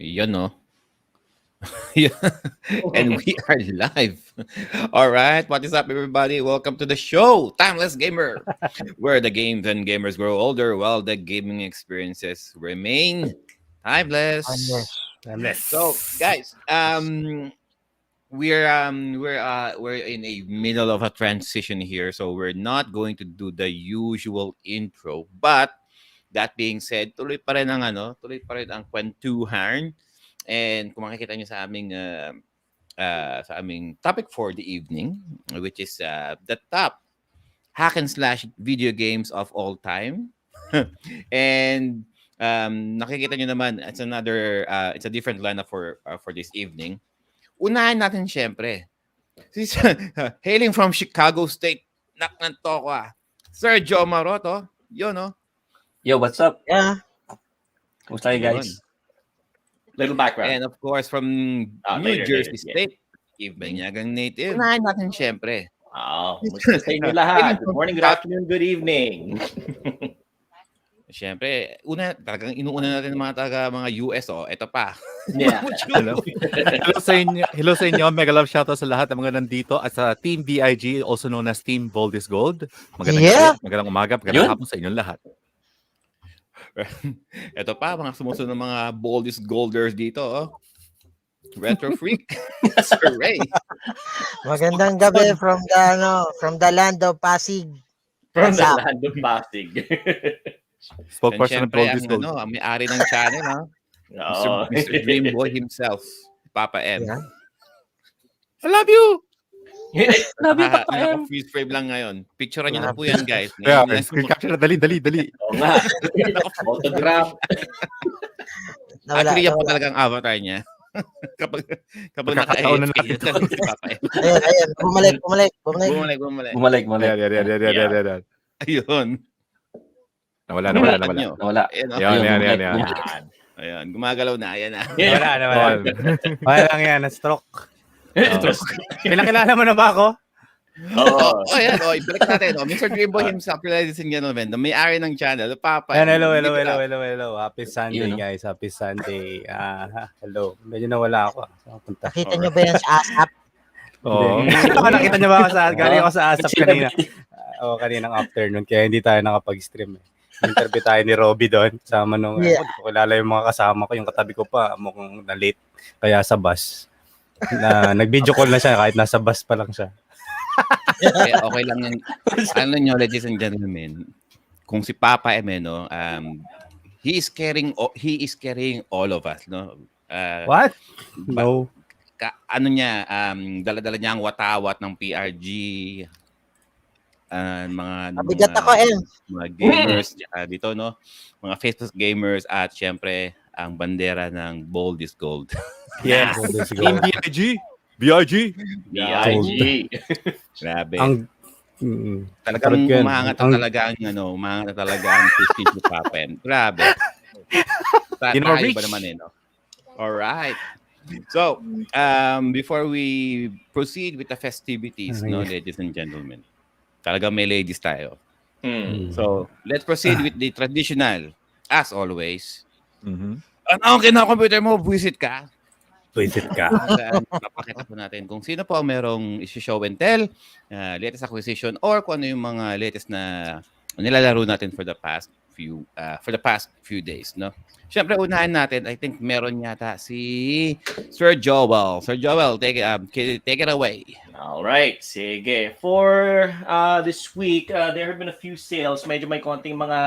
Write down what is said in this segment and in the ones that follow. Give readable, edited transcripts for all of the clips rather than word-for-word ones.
Yun, no? And we are live. All right. What is up, everybody? Welcome to the show, Timeless Gamer, where the games and gamers grow older while the gaming experiences remain Timeless. timeless. So, Timeless. guys, we're in a middle of a transition here, so we're not going to do the usual intro. But that being said, tuloy pa rin ang kwentuhan. And kung makikita nyo sa aming topic for the evening, which is the top hack and slash video games of all time. And nakikita nyo naman, it's a different lineup for this evening. Unahin natin syempre. Hailing from Chicago State, naknanto ko Sir Joe Maroto, yun no? Yo, what's up? Yeah. Kumusta kayo, guys? Little background. And of course, from New Jersey State, Eve Banyagang native. Unahin natin syempre. Kumusta sa inyo lahat? Good morning, good afternoon, good evening. Siyempre, talagang inuuna natin ng mga US, Ito pa. Yeah. Hello sa inyo. Mega love shoutout sa lahat ng mga nandito at sa Team BIG, also known as Team Bold is Gold. Magandang umaga, magandang hapon sa inyong lahat. Ito pa, mga sumusunod ng mga boldest golders dito, Retro Freak, Sir Ray. Magandang gabi from the land of Pasig. From the land of Pasig. Spokesperson of Bold is Gold. Ang may-ari ng channel, Mr. Dreamboy himself, Papa M. Yeah. I love you! Love you, Papa M. Freeze frame lang ngayon. Picturean nyo na po yan, guys. Yeah, screen capture na, dali. Oo nga. Photograph. Actually, yan po talagang avatar niya. kapag Nakakataon na naka-edit si Papa M. Ayan. Bumalik. Yan. Ayun. Nawala. Ayan, gumagalaw na. Ayan na. Nawala. Wala lang yan, na-stroke. Kilala mo na ba ako? Ayan. Ibalik natin. Mr. Dreamboy himself, ladies and gentlemen, the may-ari ng channel, Papa. Hello. Happy Sunday, guys. Happy Sunday. Hello. Medyo nawala ako. Nakita nyo ba yan sa ASAP? Oo. Nakita nyo ba ako galing ako sa ASAP kanina? Kaninang afternoon. Kaya hindi tayo nakapag-stream. Interview tayo ni Robby doon. Kasama nung, hindi ko kilala yung mga kasama ko. Yung katabi ko pa, mukhang na-late. Kaya sa bus. Nag-video call na siya kahit nasa bus pa lang siya. Okay lang yan. Ano nyo, ladies and gentlemen, kung si Papa M, he is carrying all of us, no? What? No. Dala-dala niya ang watawat ng PRG, Mabigat ako, mga gamers dito, no? Mga Facebook gamers at syempre ang bandera ng Bold is Gold. Yes. Team BIG. Grabe. Talagang umangat na talaga ang Christine to Papen. Grabe. Tayo ba naman no? Alright. So, before we proceed with the festivities, no, ladies and gentlemen, talagang may ladies tayo. So, let's proceed with the traditional, as always. Ang computer mo, visit ka. Papakita po natin kung sino po merong show and tell, latest acquisition, or kung ano yung mga latest na nilalaro natin for the past few days, no? Siyempre, unahin natin, I think meron yata si Sir Joel. Sir Joel, take it away. All right, sige. For this week, there have been a few sales. Medyo may konting mga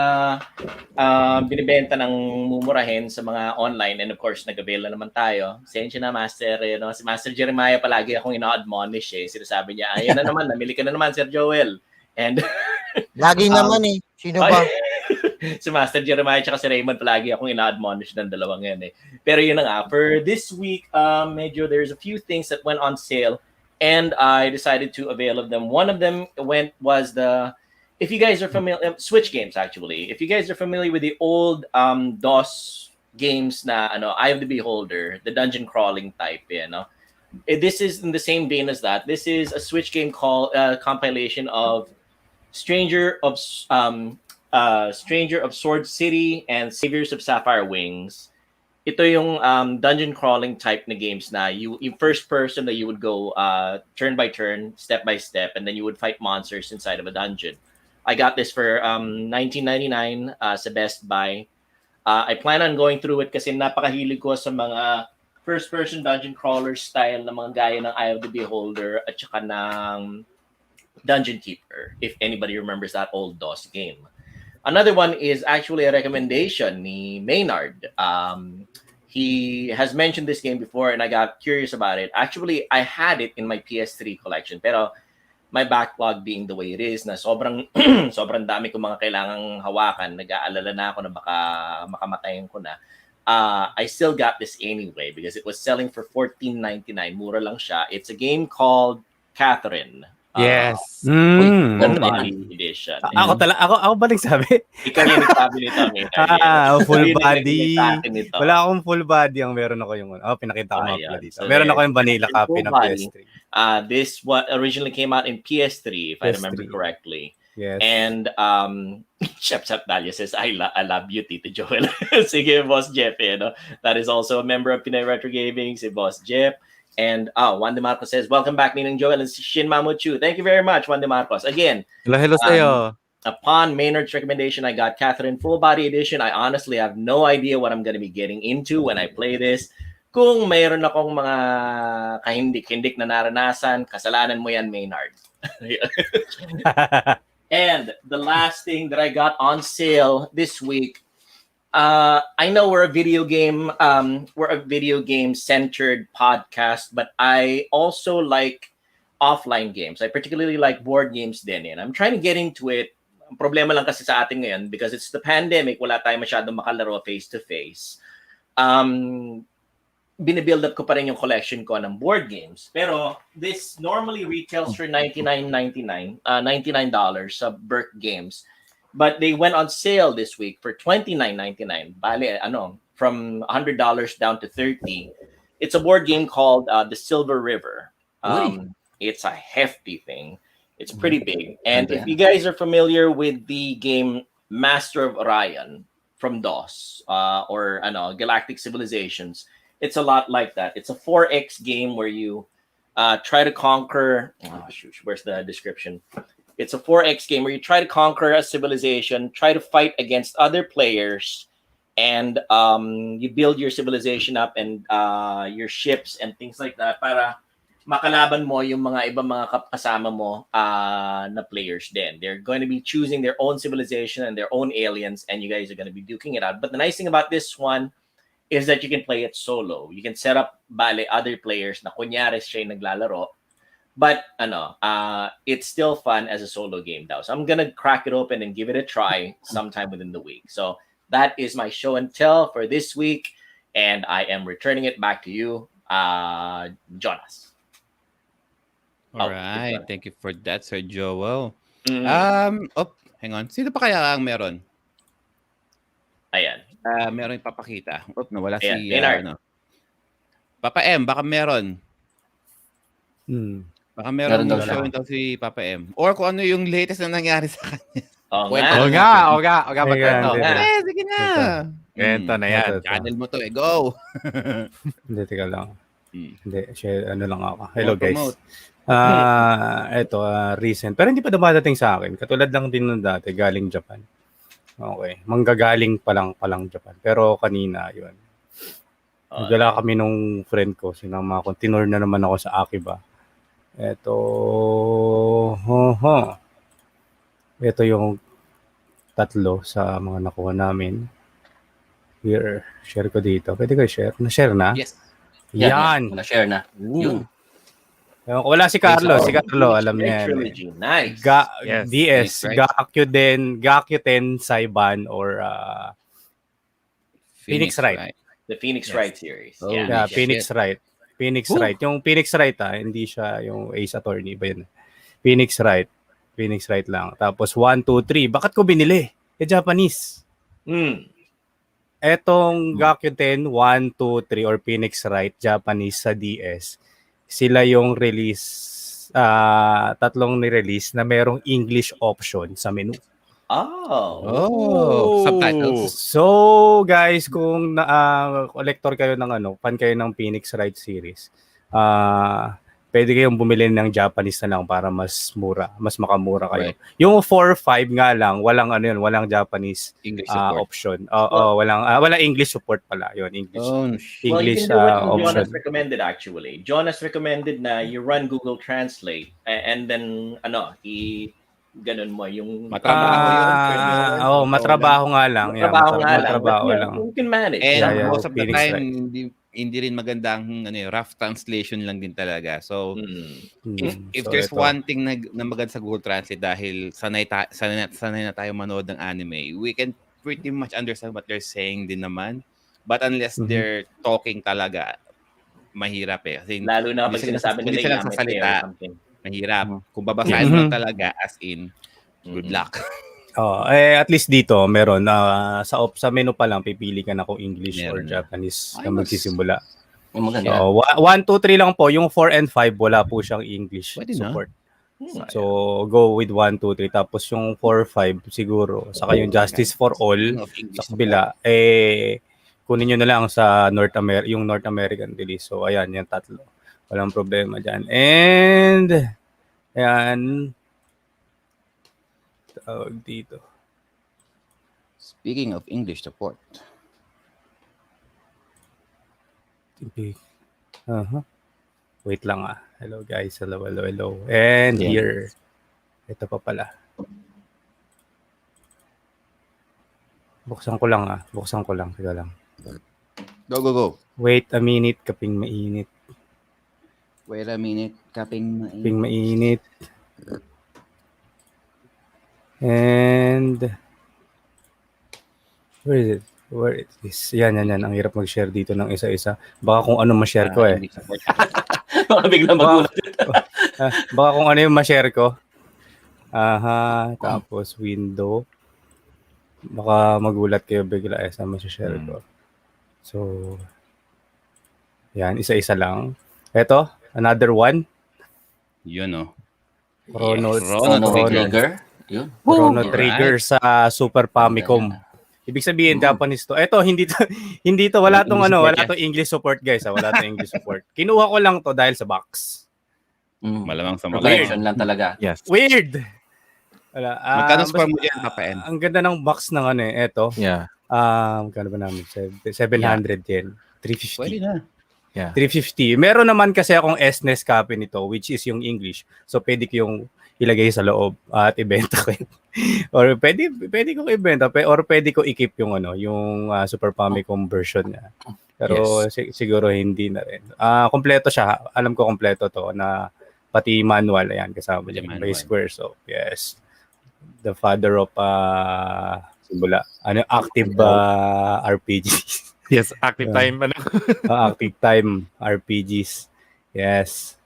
binibenta ng mumurahin sa mga online. And of course, nag-avail na naman tayo. Sensya na, Master. Si Master Jeremiah palagi akong ina-admonish. Sinasabi niya, ayan na naman, namili ka na naman, Sir Joel. And lagi naman Sino ba? Si Master Jeremiah at si Raymond palagi akong ina-admonish ng dalawang yan Pero yun na nga, for this week, medyo there's a few things that went on sale and I decided to avail of them. One of them was if you guys are familiar, Switch games actually. If you guys are familiar with the old DOS games na Eye of the Beholder, the dungeon crawling type, this is in the same vein as that. This is a Switch game called compilation of Stranger of Sword City and Saviors of Sapphire Wings. ito yung dungeon crawling type na games na yung first person that you would go turn by turn, step by step, and then you would fight monsters inside of a dungeon. I got this for $19.99 sa Best Buy. I plan on going through it kasi napakahilig ko sa mga first-person dungeon crawler style na mga gaya ng Eye of the Beholder at saka ng Dungeon Keeper, if anybody remembers that old DOS game. Another one is actually a recommendation ni Maynard. He has mentioned this game before and I got curious about it. Actually, I had it in my PS3 collection, pero my backlog being the way it is, na sobrang sobrang dami ko mga kailangang hawakan, nag-aalala na ako na baka makamatayin ko na. I still got this anyway because it was selling for $14.99. Mura lang siya. It's a game called Catherine. Yes. Full body edition. Ako ba nagsabi? Ikaw yung nagsabi nito, Full body. Wala akong full body. Ang meron ako yung pinakita ko mga dito. So meron ako yung vanilla copy ng PS3. This one originally came out in PS3, if I remember correctly. Yes. And Chef Dalia says, I love you, Tito Joel. Sige, Boss Jeff. That is also a member of Filipino Retro Gamers, si Boss Jeff. And Juan De Marcos says, welcome back, Ninong Joel and Shin Mamuchu. Thank you very much, Juan De Marcos. Again, hello sa'yo. Upon Maynard's recommendation, I got Catherine Full Body Edition. I honestly have no idea what I'm going to be getting into when I play this. Kung mayroon akong mga kahindik-hindik na naranasan, kasalanan mo yan, Maynard. And the last thing that I got on sale this week, I know we're a video game centered podcast, but I also like offline games. I particularly like board games din. And I'm trying to get into it. Ang problema lang kasi sa atin ngayon because it's the pandemic, wala tayong masyadong makalaro face to face. Binibuild up ko pa rin yung collection ko ng board games. Pero this normally retails for $99 sa Burke Games. But they went on sale this week for $29.99. Bale, from $100 down to $30. It's a board game called The Silver River. It's a hefty thing. It's pretty big. And if you guys are familiar with the game Master of Orion from DOS or Galactic Civilizations, it's a lot like that. It's a 4X game where you try to conquer. Where's the description? It's a 4X game where you try to conquer a civilization, try to fight against other players, and you build your civilization up and your ships and things like that para makalaban mo yung mga ibang mga kasama mo na players din. They're going to be choosing their own civilization and their own aliens, and you guys are going to be duking it out. But the nice thing about this one is that you can play it solo. You can set up other players na kunyari siya yung naglalaro. But it's still fun as a solo game though. So I'm gonna crack it open and give it a try sometime within the week. So that is my show and tell for this week, and I am returning it back to you, Jonas. All right, thank you for that, Sir Joel. Hang on. Sino pa kaya ang meron? Ayan. Meron ipapakita. Nawala Ayan, si Papa M, baka meron. Baka meron daw show daw si Papa M. Or kung ano yung latest na nangyari sa kanya. Oo nga. Sige na. Ito na yan. Channel mo to go. Hindi, teka lang. Hindi, share, lang ako. Hello guys. Promote. Ito, recent. Pero hindi pa dumadating sa akin. Katulad lang din nung dati, galing Japan. Okay. Manggagaling pa lang Japan. Pero kanina, yun. Nagdala kami nung friend ko. Sinama ko. Tinur na naman ako sa Akiba. Ito yung tatlo sa mga nakuha namin. Here, share ko dito. Pwede ko share? Na-share na? Yes. Yan. Na-share na. Yun. Wala si Carlo. Si Carlo, alam niya yan. Nice. DS, Gakuten, Saiban, or Phoenix Wright. The Phoenix Wright series. Phoenix Wright. Phoenix Wright. Yung Phoenix Wright hindi siya yung Ace Attorney ba yun? Phoenix Wright lang. Tapos 1, 2, 3. Bakit ko binili? Japanese. Etong Gakuten 1, 2, 3 or Phoenix Wright Japanese sa DS. Sila yung release tatlong ni-release na merong English option sa menu. Oh. Subtitles. So, guys, kung collector kayo ng fan kayo ng Phoenix Wright series, pwede kayong bumili ng Japanese na lang para mas mura, mas makamura kayo. Right. Yung 4-5 nga lang, walang Japanese English support. option. Well- Walang English support pala. Yun, English. Oh, Well, you English can do what option. Jonas recommended actually. Jonas recommended na you run Google Translate and then ganun mo yung Matrabaho yun. Matrabaho nga lang. Matrabaho nga lang. Matrabaho But, lang. You can manage. And Yeah, most of the Phoenix time, Wright. hindi rin magandang rough translation lang din talaga. So, if So, there's ito. one thing na maganda sa Google Translate dahil sanay na tayo manood ng anime, we can pretty much understand what they're saying din naman. But unless they're talking talaga, mahirap eh. Kasi Lalo na pag hindi sinasabi hindi nila sila yamete nagsasalita, or something. mahirap. Kung babasahin mo talaga, as in, good luck. At least dito meron sa menu pa lang pipili ka na kung English or Meron na. Japanese Ay, na magsisimula. Maganda. So 1, 2, 3 lang po, yung 4 and 5 wala po siyang English Pwede na. support. So go with 1, 2, 3 tapos yung 4, 5 siguro saka yung Justice for All Of English sa kabila kunin niyo na lang sa yung North American release. So ayan, yung tatlo. Walang problema diyan. And ayan tawag dito. Speaking of English support. Wait lang Hello guys. Hello. And Yeah. here. Ito pa pala. Buksan ko lang. Teka lang. Go. Wait a minute. Kaping mainit. Wait a minute. Kaping mainit. And where is it? Where it is? Yan. Ang hirap mag-share dito ng isa-isa. Baka kung ano ma-share ko English support. Baka biglang magulat. Baka kung ano yung ma-share ko. Tapos window. Baka magulat kayo bigla sa ma-share ko. So, yan. Isa-isa lang. Ito, another one. Yun Chrono Trigger. Yun. Chrono Alright. Trigger sa Super Famicom. Ibig sabihin Japanese to. Ito hindi to wala tong English support guys, wala tong English support. Kinuha ko lang to dahil sa box. Malamang sa Production lang talaga. Yes. Weird. Wala. Magkano score mo dyan, Papa N? Ang ganda ng box ng ito. Yeah. Magkano ba namin? 700 yen. 350. Pwede na. Yeah. 350. Meron naman kasi akong SNES copy nito which is yung English. So pwede ko yung ilagay sa loob at ibenta ko. Or pwede ko ibenta or pwede ko i-keep yung yung Super Famicom version niya. Pero siguro hindi na rin. Kompleto siya. Alam ko kompleto to na pati manual ayan kasama niya may square. So yes. The father of simula active RPG. Yes, active time. Active time RPGs. Yes.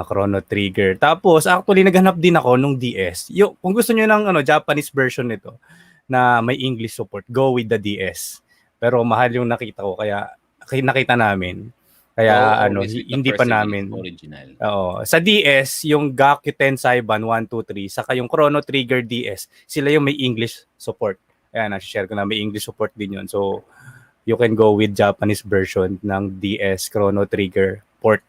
Chrono Trigger. Tapos actually naghanap din ako nung DS. Kung gusto niyo ng Japanese version nito na may English support, go with the DS. Pero mahal yung nakita ko kaya nakita namin. Kaya hindi pa namin. Original. Oo. Sa DS, yung Gaku Tensaiban 1, 2, 3, saka yung Chrono Trigger DS, sila yung may English support. Ayan, share ko na may English support din yun. So, you can go with Japanese version ng DS Chrono Trigger port.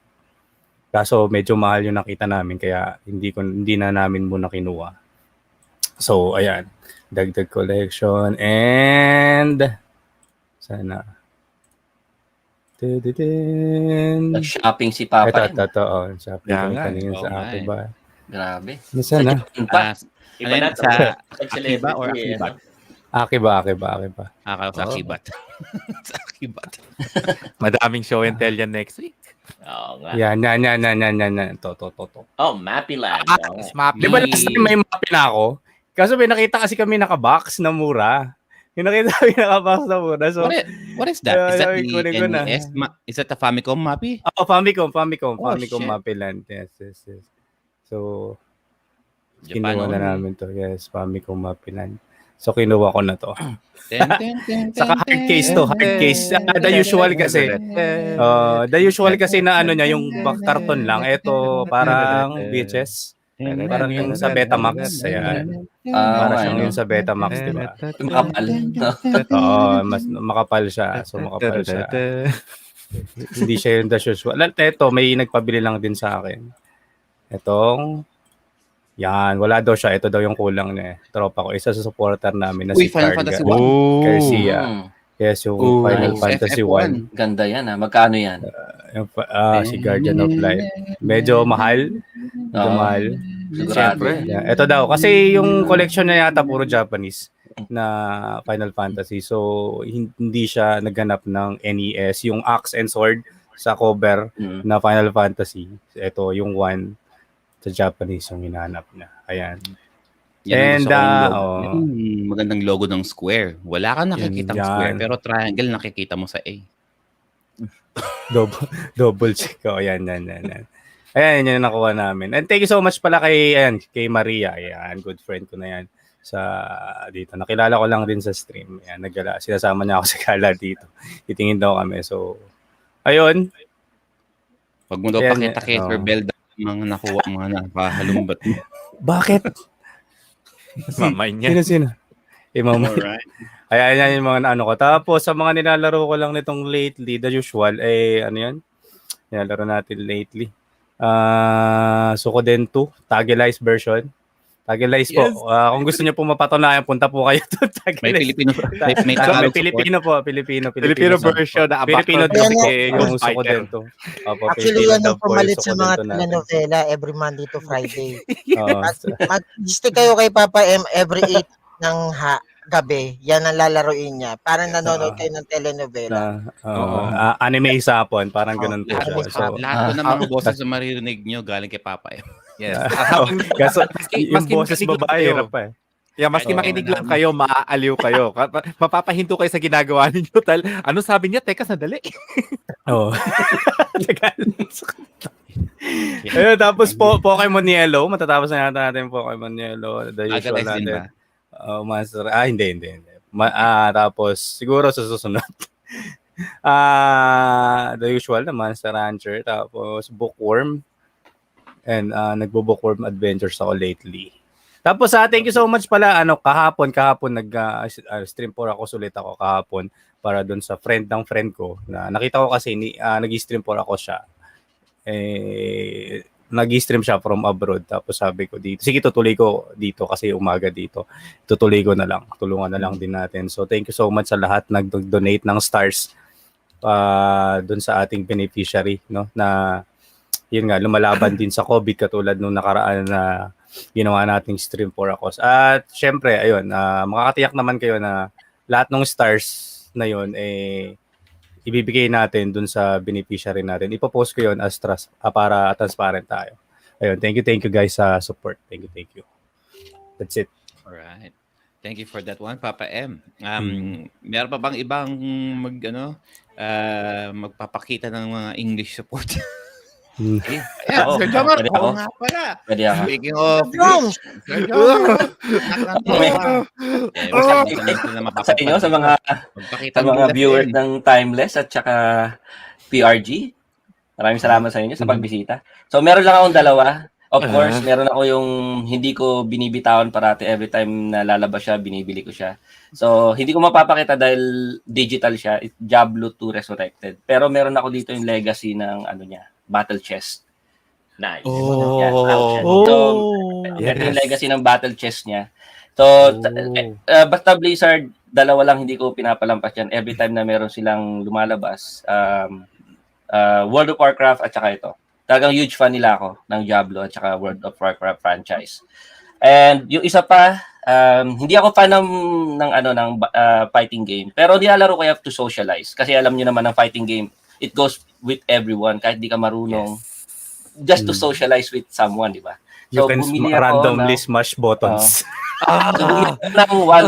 Kaso medyo mahal yung nakita namin kaya hindi na namin muna kinuha. So, ayan. Dagdag collection and sana. Shopping si Papa. Ito. Shopping Yeah, kanina sa akin ba? Grabe. Sana. Iba na to. Sa Celebrity, Akiba or Akibat? Akiba. Sa Akibat. Sa Akibat. Madaming show and tell yan next week. Oo nga. Yan. To. Oh, Mappyland. Smappy. Di ba last time may map na ako? Kaso may nakita kasi kami naka-box na mura. Yung nakita kami naka-box na mura. So, What is that? Is that kunin ko na. the NES? Is that the Famicom Mappy? Famicom. shit. Mappyland. Yes. So, Japan kinuha na only. namin to. Yes, Famicom Mappyland. So, kinuha ko na to. Saka hard case to. Hard case. The usual kasi. The usual kasi na niya, yung karton lang. Ito, parang VHS. Parang yung sa Betamax, ayan. Para siyang ano. yung sa Betamax, di ba? Makapal. Oo, mas makapal siya. So, makapal siya. Hindi siya yung the usual. Ito, may nagpabili lang din sa akin. Itong, yan, wala daw siya. Ito daw yung kulang niya. Tropa ko. Isa sa supporter namin na Uy, si Final Carga. Fantasy 1. Garcia. Mm. Yes, yung Oh, Final nice. Fantasy 1. Ganda yan ha. Magkano yan? Si Guardian of Light. Medyo mahal. Medyo Oo. mahal. Sigurado. Siyempre. Yeah, ito daw. Kasi yung collection niya yata puro Japanese na Final Fantasy. So, hindi siya nagganap ng NES. Yung Axe and Sword sa cover Mm. na Final Fantasy. Ito, yung one sa Japanese yung hinahanap niya. Ayan. Yan ang And, gusto kong logo. oo. Yung magandang logo ng square. Wala kang nakikitang Yan. square, pero triangle nakikita mo sa A. Double check. Oh, yan. Ayan, yun yung nakuha namin. And thank you so much pala kay Maria. Ayan, good friend ko na yan sa dito. Nakilala ko lang din sa stream. Ayan, sinasama niya ako sa gala dito. Titingin daw kami. So, ayun. Pag mo daw Ayan, pakita kay oo. Bell, mga nakuha, mga napahalumbat mo. Bakit? Mamay niya. Sino? Mama. Alright. Ayan, yan yung mga ano ko. Tapos, sa mga nilalaro ko lang nitong lately, the usual, ano yan? Nilalaro natin lately. Sukoden 2, Tagilize version. Tagilize po. Yes. Kung gusto niyo po mapatunayan, punta po kayo to May Tagilize. Filipino, may May Tagalog support. Filipino po. Filipino version na Filipino background dub po Yan, yung fighter. Sukoden 2. Opo, Actually, Filipino yan dub ang po yung pumalit sa Sukoden mga 2 natin. telenovela every Monday to Friday. Oo. Mag-stick kayo kay Papa M every 8 ng gabi. Yan ang lalaroin niya. Parang nanonood kayo ng telenovela. Anime sapon, parang ganun po siya. anime So, Lahat po ng mga boses na maririnig nyo galing kay Papa M. Yes. kaso, Maski yung boses makinig lang babae, kayo. hirap pa eh. Yeah, maski Oo. makinig lang kayo, maaaliw kayo. Mapapahinto kayo sa ginagawa ninyo. Ano sabi niya? Teka, sandali. Oo. Ayun, tapos Pokemon Yellow. Matatapos na natin Pokemon Yellow. The usual Agalize din natin. ba? Master. Hindi. Tapos, siguro sa susunod. The usual na Monster Rancher. Tapos, Bookworm. And nagbo-Bookworm Adventures ako lately. Tapos, thank you so much pala. Kahapon nag-stream for ako ulit ako kahapon para doon sa friend ng friend ko. Na nakita ko kasi nag-stream for ako siya. Nag-stream siya from abroad. Tapos sabi ko dito, sige tutuloy ko dito kasi umaga dito. Tutuloy ko na lang. Tulungan na lang din natin. So thank you so much sa lahat nag-donate ng stars doon sa ating beneficiary, no? Na yun nga, lumalaban din sa COVID katulad nung nakaraan na ginawa nating stream for ako. At syempre, ayun, makakatiyak naman kayo na lahat ng stars na yun, ibibigay natin dun sa beneficiary natin. Ipopost ko yun as para transparent tayo. Ayun, thank you guys sa support. Thank you. That's it. Alright. Thank you for that one, Papa M. Meron pa bang ibang magpapakita ng mga English support? Ako, Sir Jomar, pwede ako ako? nga pala. Pwede ako. Speaking of Drums! Sir Jomar, anak ng tropa. Sa inyo, sa mga viewers ng Timeless at saka PRG, maraming salamat sa inyo sa pagbisita. So, meron lang akong dalawa. Of course, meron ako yung hindi ko binibitawan parati every time na lalabas siya, binibili ko siya. So, hindi ko mapapakita dahil digital siya. It's Diablo 2 Resurrected. Pero meron ako dito yung legacy ng niya, Battle Chest. Nice. Yan, So, ito yung legacy ng Battle Chest niya. So, basta Blizzard, dalawa lang hindi ko pinapalampas yan. Every time na meron silang lumalabas, World of Warcraft at saka ito. Talagang huge fan nila ako ng Diablo at saka World of Warcraft franchise. And yung isa pa, hindi ako fan ng fighting game. Pero nilalaro ko, you have to socialize. Kasi alam niyo naman ang fighting game, it goes with everyone. Kahit di ka marunong, just to socialize with someone, di ba? You So, can bumili ako randomly smash buttons. So, bumili ako ng one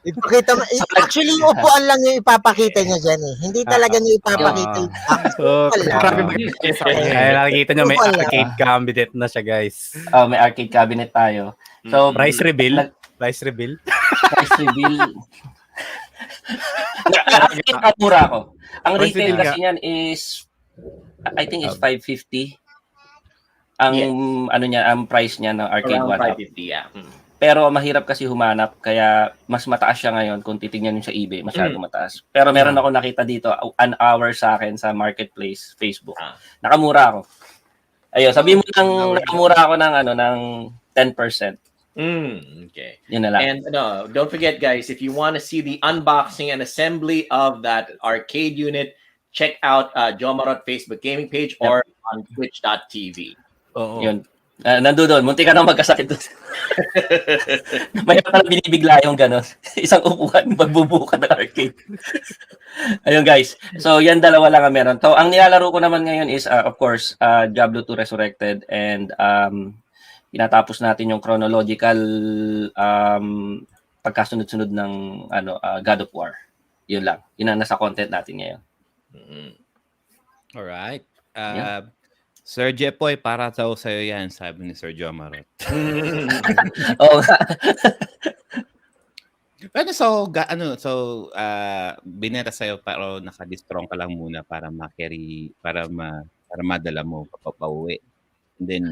Ipakita mo. Actually, yung upuan lang yung ipapakita niya dyan eh. Hindi talaga niyo ipapakita yung Nakikita nyo, may arcade cabinet na siya, guys. may arcade cabinet tayo. So, Price reveal. price reveal. Nakamura ako. Ang Or retail sige kasi niyan is, I think it's 550. Ang ano niya, ang price niya ng arcade Around one-up. 550, yeah. Pero mahirap kasi humanap, kaya mas mataas siya ngayon kung titingnan niyo sa eBay, masyado mataas. Pero meron ako nakita dito, an hour sa akin sa marketplace, Facebook. Nakamura ako. Ayun, sabi mo nang nakamura ako ng ano ng 10%. Okay. Yun na lang. And no, don't forget, guys, if you want to see the unboxing and assembly of that arcade unit, check out Jomarot Facebook gaming page or on twitch.tv. Oo. Yun. Nando doon, munti ka na magkasakit doon. May pala binibigla yung gano'n. Isang upuan, magbubuka ng arcade. Ayun guys. So yan dalawa lang ang meron. So ang nilalaro ko naman ngayon is of course Diablo 2 Resurrected and pinatapos natin yung chronological pagkasunod-sunod ng God of War. Yun lang. Yun ang nasa content natin ngayon. Alright. Yeah. Sir Jepoy, para daw sa'yo yan, sabi ni Sir Jomarot. Oo. Pero binenta sa'yo pero naka-distrong ka lang muna para ma-carry, para madala mo papauwi. And then,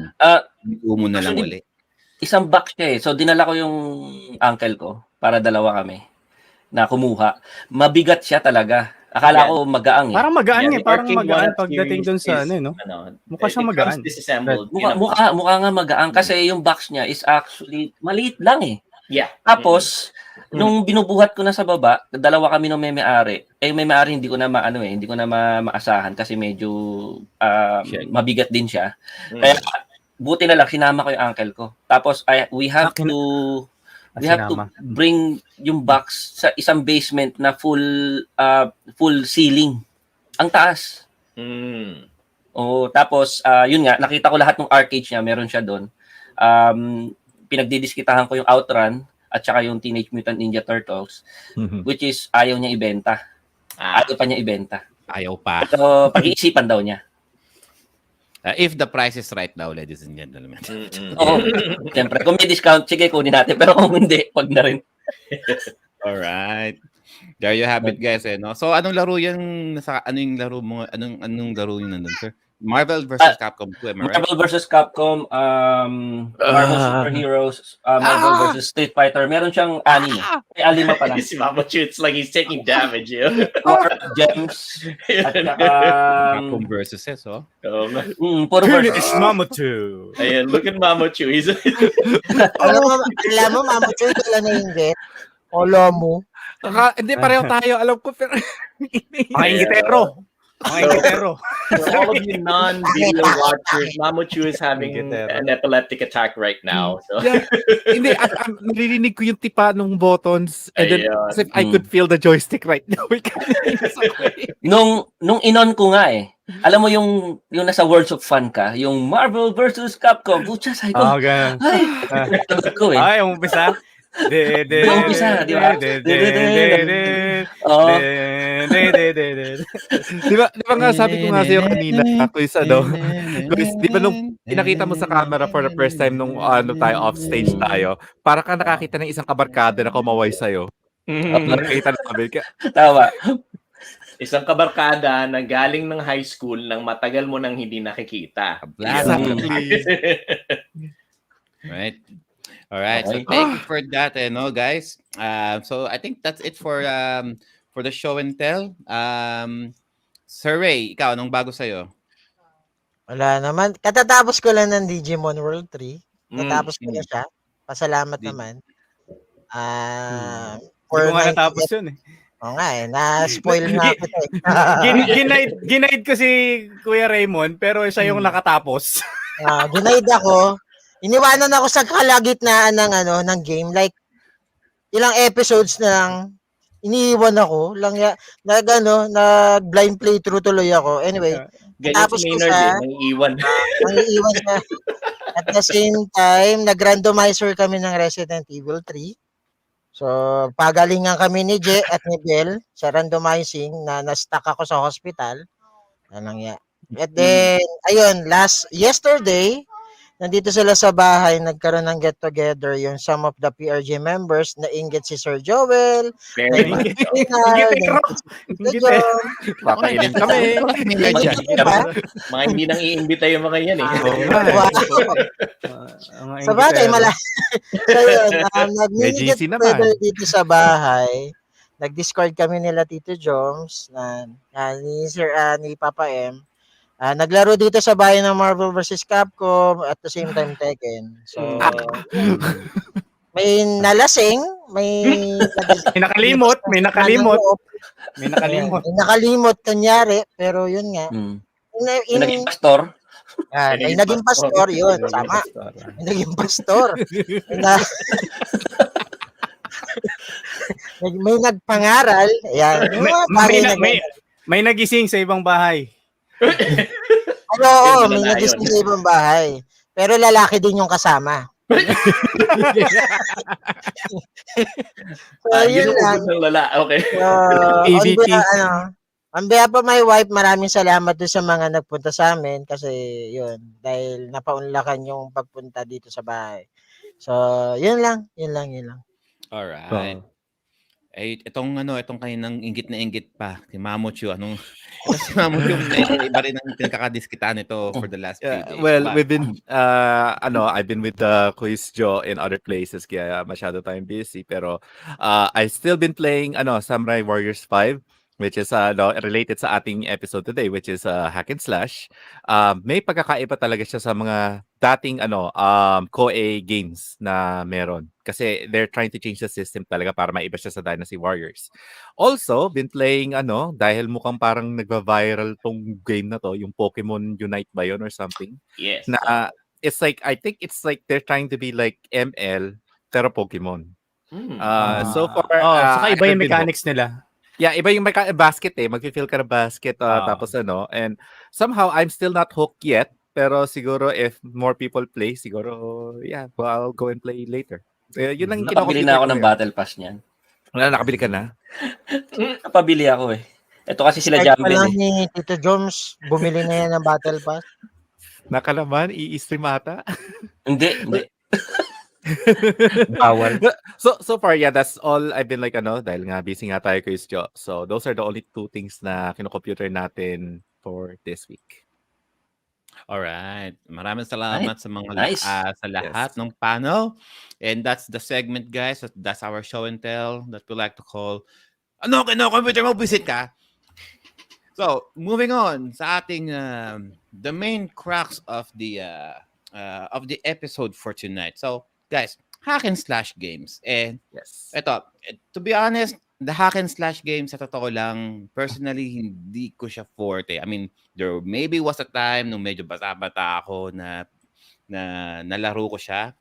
mo na lang uli. Isang box siya eh. So, dinala ko yung uncle ko para dalawa kami na kumuha. Mabigat siya talaga. Akala ko magaang eh. Parang magaan parang Arcade magaan one-up pagdating series dun sa is, no? Mukha siyang it magaan. comes disassembled. Mukha nga magaan kasi yung box niya is actually maliit lang eh. Yeah. Tapos, nung binubuhat ko na sa baba, dalawa kami ng may-ari. May-ari hindi ko na hindi ko na maasahan kasi medyo mabigat din siya. Kaya buti na lang sinama ko yung uncle ko. Tapos we have to bring yung box sa isang basement na full ceiling. Ang taas. Tapos yun nga, nakita ko lahat ng arcades niya, meron siya doon. Pinagdidiskitahan ko yung Outrun at saka yung Teenage Mutant Ninja Turtles, which is ayaw niya ibenta. Ayaw pa niya ibenta. Ayaw pa. So, pag-iisipan daw niya. If the price is right now, ladies and gentlemen. Oo. Siyempre, kung may discount, sige, kunin natin. Pero kung hindi, wag na rin. Alright. There you have it, guys. No? So, anong laro yan? Anong laro mo? Anong laro yun nandun, sir? Marvel versus Capcom 2, am I right? Marvel versus Capcom, Marvel Super Heroes, Marvel versus Street Fighter. Meron siyang anime. May 5 pa lang. Si Mama Chu, it's like he's taking damage. War Gems. At saka, Capcom versus so. puro versus. It's Mama Chu. Ayan, look at Mama Chu. He's Alam mo, Mama Choy, kailan na inggit? Alam mo. Hindi, pareho tayo. Alam ko, pero... Mga ingitero. For all of you non-video watchers, Mama Chu is having an epileptic attack right now. So. Yeah. Hindi, naririnig ko yung tipa ng buttons and then as if I could feel the joystick right now. Nung inon ko nga eh. Alam mo yung nasa Worlds of Fun ka, yung Marvel versus Capcom. Pucha, sabi ko. Ganun. Ay, ko eh. Yung umpisa. Yung umpisa, di ba? Di ba nga sabi ko nga sa'yo kanina, quiz di ba nung pinakita mo sa camera for the first time nung tayo off stage tayo, para ka nakakita ng isang kabarkada na kumaway sa'yo. Nakita namin. Tama. Isang kabarkada na galing ng high school nang matagal mo nang hindi nakikita. Exactly. Right. All right. So thank you for that, guys. So I think that's it for the show and tell. Sir Ray, ikaw, anong bago sa'yo? Wala naman. Katatapos ko lang ng Digimon World 3. Katapos ko na siya. Pasalamat naman. Hindi ko nga natapos yun eh. Oo nga eh. Na-spoil na ako eh. Ginaid ko si Kuya Raymond pero siya yung nakatapos. Ginaid ako. Iniwanan ako sa kalagitnaan ng game. Like, ilang episodes na lang, iniiwan ako. Nag-blind playthrough tuloy ako. Anyway, tapos ko siya. Nangiiwan siya. At the same time, nag-randomizer kami ng Resident Evil 3. So, pagalingan kami ni Je at ni Bel sa randomizing na na-stuck ako sa hospital. At then, ayun, yesterday, nandito sila sa bahay, nagkaroon ng get together yung some of the PRG members, nainggit si Sir Joel, Very nainggit much. si Ingit Nar, eh, bro. nainggit si Tito Ingit eh. John. Papainin kami. May dyan. Diba? Mga hindi nang iimbita yung mga yan eh. Oo nga eh. Wow. Mga Sa bagay, ingitero. So yun, May nag-get GC together naman. dito sa bahay. Nag-discord kami nila Tito Joms, ni Papa M. Naglaro dito sa bahay ng Marvel vs. Capcom at the same time Tekken. So, yun. May nalasing, may May nakalimot, may nakalimot. May Ayan, nakalimot. may nakalimot kunyari, pero yun nga. Yung naging pastor. May naging pastor, yun, tama. May naging pastor. May nagpangaral, ayan. Yung mga bagay na May nagising sa ibang bahay. oo, Yun may na nagising yun. sa ibang bahay. Pero lalaki din yung kasama. So, yun lang. Ginuubos ng lala. Okay. EVP. On behalf of my wife, maraming salamat doon sa mga nagpunta sa amin kasi yun, dahil napaunlakan yung pagpunta dito sa bahay. So, yun lang. Alright. Eh, itong kaninang inggit na inggit pa, si Mamochu, ito si Mamochu, iba rin ang pinakakadiskitan nito for the last few days. Well, But, we've been, I've been with the Quiz Joe in other places, kaya masyado tayong busy. Pero, I've still been playing, Samurai Warriors 5, which is, related sa ating episode today, which is hack and slash. May pagkakaiba talaga siya sa mga dating, KOA games na meron. Kasi they're trying to change the system talaga para maiba siya sa Dynasty Warriors. Also, been playing, dahil mukhang parang nagva-viral tong game na to, yung Pokemon Unite ba yun or something? Yes. Na, it's like, I think it's like they're trying to be like ML, pero Pokemon. So far, saka iba I yung have been mechanics nila. Yeah, iba yung basket eh. Mag-feel ka ng basket tapos and somehow I'm still not hooked yet. Pero siguro if more people play, siguro well, I'll go and play later. Yun lang Nakabili na ako ng battle pass niyan. Wala, nakabili ka na? Napabili ako eh. Ito kasi sila Start pa Jambel lang eh. ni Tito Joms, bumili na yan ng Battle Pass. Naka naman, i-stream ata. Hindi. Bawal. So far, that's all I've been like, dahil nga busy nga tayo kay Jo. So those are the only two things na kinocomputer natin for this week. alright. Maraming salamat sa mga Nice. sa lahat ng panel. And that's the segment, guys. That's our show and tell that we like to call computer mo, visit ka. So, moving on sa ating the main crux of the episode for tonight. So, guys, hack and slash games. And Yes. to be honest, the hack and slash games, sa totoo lang, personally, hindi ko siya forte. I mean, there maybe was a time nung medyo bata-bata ako na nalaro ko siya.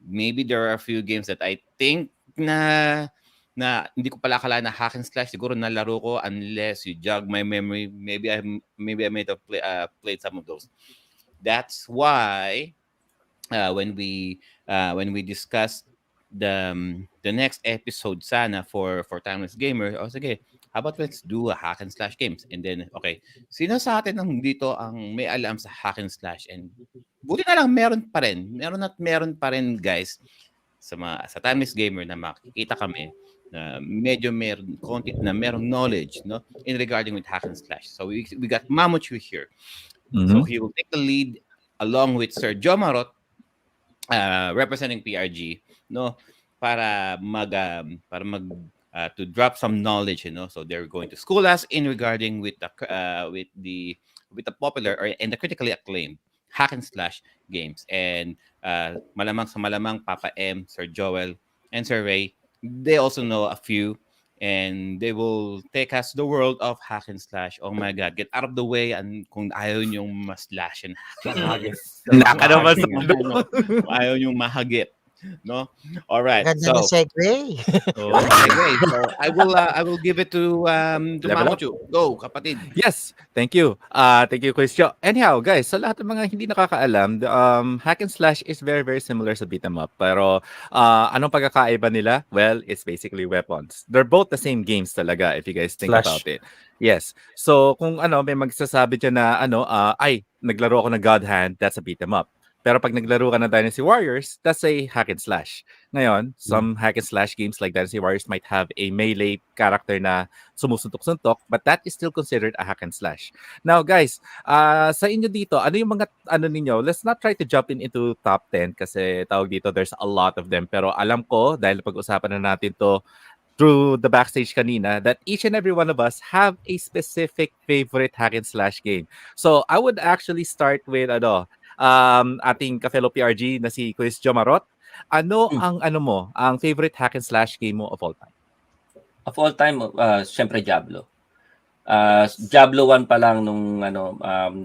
Maybe there are a few games that I think na hindi ko pala akala na hack and slash. Siguro nalaro ko unless you jog my memory. Maybe I may have played some of those. That's why when we discussed the next episode sana for Timeless Gamer, sige, how about let's do a hack and slash games? And then, okay, sino sa atin ang dito ang may alam sa hack and slash? And buti na lang meron pa rin, guys, sa Timeless Gamer na makikita kami na medyo meron konti na merong knowledge, no, in regarding with hack and slash. So we got Mamochu here. So he will take the lead along with Sir Jomarot, representing PRG, no, para to drop some knowledge, so they're going to school us in regarding with the popular and the critically acclaimed hack and slash games. And malamang sa malamang Papa M, Sir Joel, and Sir Ray, they also know a few, and they will take us to the world of hack and slash. Oh my God, get out of the way, and kung ayaw nyong ma-slash and Naka naman sa ayaw nyong mahagit, no? All right. Ganda ng segue. Okay, so I will give it to Level up. Mamochu. Go, kapatid. Yes, thank you. Thank you, Quiz Joe. Anyhow, guys, sa lahat ng mga hindi nakakaalam, hack and slash is very, very similar sa beat 'em up. Pero anong pagkakaiba nila? Well, it's basically weapons. They're both the same games talaga if you guys think Slash. about it. Yes. So kung may magsasabi dyan na ay, naglaro ako ng God Hand, that's a beat 'em up. Pero pag naglaro ka ng Dynasty Warriors, that's a hack and slash. Ngayon, some hack and slash games like Dynasty Warriors might have a melee character na sumusuntok-suntok, but that is still considered a hack and slash. Now guys, sa inyo dito, ano yung mga ano ninyo? Let's not try to jump into top 10 kasi tawag dito, there's a lot of them. Pero alam ko, dahil pag-usapan na natin to through the backstage kanina, that each and every one of us have a specific favorite hack and slash game. So I would actually start with ating ka-fellow PRG na si Quiz Jomarot. Ano ang ang favorite hack and slash game mo of all time? Of all time, syempre Diablo. Diablo 1 pa lang nung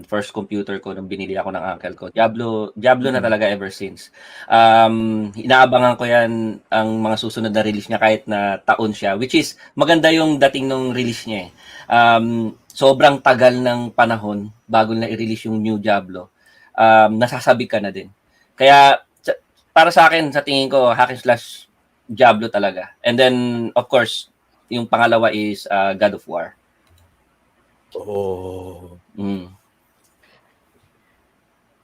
first computer ko nung binili ako ng uncle ko. Diablo na talaga ever since. Inaabangan ko yan ang mga susunod na release niya kahit na taon siya, which is maganda yung dating nung release niya. Sobrang tagal ng panahon bago na i-release yung new Diablo. Nasasabi ka na din. Kaya para sa akin, sa tingin ko, hack and slash Diablo talaga. And then, of course, yung pangalawa is God of War. Oh. Mm.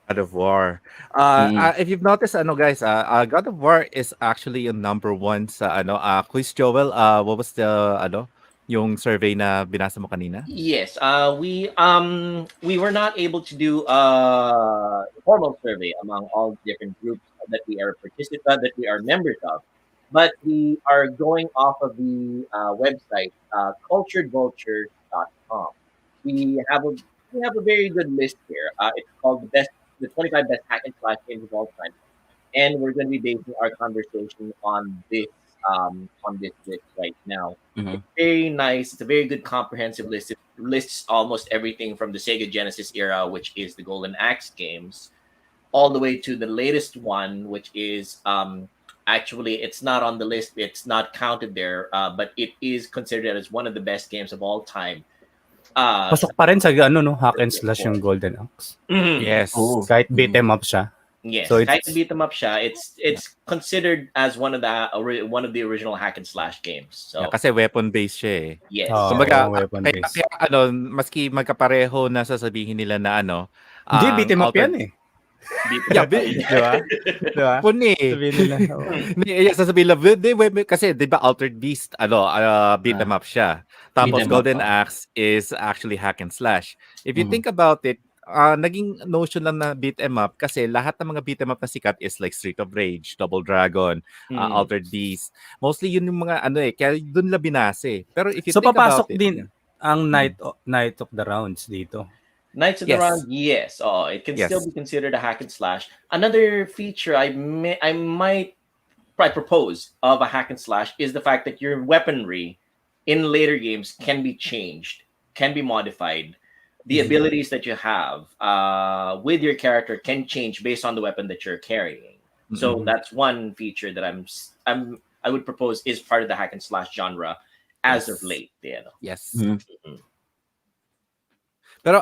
God of War. If you've noticed, guys, God of War is actually yung number 1 sa Quiz Joel. What was the yung survey na binasa mo kanina? Yes, we were not able to do a formal survey among all different groups that we are that we are members of, but we are going off of the website culturedvulture.com. We have a very good list here. It's called the 25 best hack and slash games of all time, and we're going to be basing our conversation on this list right now. Mhm. It's very nice. It's a very good comprehensive list. It lists almost everything from the Sega Genesis era, which is the Golden Axe games, all the way to the latest one, which is actually it's not on the list. It's not counted there, but it is considered as one of the best games of all time. Pasok pa rin sa hack and slash yung Golden Axe. Yes. Oh. Kahit beat 'em up siya. Yes, So kahit it's- beat them up siya, it's considered as one of the original hack and slash games. So Kasi weapon-based siya eh. yes, Kumbaga, weapon kaya, base. maski magkapareho na sasabihin nila na Hindi, beat 'em up alter- yan eh. beat Yeah, them up. Di ba? Di ba? Weapon eh. Sabihin nila. oo. Sasabihin lang, kasi di ba Altered Beast, beat 'em up siya. Tapos Beat 'em up, Golden Axe is actually hack and slash. If you Mhm. think about it, naging notion lang na beat 'em up kasi lahat ng mga beat 'em up na sikat is like Street of Rage, Double Dragon, Mm. Altered Beast. Mostly yun yung mga kaya doon la binase. Pero if you So think papasok about it, din ang Night of the Rounds dito. Knights of the Yes. Round, yes. Oh, it can Yes. still be considered a hack and slash. Another feature I might propose of a hack and slash is the fact that your weaponry in later games can be changed, can be modified. The abilities that you have with your character can change based on the weapon that you're carrying. So that's one feature that I would propose is part of the hack and slash genre as of Yes. late. yes. Mhm. Pero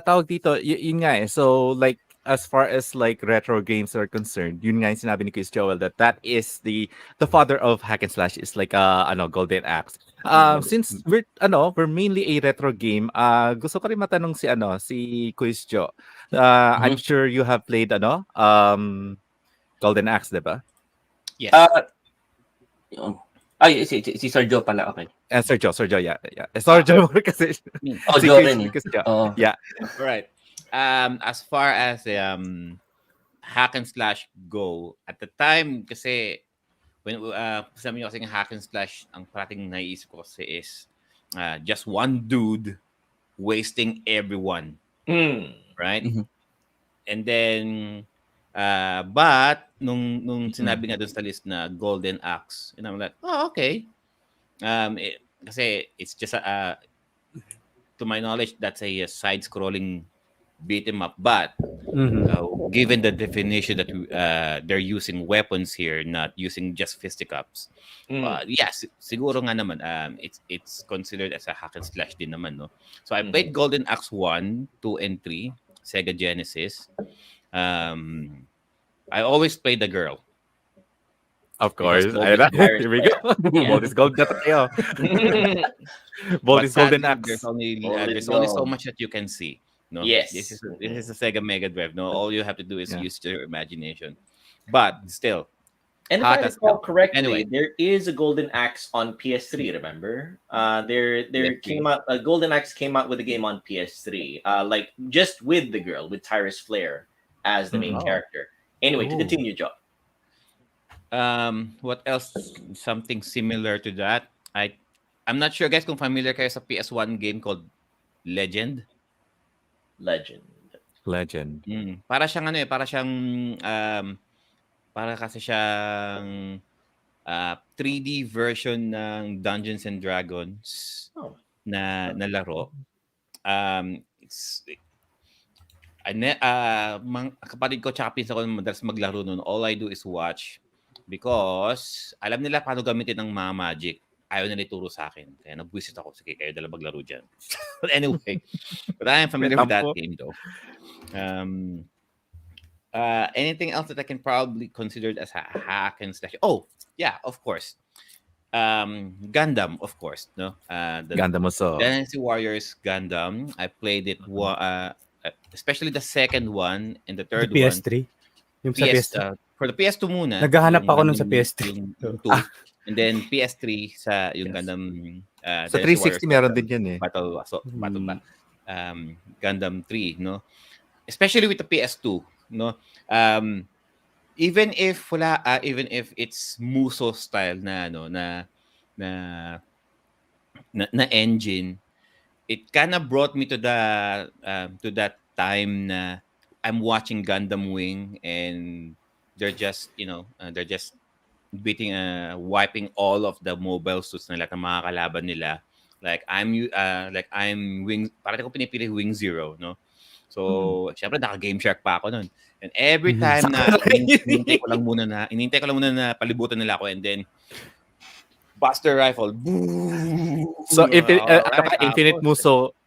tawag dito, yun nga eh. So like as far as like retro games are concerned, yun nga yung sinabi ni Chris Joel that is the father of hack and slash is like Golden Axe. Since we're mainly a retro game, gusto ko rin matanong si Quiz Jo. I'm sure you have played Golden Axe, 'di ba? Yes. Yun. Ay, si Sergio pala, okay. Sergio, yeah. Sergio kasi. Oh, si Joe rin eh. Chris Jo. Oo. Yeah. Right. As far as hack and slash go, at the time kasi when sabi niyo kasi hack and slash, ang parating naisip ko kasi is just one dude wasting everyone, right? Mhm. And then but nung sinabi nga doon sa list na Golden Axe, and I'm like, oh, okay. Kasi it's just to my knowledge, that's a side-scrolling beat 'em up. But given the definition that they're using weapons here, not using just fisticuffs, yes, siguro nga naman, it's considered as a hack and slash din naman, no? So I played Golden Axe 1, 2, and 3, Sega Genesis. I always play the girl. Of course. Because Ayun na. Irish Here we go. Bold is gold na tayo. Bold But is Golden sadly, Axe. There's only Bold is there's only so gold. much that you can see. No, Yes. this is a Sega Mega Drive. No, all you have to do is Yeah. use your imagination. But still, And if hot I as recall hell. correctly, Anyway, there is a Golden Axe on PS3. Remember, there PS3. came out a Golden Axe came out with a game on PS3, like just with the girl with Tyrus Flair as the main Oh. character. Anyway, to Oh. continue, Joe. What else? Something similar to that. I'm not sure, guys, kung familiar kayo sa PS1 game called Legend. Legend. Legend. Para siyang ano eh, para kasi siyang 3D version ng Dungeons and Dragons Oh. na laro. It's kapatid ko tsaka pinsan ko madalas maglaro nun. All I do is watch because alam nila paano gamitin ng mga magic. Ayaw nila ituro sa akin. Kaya nabwisit ako. Sige, kayo dala maglaro dyan. But anyway, but I am familiar with that game though. Anything else that I can probably consider as a hack and slash? Oh, yeah, of course. Gundam, of course. No, the Ganda mo so. Dynasty Warriors Gundam. I played it. Especially the second one and the third The one. PS3. Yung sa PS3. For the PS2 muna. Naghahanap yung ako nun Gundam sa PS3. Yung 2. And then PS3 sa yung Gundam. Sa Dynasty 360 Warriors meron Gundam din yan eh. Gundam 3, no? Especially with the PS2, no? Even if it's Muso style na na engine, it kind of brought me to that time na I'm watching Gundam Wing and they're just wiping all of the mobile suits nila ng mga kalaban nila. Like I'm Wing, parang ko pinipili Wing Zero, no? So, syempre naka-Game Shark pa ako nun. And every time na inintay ko lang muna na palibutan nila ako and then Buster Rifle. Boom! So Alright,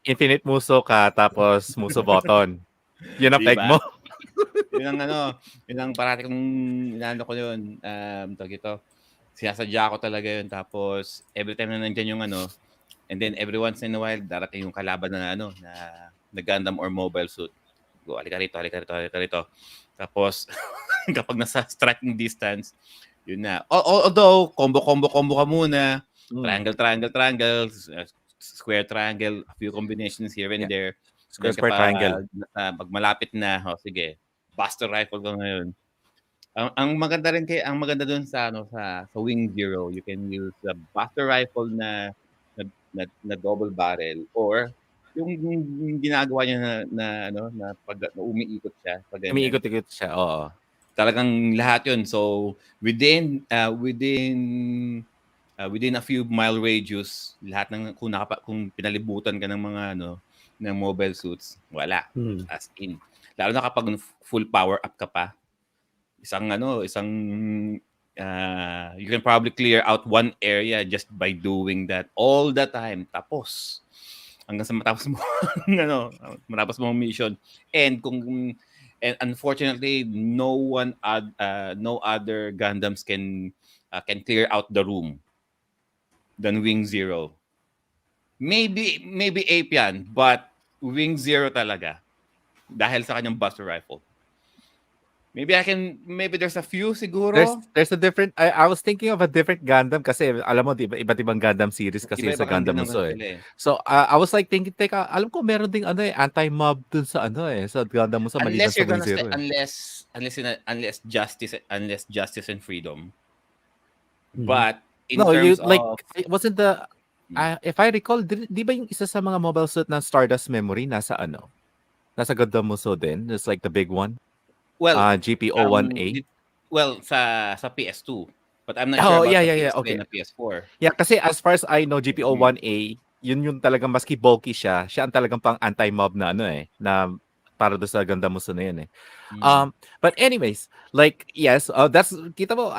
infinite muso ka tapos muso button. Yun ang peg Diba? mo. yun ang parati kong inaano ko yun. Tawag ito. Sinasadya ko talaga yun. Tapos, every time na nandyan yung and then every once in a while, darating yung kalaban na na Gundam or mobile suit. Go, halika rito. Tapos, kapag nasa striking distance, yun na. Although, combo ka muna. Triangle, square triangle, a few combinations here and there. Square triangle. Pag malapit na, sige, Buster Rifle ko ngayon. Ang maganda doon sa Wing Zero, you can use the Buster Rifle na double barrel or yung ginagawa niya na pag umiikot siya. Umiikot-ikot siya, oo. Talagang lahat 'yun. So within a few mile radius, lahat ng kung pinalibutan ka ng mga ng mobile suits, wala. As in. Lalo na kapag full power up ka pa. You can probably clear out one area just by doing that all the time. Tapos hanggang sa matapos mo matapos mo ang mission. And unfortunately no other Gundams can clear out the room than Wing Zero. Maybe Ape yan, but Wing Zero talaga dahil sa kanyang Buster Rifle. Maybe there's a few siguro. There's a different, I was thinking of a different Gundam kasi alam mo, diba, iba't ibang Gundam series kasi sa Gundam mo eh. So, I was like thinking, teka, alam ko meron ding anti-mob dun sa sa Gundam mo sa maliban sa Wing Zero. Unless justice and freedom. But in terms of... wasn't the, if I recall, di ba yung isa sa mga mobile suit na Stardust Memory nasa nasa Gundam mo din? It's like the big one. Well, GP01A. Sa PS2. But I'm not sure about PS3 and PS4. Yeah, kasi as far as I know, GP01A, yun yung talagang maski bulky siya ang talagang pang anti-mob na na para do sa Gundam Muso na yun eh. But anyways, like yes, that's kita mo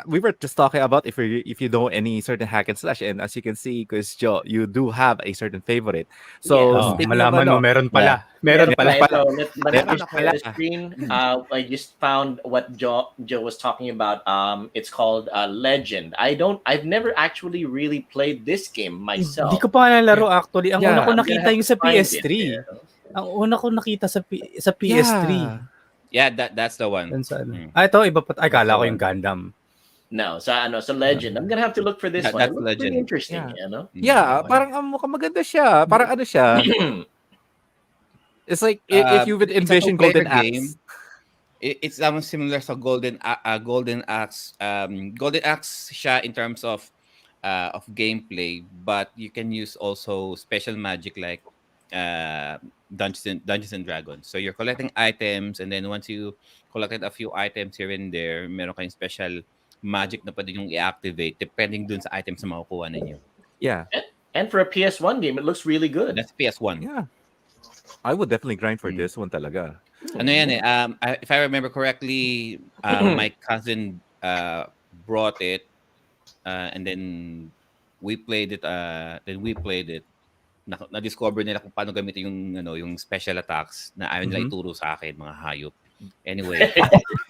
we were just talking about if you know any certain hack and slash, and as you can see, because Joe, you do have a certain favorite. So malaman mo meron pala. Meron pala. Let's share the screen. I just found what Joe was talking about. It's called Legend. I've never actually really played this game myself. Hindi ko pa nalaro actually. Ang una ko nakita yung sa PS3. Ang una ko nakita sa PS3. Yeah, that's the one. Yan sa ano. Mm. Ito, iba pa. Ay, kala ko That's yung Gundam. No, sa Legend. I'm gonna have to look for this one. That's It looks pretty Legend. interesting, Yeah. you know? Yeah, parang mukhang maganda siya. Parang ano siya. It's like if you would It's a envision two-player Golden game. Axe. It's similar sa Golden Axe. Golden Axe siya in terms of gameplay, but you can use also special magic like Dungeons and Dragons. So you're collecting items, and then once you collected a few items here and there, meron kayong special magic na pwede yung i-activate depending dun sa items na makukuha ninyo. Yeah. And for a PS1 game, it looks really good. That's PS1. Yeah. I would definitely grind for this one talaga. Ano yan eh, if I remember correctly, my cousin brought it, and then we played it. Na-discover nila kung paano gamitin yung special attacks na ayaw nila ituro sa akin, mga hayop. Anyway,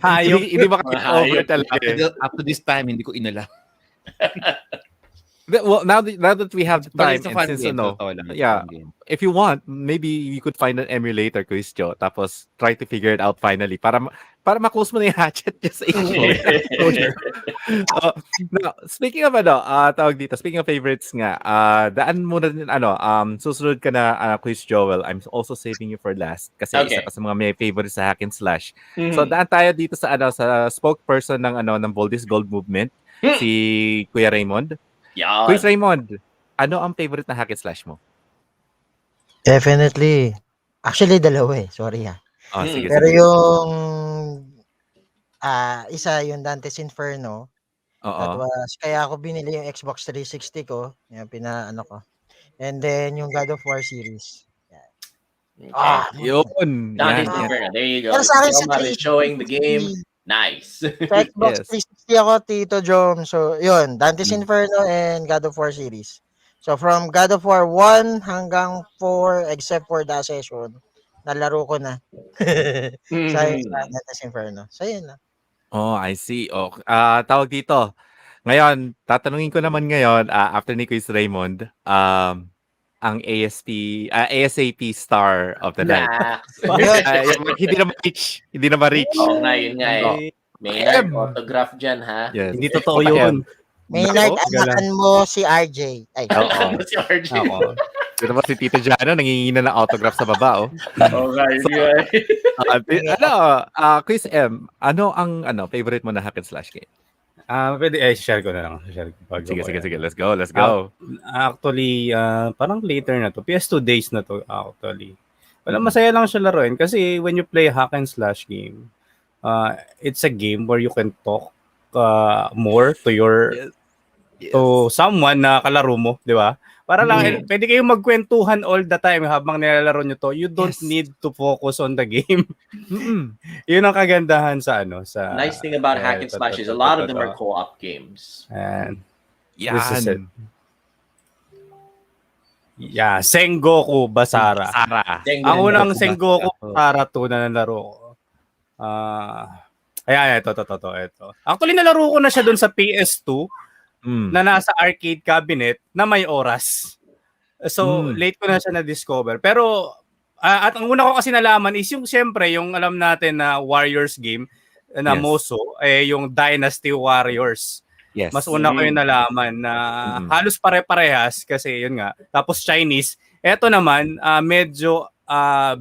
Hayop. Hindi ba kasi over talaga eh. up to this time, hindi ko inala. Well, now that we have the But time, it's a and fun since game. ano, totoo lang, it's a yeah, fun game. if you want, maybe you could find an emulator, Quiz Joe, tapos try to figure it out finally para ma-close mo na yung hatchet niya sa inyo. Now, speaking of speaking of favorites nga, daan muna din susunod ka na Quiz Joel. I'm also saving you for last kasi isa ka sa mga may favorites sa hack and slash. So daan tayo dito sa sa spokesperson ng Boldest Gold Movement, si Kuya Raymond. Yeah. Quiz Raymond, ano ang favorite na hack and slash mo? Definitely. Actually, dalawa eh. Sorry ha. Sige, Pero sige. yung isa yung Dante's Inferno. That Oo. was, kaya ako binili yung Xbox 360 ko. Yung pinaano ko. And then yung God of War series. Yun. Dante's Yan. Inferno. There you go. Pero sa akin sa Somebody showing the game. Nice. Sa Xbox Yes. 360 ako, Tito Jom. So, yun. Dante's Mm. Inferno and God of War series. So, from God of War 1 hanggang 4, except for the session, nalaro ko na. Sa Dante's Inferno. So, yun na. Oh, I see. Oh, tawag dito. Ngayon, tatanungin ko naman ngayon, after ni Quiz Raymond, ang ASAP star of the night. Hindi na ma-reach. Hindi na ma-reach. Oo nga, yun nga Oh. eh. Maynard, autograph dyan ha. Yes. Hindi totoo yun. Maynard, Nako, anakan mo si RJ. Ay, Oo. Si RJ. Ako. Dito ba si Tito Jano, nangingina ng autograph sa baba, oh. Oo nga, yun nga eh. Quiz M, ano ang favorite mo na hack and slash game? Pwede, share ko na lang. Share ko. Sige. Let's go. Actually, parang later na to. PS2 days na to, actually. Wala, masaya lang siya laruin kasi when you play hack and slash game, it's a game where you can talk more to your to someone na kalaro mo, di ba? Para lang, pwede kayong magkwentuhan all the time habang nilalaro nyo to. You don't need to focus on the game. Yun ang kagandahan sa sa Nice thing about hack and slash is a lot of them are co-op games. And Yan. this is it. Yeah, Sengoku Basara. Ang unang Sengoku Basara 2 na nalaro ko. Ayan, ito. Actually, nalaro ko na siya dun sa PS2 na nasa arcade cabinet na may oras. So, late ko na siya na-discover. Pero, at ang una ko kasi nalaman is yung, siyempre, yung alam natin na Warriors game na Moso, yung Dynasty Warriors. Yes. Mas una ko yung nalaman na halos pare-parehas kasi yun nga. Tapos Chinese. Ito naman, medyo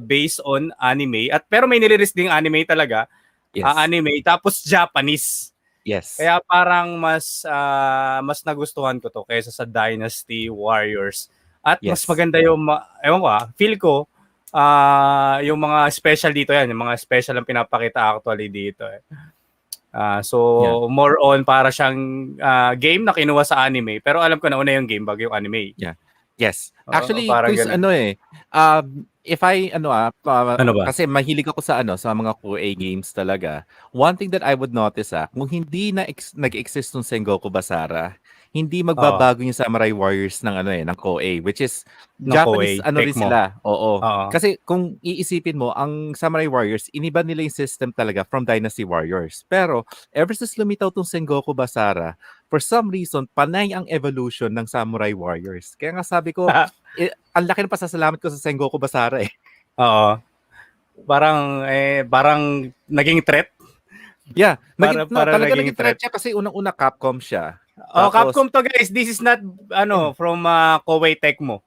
based on anime. Pero may nire-release ding anime talaga. Yes. Anime. Tapos Japanese. Yes. Kaya parang mas nagustuhan ko to kaysa sa Dynasty Warriors. At mas maganda yung, ewan ko feel ko, yung mga special dito yan. Yung mga special ang pinapakita actually dito. More on para siyang game na kinuha sa anime. Pero alam ko na una yung game bago yung anime. Yeah. Yes. Actually, parang if I ano ba? kasi mahilig ako sa sa mga QA games talaga. One thing that I would notice kung hindi na nag-exist ng Sengoku Basara, hindi magbabago yung Samurai Warriors ng ng QA, which is Japanese rin sila. Oo. Kasi kung iisipin mo, ang Samurai Warriors, iniba nila yung system talaga from Dynasty Warriors. Pero ever since lumitaw tong Sengoku Basara, for some reason, panay ang evolution ng Samurai Warriors. Kaya nga sabi ko, ang laki ng pasasalamat ko sa Sengoku Basara eh. Oo. Parang naging threat. Yeah, Para talaga naging naging threat threat. siya kasi unang-una Capcom siya. Oh, Tapos, Capcom to guys. This is not from Koei Tecmo.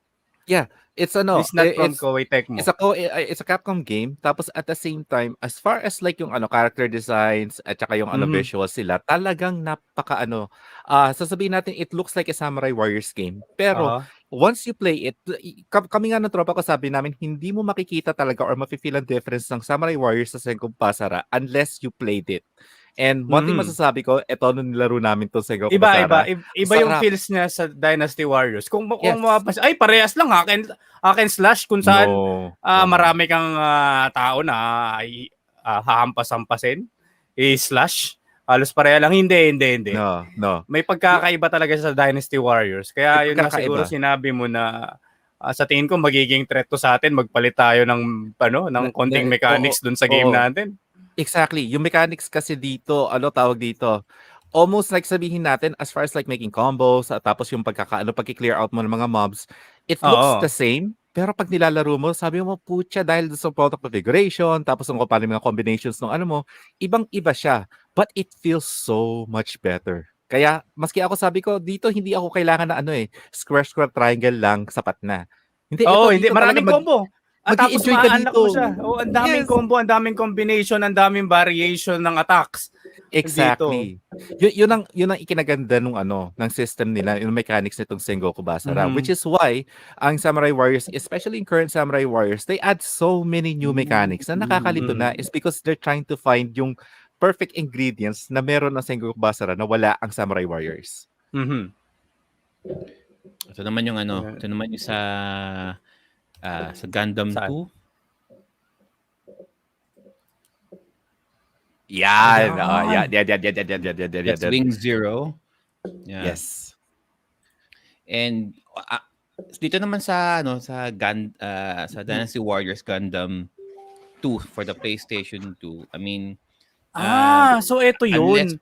yeah, it's This is not from Koei Tecmo. it's a Capcom game. Tapos at the same time, as far as like yung character designs at saka yung visuals sila, talagang sasabihin natin it looks like a Samurai Warriors game. Pero Uh-huh. once you play it, kami nga ng tropa ko sabi namin, hindi mo makikita talaga or mafe-feel ang difference ng Samurai Warriors sa Sengoku Basara unless you played it. And one thing masasabi ko, eto nung nilaro namin to Sengoku Basara. Iba yung feels niya sa Dynasty Warriors. Kung Yes. ay parehas lang hack and slash kung saan No. marami kang tao na hahampas-hampasin. I-slash. Halos pareha lang. Hindi. No. May pagkakaiba talaga sa Dynasty Warriors. Kaya May yun nga siguro sinabi mo na sa tingin ko magiging threat to sa atin. Magpalit tayo ng konting mechanics dun sa game natin. Exactly. Yung mechanics kasi dito, tawag dito? Almost like sabihin natin, as far as like making combos, tapos yung pagki-clear out mo ng mga mobs, it looks the same. Pero pag nilalaro mo, sabi mo, putya, dahil sa product configuration, tapos kung paano yung mga combinations ng mo, ibang-iba siya. But it feels so much better. Kaya, maski ako sabi ko, dito hindi ako kailangan na square, triangle lang, sapat na. Hindi, hindi. Maraming combo. At tapos mag-i-enjoy ka ma-unlock dito. mo siya. Ang daming combo, ang daming combination, ang daming variation ng attacks. Exactly. Yun ang ikinaganda ng system nila, yung mechanics nitong Sengoku Basara, which is why ang Samurai Warriors, especially in current Samurai Warriors, they add so many new mechanics na nakakalito na is because they're trying to find yung perfect ingredients na meron ng Sengoku Basara na wala ang Samurai Warriors. Ito naman yung ito naman yung sa Gundam 2. Yan. That's Wing Zero. Yeah. Yes. And dito naman sa sa Dynasty Warriors Gundam 2 for the PlayStation 2. I mean, so ito yun.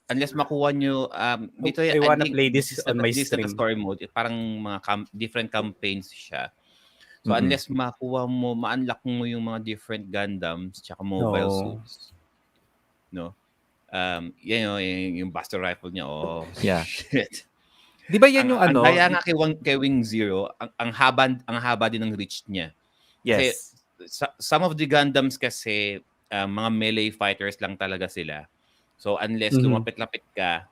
Unless makuha nyo dito I wanna play this on my stream. Sa story mode, parang mga different campaigns siya. So unless makuha mo, ma-unlock mo yung mga different Gundams tsaka mobile suits. No. Yung Buster Rifle niya. Oh, shit. Di ba yan yung Kaya nga kay Wing Zero, ang haba din ng reach niya. Yes. Kasi, some of the Gundams kasi mga melee fighters lang talaga sila. So unless lumapit-lapit ka,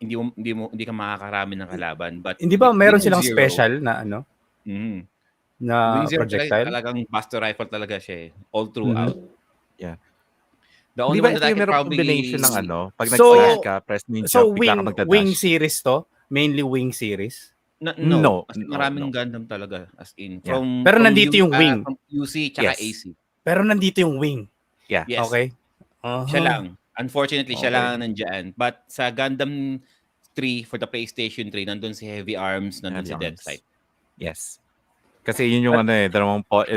hindi ka makakarami ng kalaban. But hindi ba meron silang special na na Wing Zero projectile? Talagang Buster Rifle talaga siya all throughout. Yeah. The only one that I can probably combination ng pag nag-flash ka, press ninja, bigla ka magdadash. Wing series to? Mainly Wing series? No. Kasi maraming Gundam talaga as in. Yeah. Pero nandito yung Wing. From UC tsaka AC. Pero nandito yung Wing. Yeah. Yes. Okay. Siya lang. Unfortunately, siya lang nandyan. But sa Gundam 3 for the PlayStation 3, nandun si Heavy Arms, nandun si Dead Sight. Yes. Kasi yun yung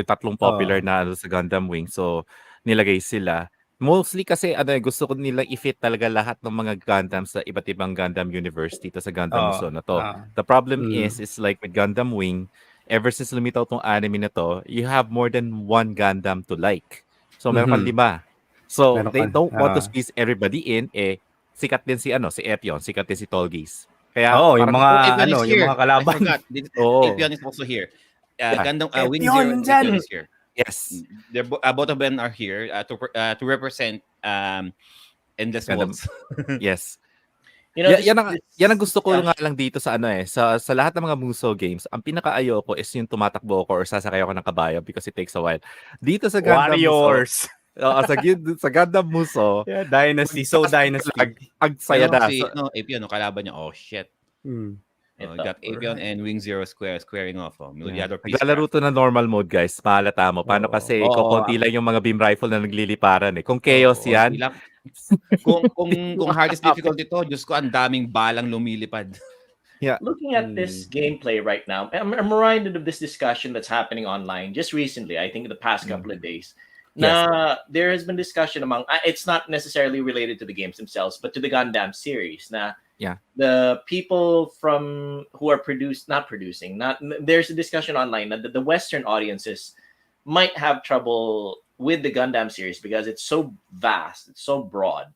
tatlong popular na sa Gundam Wing. So, nilagay sila. Mostly kasi gusto ko nilang i-fit talaga lahat ng mga Gundams sa iba't ibang Gundam universe dito sa Gundam Muso na to. The problem is like with Gundam Wing, ever since lumitaw tong anime na to, you have more than one Gundam to like. So meron kang 5. So they don't want to squeeze everybody in. Sikat din si Epion, sikat din si Tolgis. Kaya yung mga yung mga kalaban. Epion is also here. Gundam Wing Zero Epion is here. Yes. They're both of them are here to represent Endless Worlds. Yes. Yan ang gusto ko nga lang dito sa sa lahat ng mga Muso games, ang pinaka-ayoko is yung tumatakbo ako or sasakay ako ng kabayo because it takes a while. Dito sa Gundam Warriors. Muso, sa Gundam Muso, Dynasty, Dynasty. Ang saya na. Apion, kalaban niya, oh shit. Got Apion and Wing Zero squaring off. Naglalaro to na normal mode, guys. Mahalata mo. Paano kasi konti lang yung mga beam rifle na nagliliparan Kung chaos yan. Kung hardest difficulty to, Diyos ko, ang daming balang lumilipad. Yeah. Looking at this gameplay right now, I'm reminded of this discussion that's happening online just recently, I think in the past couple of days. Yes. There has been discussion among, it's not necessarily related to the games themselves, but to the Gundam series. Yeah. The people who are not producing, there's a discussion online that the Western audiences might have trouble with the Gundam series because it's so vast, it's so broad.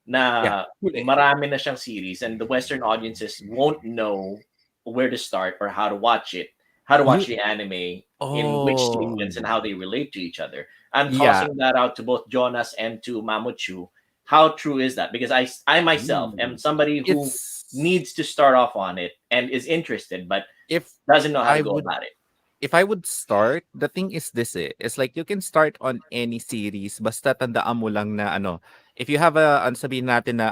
Na marami na siyang series, and the Western audiences won't know where to start or how to watch the anime in which sequence and how they relate to each other. I'm tossing that out to both Jonas and to Mamuchu. How true is that? Because I myself am somebody who needs to start off on it and is interested, but doesn't know how to go about it. If I would start, the thing is this it's like you can start on any series basta tandaan mo lang na if you have sabihin natin na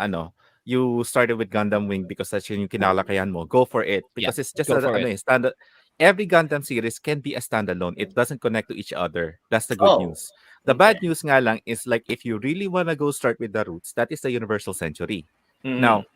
you started with Gundam Wing because that's yung kinalakayan mo, go for it because it's just standard. Every Gundam series can be a standalone. It doesn't connect to each other. That's the good news. The bad news nga lang is like if you really want to go start with the roots, that is the Universal Century. Now,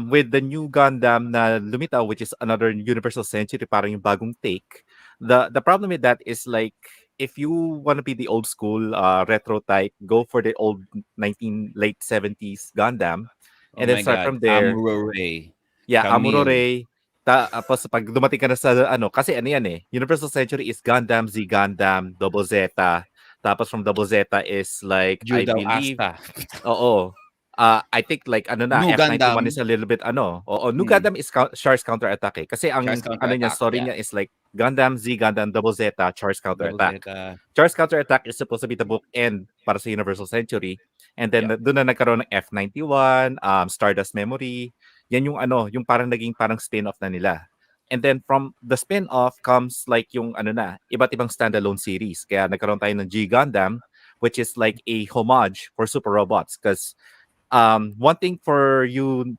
with the new Gundam na lumitaw, which is another Universal Century, parang yung bagong take. The problem with that is like if you want to be the old school retro type, go for the old late 70s Gundam, and then start from there. Amuro Ray. Yeah, Amuro Ray. Tapos pag dumating ka na sa kasi yan Universal Century is Gundam, Z Gundam, Double Zeta. Tapos from Double Zeta is like Judo I believe. Asta. Oo. I think like New F91 Gundam is a little bit New Gundam is Char's counter-attack kasi ang niya story niya is like Gundam, Z Gundam, Double Zeta, Char's counter-attack. Char's counter-attack is supposed to be the bookend para sa Universal Century. And then doon na nagkaroon ng F91, Stardust Memory. Yan yung yung parang naging parang spin-off na nila. And then from the spin-off comes like yung iba't ibang standalone series. Kaya nagkaroon tayo ng G Gundam, which is like a homage for super robots because one thing for you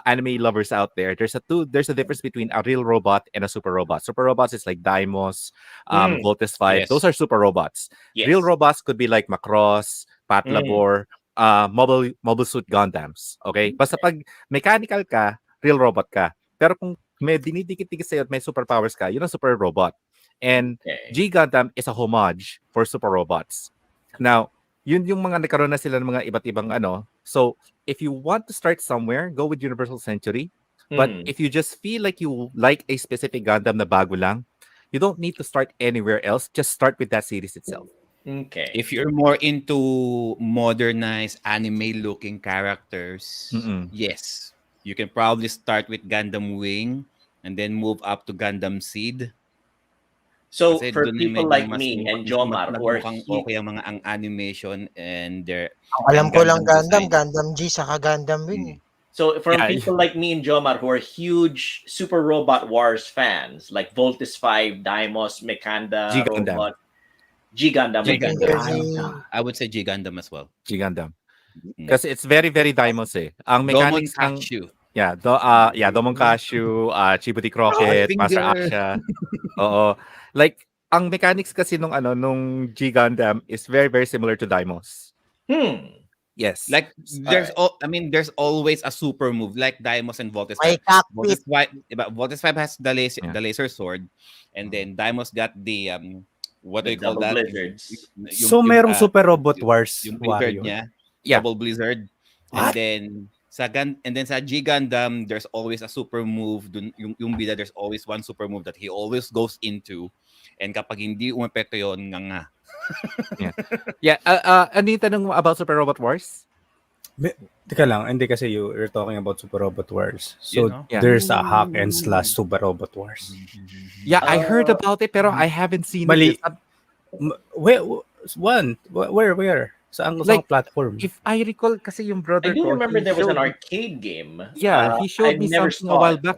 anime lovers out there, there's a difference between a real robot and a super robot. Super robots is like Daimos, Voltes 5. Those are super robots. Real robots could be like Macross, Patlabor, mobile suit Gundams. Okay? Basta pag mechanical ka, real robot ka. Pero kung may dinidikit-dikit sa'yo at may superpowers ka, yun ang super robot. And G Gundam is a homage for super robots. Now, yun yung mga nagkaroon na sila ng mga iba't ibang So, if you want to start somewhere, go with Universal Century. But if you just feel like you like a specific Gundam na bago lang, you don't need to start anywhere else. Just start with that series itself. Okay. If you're more into modernized anime-looking characters, yes, you can probably start with Gundam Wing and then move up to Gundam Seed. So Kasi for dun people like me and Jomar, or okay ang mga ang animation and their alam ko lang Gundam G saka Gundam Wing. So from people like me and Jomar who are huge Super Robot Wars fans, like Voltes 5, Daimos, Mekanda, G Gundam. Robot, G Gundam. I would say G Gundam as well. G Gundam. Kasi it's very, very Daimos Ang mechanics ng Domon Kashu, Chibuti Crockett, Master Aksha. Oo. Like, ang mechanics kasi nung G Gundam is very, very similar to Daimos. Yes. Like, there's always a super move like Daimos and Voltes 5. Voltes 5 has the laser sword, and then Daimos got the what do you call that? Blizzards. So merong Super Robot Wars yung blizzard niya. Double blizzard. What? And then sa G Gundam, there's always a super move. Yung bida, there's always one super move that he always goes into. And kapag hindi umepekto yun, nga. Ano yung tanong mo about Super Robot Wars? Teka lang, hindi kasi you're talking about Super Robot Wars. So, there's a hack and slash Super Robot Wars. Yeah, I heard about it, pero I haven't seen it. Where? Saan platform? If I recall, kasi yung brother I do remember there was an arcade game. Yeah, he showed me something a while back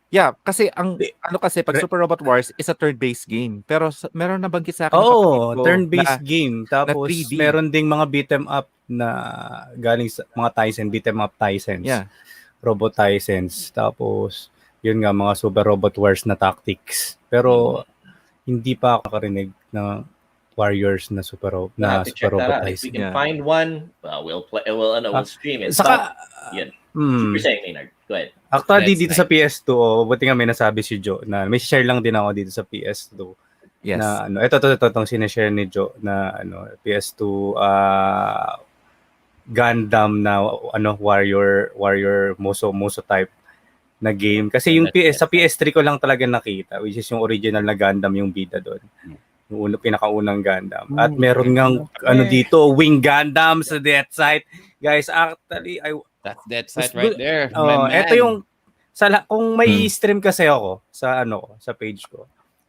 Yeah, kasi pag Super Robot Wars is a turn-based game. Pero meron na banggit sa akin. Turn-based game. Tapos meron ding mga beat 'em up na galing sa mga Tyson, beat 'em up Tysons. Yeah. Robot Tysons. Tapos yun nga mga Super Robot Wars na tactics. Pero hindi pa ako nakarinig na Warriors na Super Robot Tyson. If we can find one, we'll stream it. Saka You're saying, Maynard. Go ahead. Actually, dito sa PS2, buti nga may nasabi si Joe na may share lang din ako dito sa PS2. Yes. na ano, ito tong sineshare ni Joe na ano PS2 Gundam na ano warrior Muso type na game kasi yung sa PS3 ko lang talaga nakita, which is yung original na Gundam yung bida doon. Yung pinakaunang Gundam. At meron ngang ano dito, Wing Gundam sa Death Site. Guys, actually That's Death Site right there. Oh, my man. ito yung kung may stream kasi ako sa sa page ko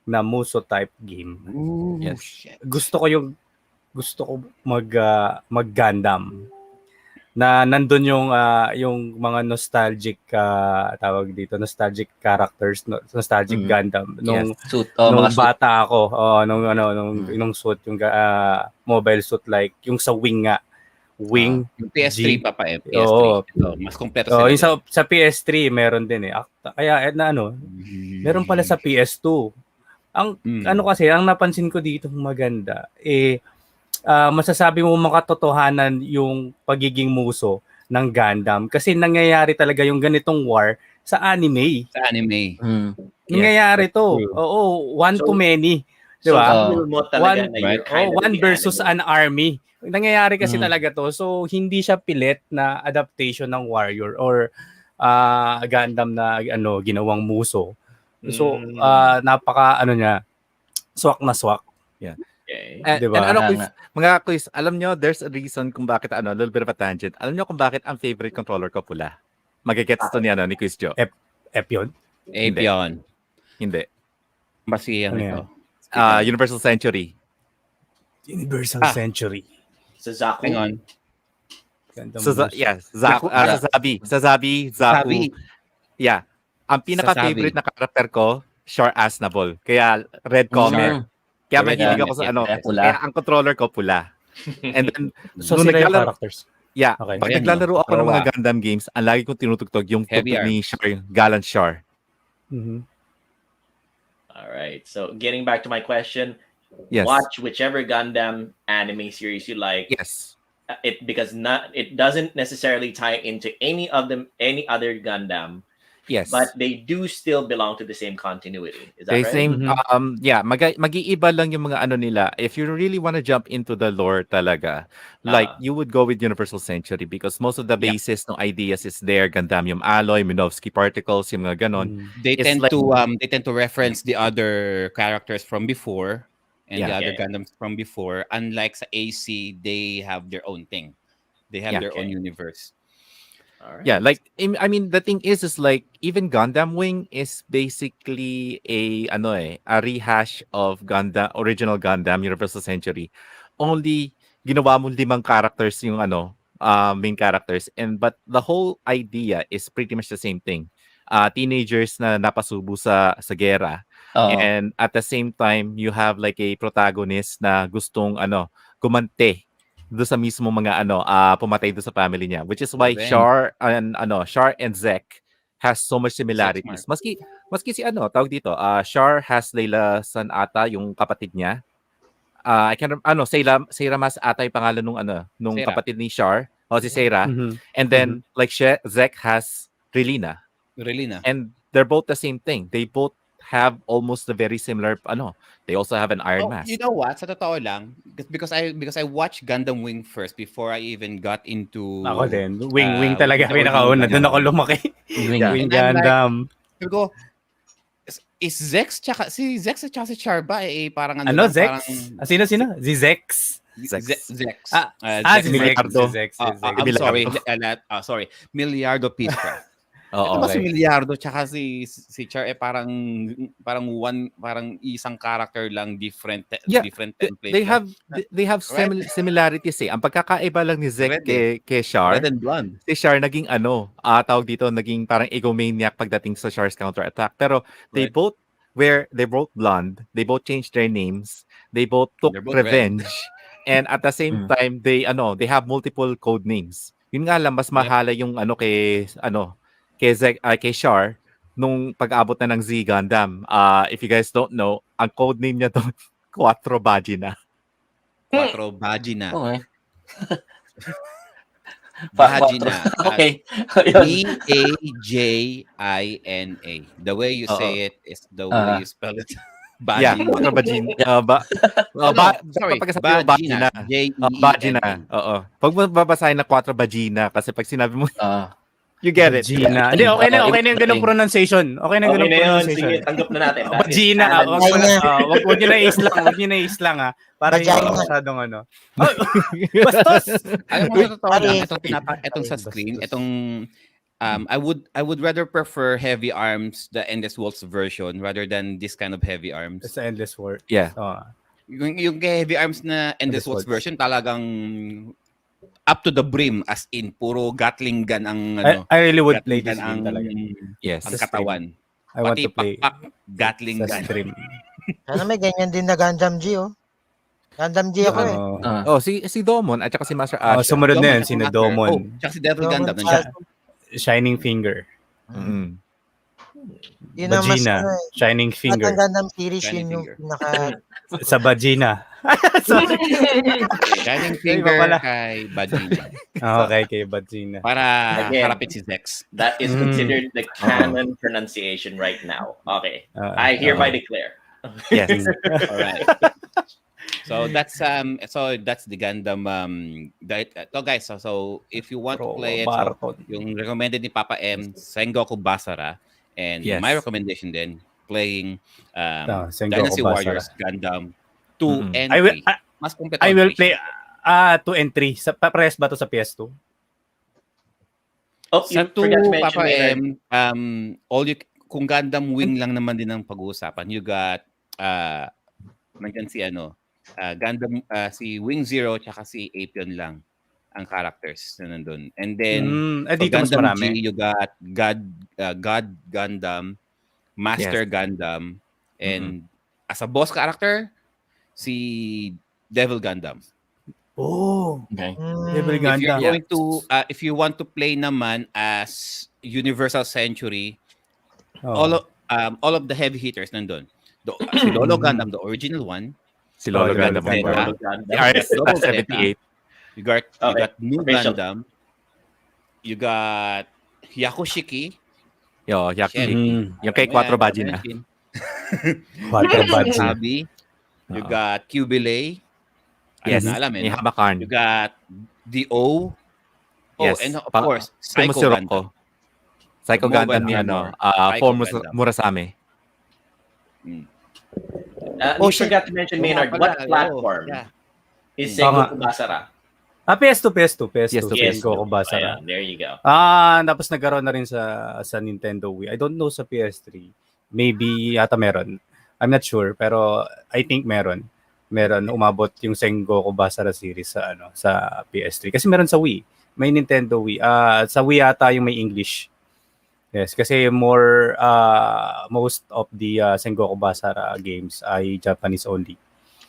na Muso type game. Ooh, Yes. shit. Gusto ko mag Gundam na nandun yung mga nostalgic tawag dito, nostalgic characters, nostalgic Gundam nung Suit. nung Mga suit. bata ako, nung suit yung mobile suit like yung sa Wing nga. Wing Yung PS3 pa PS3. Oo. Ito, mas kompleto Oh, sila. yung sa PS3 meron din eh. Kaya na meron pala sa PS2. Ang ano kasi, ang napansin ko dito maganda masasabi mo makatotohanan yung pagiging muso ng Gundam kasi nangyayari talaga yung ganitong war sa anime. Sa anime. Nangyayari to. Oo, one to many. Di ba? One versus an army. Nangyayari kasi talaga to. So, hindi siya pilit na adaptation ng Warrior or Gundam na ginawang muso. So, napaka niya, swak na swak. Yeah. Okay. Diba? And mga quiz, alam nyo, there's a reason kung bakit a little bit of a tangent. Alam nyo kung bakit ang favorite controller ko pula? Magigets to ni Quiz Joe. F yun? Apion. Hindi. Basi yan ito. Universal Century. Universal Century. Sa Zaku. Hang on. Sazabi, Zaku. Yeah. Ang pinaka-favorite na character ko, Shore Asnable. Kaya red comer. Kaya mahilig ako sa Kaya ang controller ko pula. And then, so sila yung characters. Yeah. Okay. Pag naglalaro ako ng mga Gundam games, ang lagi kong tinutugtog yung tugtog ni Shore, Gallant Shore. All right. So getting back to my question, yes. Watch whichever Gundam anime series you like. Yes. It doesn't necessarily tie into any other Gundam. Yes. But they do still belong to the same continuity. Is that right? Same, mag-iiba lang yung mga nila. If you really want to jump into the lore talaga, like you would go with Universal Century because most of the basis ng ideas is there. Gundamium alloy, Minovsky particles, yung mga ganon. They tend to reference the other characters from before and the other Gundams from before. Unlike sa AC, they have their own thing. They have their own universe. All right. Yeah, like the thing is like even Gundam Wing is basically a rehash of original Gundam Universal Century. Only ginawa mo 5 characters yung main characters but the whole idea is pretty much the same thing. Teenagers na napasubo sa gera. And at the same time you have like a protagonist na gustong gumante do sa mismo mga pumatay do sa family niya, which is why Char and Zek has so much similarities. Maski si tawag dito, Char has Layla San ata yung kapatid niya. I can't Seira Mas ata yung pangalan nung kapatid ni Char, si Seira. And then like Zek has Relina. And they're both the same thing. They both have almost the very similar they also have an iron mask. You know what, sa totoo lang, because I watched Gundam Wing first before I even got into ako din Wing talaga pinakauna doon ako lumaki. Wing Gundam. Like, ko is Zex tsaka si Char ba parang Zex? Sino si Zex? Zex. Si Zex. Sorry, Miliardo Peacecraft. Oo, si Miliardo tsaka si Char parang isang character lang different template. They have similarities Ang pagkakaiba lang ni Zek kay Char. Red and blonde. Si Char naging tawag dito naging parang egomaniac pagdating sa Char's counterattack. Pero they both blonde, they both changed their names, they both took revenge. And at the same time they have multiple code names. Yun nga lang mas mahala yung kay Char nung pag-abot na ng Z Gundam. If you guys don't know, ang code name niya doon, 4 Vagina. 4 Vagina. Okay. Vagina. Okay. Vagina. The way you say it is the way you spell it. Baji. Quattro Bagina. Sorry, Pag sabi mo Bagina. Bagina. Bagina. Oo. Pag mo babasahin na Quattro Bagina kasi pag sinabi mo, Ah. you get it. Bagina. Hindi, okay na yung ganung pronunciation. Okay na yung Okay ganung na yun. pronunciation. Sige, tanggap na natin. That is Bagina. canon. Wag nyo na islang. Wag nyo na islang ha. Para hindi Vagina. masyadong ano. Bastos! Alam mo sa totoo lang, Sorry. itong sa Bastos. screen, I would rather prefer Heavy Arms, the Endless Waltz version, rather than this kind of Heavy Arms. It's the Endless War. Yeah. Yung kay Heavy Arms na Endless Endless Waltz Waltz. version, talagang up to the brim, as in, puro Gatling gun ang, I really would play Gatling this gun game talaga. Yes. ang katawan. I want Pati to play pakpak, Gatling sa gun. stream. Sana may ganyan din na Gundam G, oh. Gundam G ako eh. Si Domon at saka si Master Ash. Sumunod na yun, si Master. Domon. Oh, tsaka si Devil Domon Gundam. sa- nandiyan. Shining Finger. Yun ang mas Bagina. Shining At Finger. ang Gundam series Shining yun yung Finger. pinaka Sa Bagina. Sorry. Shining Iba Finger pala. kay Bagina. Okay, kay Bagina. Para Again. harapin si Zex. That is considered the canon pronunciation right now. Okay. I hereby declare. Yes. All right. So that's the Gundam so guys, so if you want to play it, so, yung recommended ni Papa M, Sengoku Basara, and Yes. my recommendation then playing Sengoku Dynasty Basara. Warriors Gundam 2 and I will 3. Mas kompleto I ang will three. play 2 and 3. Sa pares ba to sa PS2? Oh, Sa you forgot to 2, mention Papa Maynard. M, kung Gundam Wing lang naman din ang pag-uusapan, you got nandiyan si Gundam si Wing Zero tsaka si Apion lang ang characters na nandun. And then Dito mas Gundam marami. G, you got God Gundam, Master Gundam, and as a boss character, si Devil Gundam. Oh, Okay. Devil If you're Gundam. going to if you want to play naman as Universal Century, all of the heavy hitters nandun. Si Lolo Gundam, the original one. Si Lolo Gundam. Zeta. Lolo Si Gundam. RS-78. You got New Official. Gundam. You got Yakushiki. Yakushiki. Yung kay Quattro Bagina. Quattro Bagina. Sabi. You got Cubilay. Yes. Alam Ni no? Habakarn. You got D.O. Yes. And of course, Psycho Tumusuro Gundam. ko. Psycho Mobile Gundam ni Armor. For Psycho Gundam. Murasame. You forgot to mention Maynard. What platform is Sengoku Basara? PS2. Yes, Sengoku Basara. Ayan, there you go. Tapos nagkaroon na rin sa Nintendo Wii. I don't know sa PS3. Maybe yata meron. I'm not sure, pero I think meron. Meron umabot yung Sengoku Basara series sa PS3 kasi meron sa Wii. May Nintendo Wii. Sa Wii yata yung may English. Yes, kasi most of the Sengoku Basara games ay Japanese only.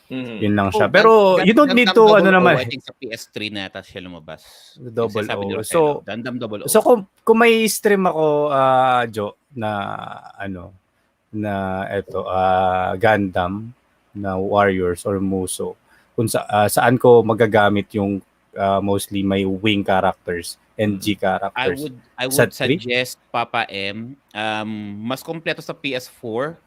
Yun lang siya. Pero you don't need to naman. I think sa PS3 na yata siya lumabas. Double Sabi ni O. Roselo, Gundam Double O. So kung may stream ako Jo na Gundam na Warriors or Muso, kung saan ko magagamit yung mostly may wing characters and G characters. I would suggest Papa M mas kompleto sa PS4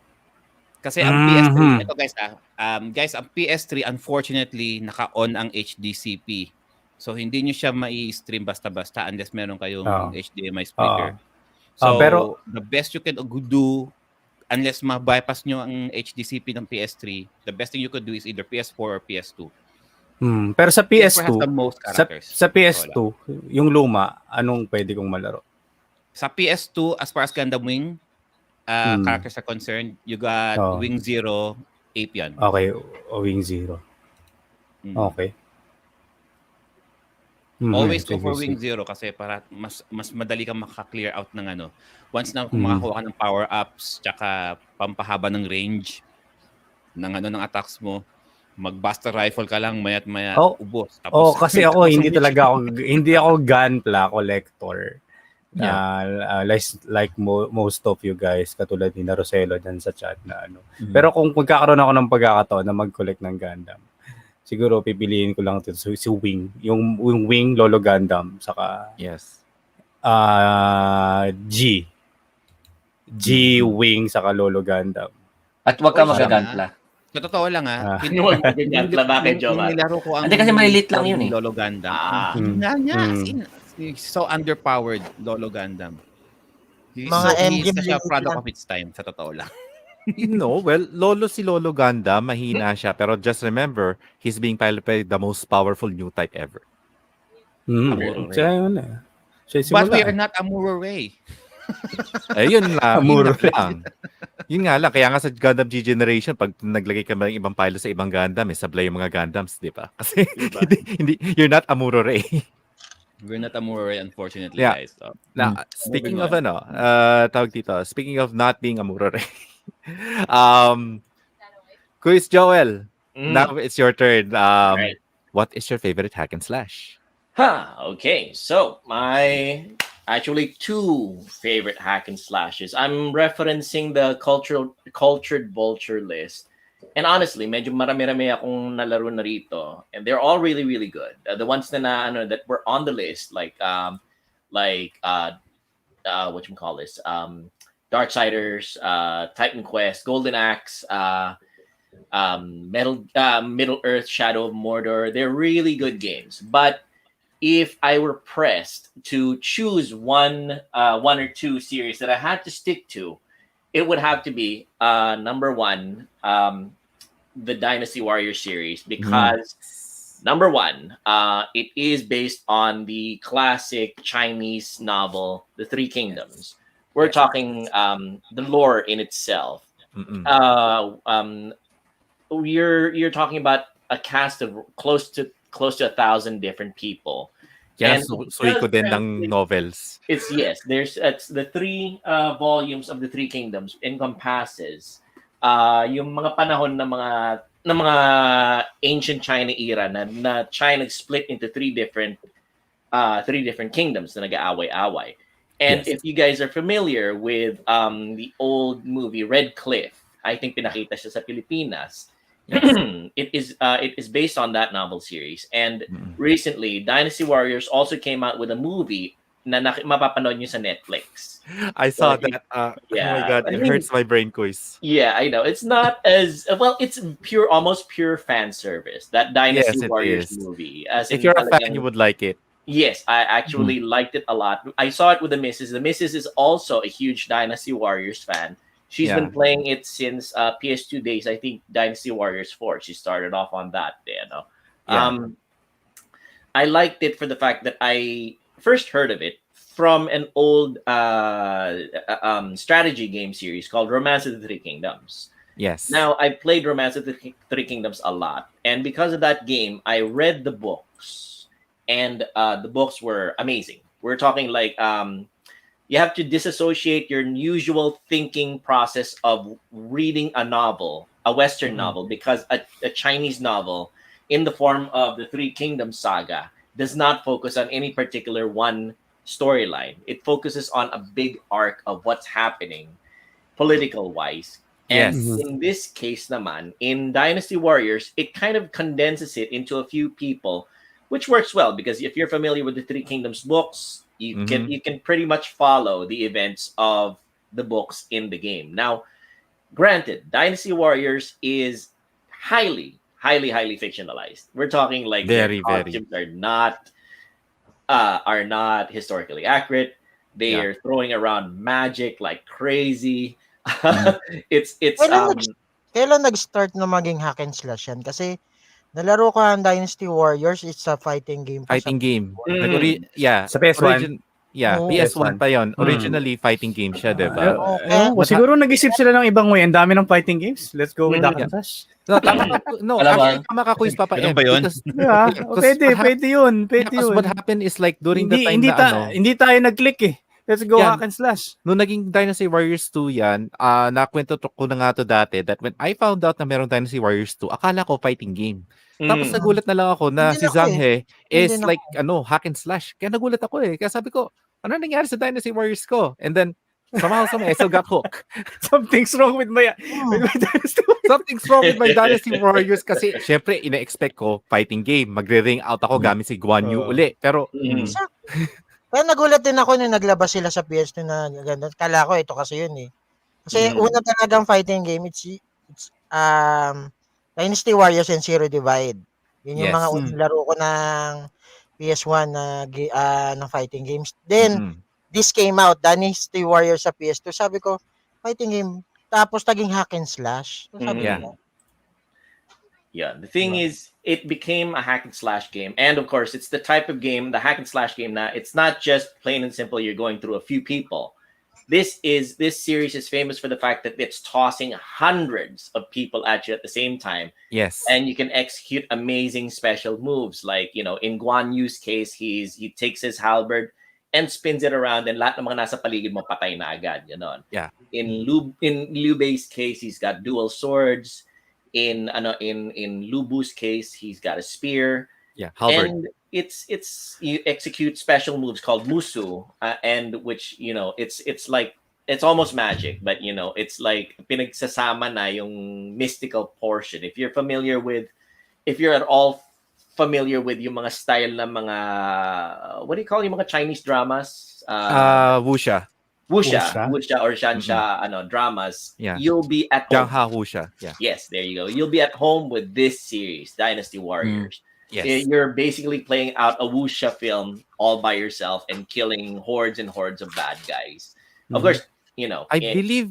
kasi ang PS3 ito guys ang PS3 unfortunately naka-on ang HDCP. So hindi niyo siya mai-stream basta-basta unless meron kayong HDMI speaker. So pero the best you can do unless ma-bypass nyo ang HDCP ng PS3, the best thing you could do is either PS4 or PS2. Pero sa PS2, PS4 has the most characters. sa PS2, yung luma, anong pwede kong malaro? Sa PS2, as far as Gundam Wing characters are concerned, you got Wing Zero, Apion. Okay, Wing Zero. Okay. Always go for Wing Zero kasi para mas madali kang maka-clear out ng once na makakuha ka ng power-ups tsaka pampahaba ng range ng attacks mo, mag-buster rifle ka lang maya't maya ubos. Tapos, kasi ako hindi ako gunpla collector. Like most of you guys, katulad ni Roselo dyan sa chat na Pero kung magkakaroon ako ng pagkakataon na mag-collect ng Gundam, siguro pipiliin ko lang ito si Wing. Yung Wing, Lolo Gundam, saka G Wing, saka Lolo Gundam. At huwag ka Oy, siya magagantla. Sa totoo lang Huwag magagantla. Bakit, yung Jomar? nilaro ko ang Hindi, kasi malilit lang story yun ni eh. Lolo Gundam. Ah. Hina niya, as in, so underpowered Lolo Gundam. Mga He's MG such a malilit product lang. of its time, sa totoo lang. No, well, si Lolo Gundam, mahina siya. Pero just remember, he's being piloted by the most powerful new type ever. Siya yun eh. Siya yung But simula. we are not Amuro Ray. Yun nga Amuro. lang. Yun nga lang. Kaya nga sa Gundam G Generation, pag naglagay ka ng ibang pilot sa ibang Gundam, sablay yung mga Gundams, di ba? Kasi hindi, you're not Amuro Ray. We're not Amuro Ray, unfortunately, Yeah. guys. So, Now, speaking of Moving tawag dito, speaking of not being Amuro Ray, Quiz Joel, now it's your turn. Right. What is your favorite hack and slash? Okay, so my actually two favorite hack and slashes. I'm referencing the cultured vulture list. And honestly, medyo marami-rami akong nalaro na rito. And they're all really, really good. The ones that were on the list, like whatchamacallit, Darksiders, Titan Quest, Golden Axe, Middle Earth, Shadow of Mordor. They're really good games. But if I were pressed to choose one or two series that I had to stick to, it would have to be number one, the Dynasty Warriors series, because number one, it is based on the classic Chinese novel, The Three Kingdoms. We're talking the lore in itself. You're talking about a cast of close to 1,000 different people. Kaya And suiko din ng novels. it's the three volumes of the Three Kingdoms encompasses yung mga panahon ng mga ancient China era na China split into three different kingdoms na nag-aaway-away. And Yes. if you guys are familiar with the old movie Red Cliff, I think pinakita siya sa Pilipinas. It is based on that novel series. And recently, Dynasty Warriors also came out with a movie na mapapanood nyo sa Netflix. I saw So, that. Oh yeah, my God, I it mean- hurts my brain, quiz. Yeah, I know. It's not as well. It's almost pure fan service. That Dynasty Yes, it Warriors is. movie. As If in you're a fan, talagang- you would like it. Yes, I actually liked it a lot. I saw it with the missus. The missus is also a huge Dynasty Warriors fan. She's Yeah. been playing it since PS2 days. I think Dynasty Warriors 4. She started off on that. Yeah. I liked it for the fact that I first heard of it from an old strategy game series called Romance of the Three Kingdoms. Yes. Now, I played Romance of the Three Kingdoms a lot. And because of that game, I read the books. And the books were amazing. We're talking like you have to disassociate your usual thinking process of reading a novel, a Western novel, because a Chinese novel in the form of the Three Kingdoms saga does not focus on any particular one storyline. It focuses on a big arc of what's happening political-wise. And Yes. in this case naman, in Dynasty Warriors, it kind of condenses it into a few people, which works well because if you're familiar with the Three Kingdoms books, you can pretty much follow the events of the books in the game. Now, granted, Dynasty Warriors is highly fictionalized. We're talking like their Very. costumes are not historically accurate. They are throwing around magic like crazy. it's Kailan nag-start na maging hack and slash yan? Kasi nalaro ko ang Dynasty Warriors, it's a fighting game. Fighting game. Sa PS1. Oo. PS1 pa yon. Originally, fighting game siya, diba? Ewan ko, siguro nag-isip sila ng ibang way. Ang dami ng fighting games. Let's go with hack and slash. No, actually, tama ka, quiz, Papa. Ganun ba yun? Diba? Pwede yun. Because what happened is like during the time Hindi tayo nag-click eh. Let's go Yan. hack and slash. Nung naging Dynasty Warriors 2 yan, nakwento ko na nga to dati that when I found out na merong Dynasty Warriors 2, akala ko fighting game. Tapos nagulat na lang ako na Hindi si na ako Zanghe is Hindi na like hack and slash. Kaya nagulat ako eh. Kaya sabi ko, ano nangyari sa Dynasty Warriors ko? And then somehow I still got hooked. Something's wrong with my Dynasty. Something's wrong with my Dynasty Warriors kasi syempre ina-expect ko fighting game. Magre-ring out ako gamit si Guan Yu uli. Pero Kaya nagulat din ako nung naglabas sila sa PS2 na gano'n. Kala ko ito kasi yun eh. Kasi una talagang fighting game, It's, Dynasty Warriors and Zero Divide. Yun yung mga Yes. unang laro ko ng PS1 na fighting games. Then, Mm. this came out, Dynasty Warriors sa PS2. Sabi ko, fighting game. Tapos naging hack and slash. So, sabi Yeah. ko, Yeah, the thing Diba? is, it became a hack and slash game, and of course, it's the type of game, the hack and slash game. Now, it's not just plain and simple. You're going through a few people. This series is famous for the fact that it's tossing hundreds of people at you at the same time, Yes. and you can execute amazing special moves. Like, in Guan Yu's case, he takes his halberd and spins it around, and lahat ng mga nasa paligid mo patay na agad. Yeah. In Liu Bei's case, he's got dual swords. In Lubu's case, he's got a spear. Yeah. Halberd. And it's you execute special moves called musu, and which it's like it's almost magic, but it's like pinagsasama na yung mystical portion. If you're at all familiar with yung mga style ng mga, what do you call yung mga Chinese dramas? Wuxia. Wuxia or Shansha dramas. Yeah. You'll be at home. Jiangha Wuxia. Yeah. Yes, there you go. You'll be at home with this series, Dynasty Warriors. Yes. You're basically playing out a wuxia film all by yourself and killing hordes and hordes of bad guys. Of course, I believe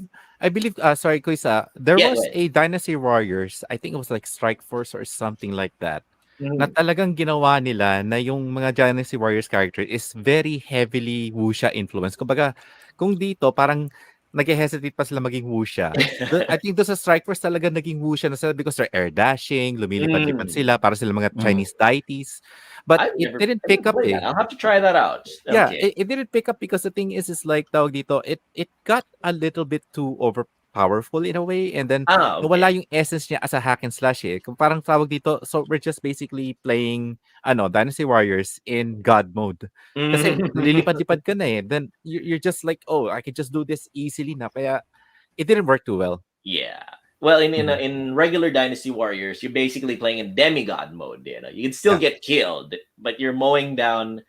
sorry Kuisa, there Yeah, was go ahead. a Dynasty Warriors, I think it was like Strike Force or something like that. Na Mhm. talagang ginawa nila na yung mga Dynasty Warriors character is very heavily wuxia influence. Kumbaga, kung dito parang nag-hesitate pa sila maging wuxia. I think doon sa Strike Force talaga naging wuxia na sila because they're air dashing, lumilipad-lipad sila para sila mga Chinese deities. But it didn't pick up played eh. that. I'll have to try that out. Yeah, Okay. it didn't pick up because the thing is like tawag dito, it got a little bit too overpowerful in a way, and then Okay. nawala yung essence niya as a hack and slash eh. Kung parang tawag dito, so we're just basically playing Dynasty Warriors in God mode. Kasi lilipad-lipad ka na eh. Then you're just like, oh, I can just do this easily na. Kaya it didn't work too well. Yeah. Well, in regular Dynasty Warriors, you're basically playing in demigod mode. You can still get killed, but you're mowing down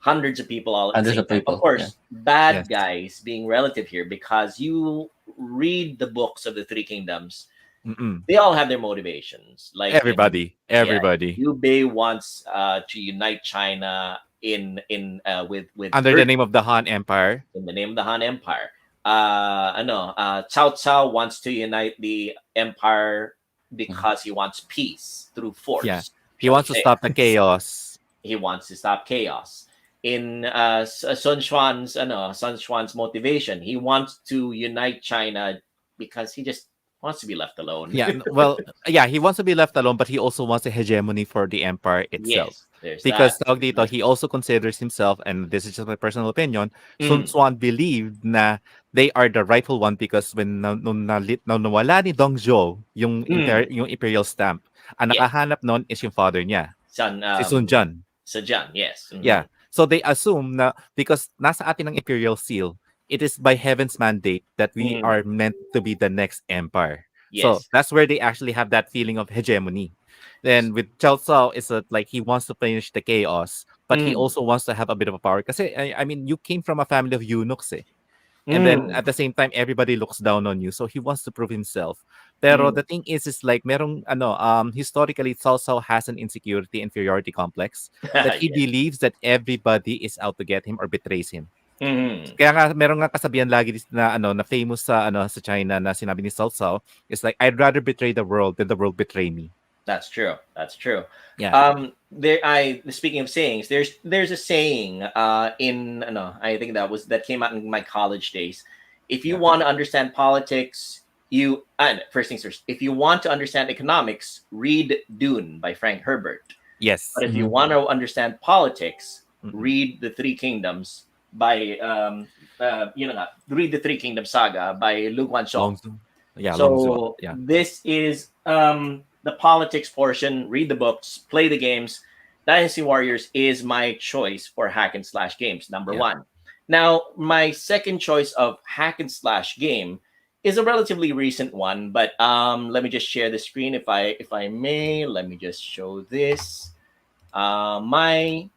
hundreds of people all at the Hundreds same of time. people, Of course, bad Yes. guys being relative here, because you read the books of the Three Kingdoms. Mm-mm. They all have their motivations. Like Everybody. Liu Bei wants to unite China with Under the name of the Han Empire. in the name of the Han Empire. Cao Cao wants to unite the empire because he wants peace through force. Yeah. He wants to stop the chaos. He wants to stop chaos. In Sun Quan's motivation, he wants to unite China because he just wants to be left alone. Yeah, well, yeah, he wants to be left alone, but he also wants a hegemony for the empire itself. Yes, there's Because that. tawag dito, he also considers himself, and this is just my personal opinion, Sun Quan believed na they are the rightful one because when nung nawala ni Dong Zhou yung yung imperial stamp, ang Yeah. nakahanap nun is yung father niya, si Sun Jian. Sajan, yes. Yeah. So they assume na because nasa atin ang imperial seal, it is by heaven's mandate that we are meant to be the next empire. Yes. So that's where they actually have that feeling of hegemony. Then with Cao Cao, it's like he wants to finish the chaos, but he also wants to have a bit of a power. Kasi I mean, you came from a family of eunuchs eh. And then at the same time, everybody looks down on you. So he wants to prove himself. Pero the thing is like merong historically Cao Cao has an insecurity inferiority complex that he Yes. believes that everybody is out to get him or betrays him. Mhm. Kaya nga meron nga kasabihan lagi na na famous sa sa China na sinabi ni Cao Cao is like, I'd rather betray the world than the world betray me. That's true. That's true. Yeah. Speaking of sayings, there's a saying I think that came out in my college days. If you want to understand politics, first things first, if you want to understand economics, read Dune by Frank Herbert. Yes. But if you want to understand politics, read The Three Kingdoms by read The Three Kingdoms saga by Lu Guanzhong. Yeah, So yeah. this is the politics portion. Read the books, play the games. Dynasty Warriors is my choice for hack and slash games. Number one. Now, my second choice of hack and slash game is a relatively recent one, but let me just share the screen if I may. Let me just show this. My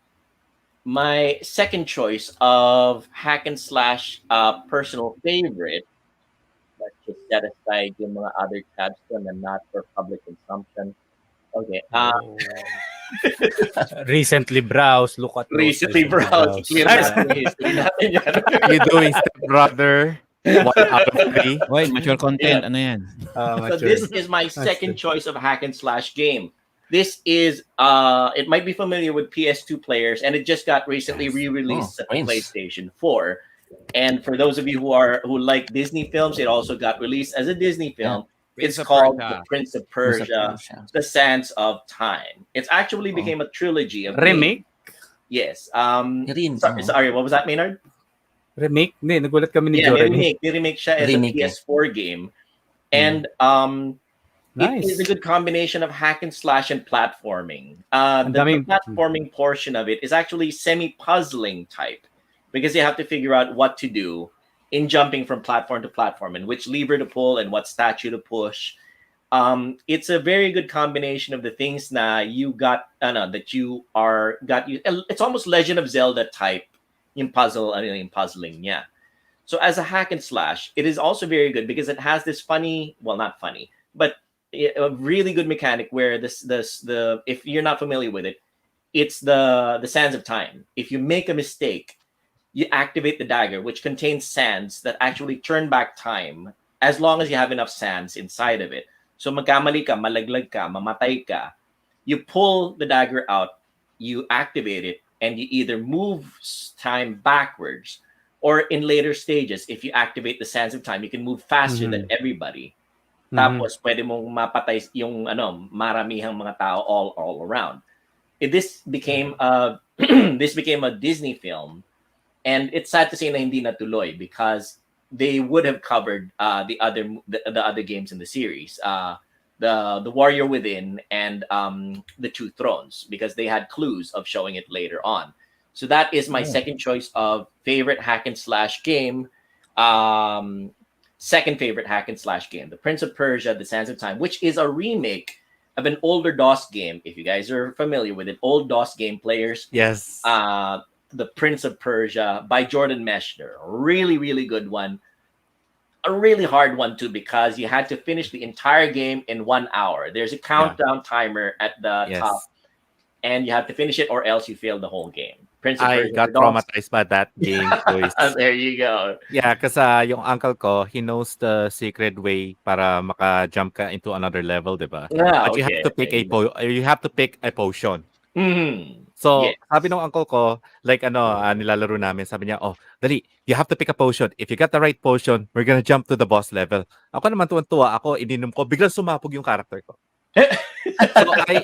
second choice of hack and slash personal favorite. Let's just set aside yung mga other tabs ko na not for public consumption. Okay. Recently browse, look at those Recently browsed. Clear natin yung history natin yan. Are you doing stepbrother? 1 out of 3. Wait, mature content. Yeah. Ano yan? So this is my second choice of hack and slash game. This is it might be familiar with PS2 players, and it just got recently re-released at PlayStation 4. And for those of you who like Disney films, it also got released as a Disney film. It's called The Prince of Persia, The Sands of Time. It's actually became a trilogy of remake. Yes. Sorry, what was that, Maynard? Remake? Hindi, nagulat kami ni Yeah, Jory. remake siya as a PS4 game. And it is a good combination of hack and slash and platforming. The platforming portion of it is actually semi-puzzling type because you have to figure out what to do in jumping from platform to platform and which lever to pull and what statue to push. It's a very good combination of the things na you got, it's almost Legend of Zelda type yung puzzling, yeah. So as a hack and slash, it is also very good because it has this not funny, but a really good mechanic where the if you're not familiar with it, it's the sands of time. If you make a mistake, you activate the dagger, which contains sands that actually turn back time as long as you have enough sands inside of it. So magkamali ka, malaglag ka, mamatay ka, you pull the dagger out, you activate it, and you either move time backwards, or in later stages, if you activate the sands of time, you can move faster than everybody. Tapos pwede mong mapatay yung maramihang mga tao all around. This became a Disney film, and it's sad to say na hindi natuloy because they would have covered the other games in the series, the Warrior Within and the Two Thrones, because they had clues of showing it later on. So that is my second choice of favorite hack and slash game. Second favorite hack and slash game, The Prince of Persia: The Sands of Time, which is a remake of an older DOS game. If you guys are familiar with it, old DOS game players. Yes. The Prince of Persia by Jordan Mechner. Really, really good one. A really hard one too because you had to finish the entire game in 1 hour. There's a countdown timer at the top, and you have to finish it or else you fail the whole game. Prince of Persia got traumatized by that game. There you go. Yeah, kasi yung uncle ko, he knows the secret way para maka-jump ka into another level, diba? But you have to pick a potion. So, sabi ng uncle ko, like nilalaro namin, sabi niya, dali, you have to pick a potion. If you got the right potion, we're gonna jump to the boss level. Ako naman tuwan-tuwa ako, ininom ko, biglang sumapog yung character ko. So, I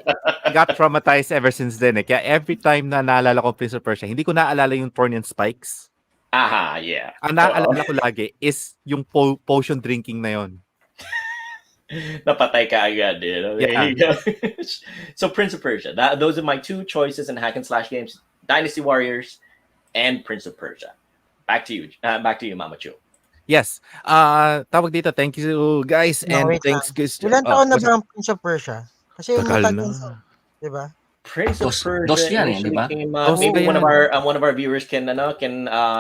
got traumatized ever since then. Kaya every time na naalala ko Prince of Persia, hindi ko naalala yung Thorn and Spikes. Yeah. Ang naalala ko lagi is yung potion drinking na yon. Napatay ka agad. There you go. So Prince of Persia. Those are my two choices in hack and slash games: Dynasty Warriors and Prince of Persia. Back to you, Mama Chu. Yes. Tawag dito. Thank you, guys. And thanks, guys. Ilan taon na ba ang Prince of Persia? Kasi yung matagal na. Diba? Prince of Persia yan, diba? Maybe one of our viewers can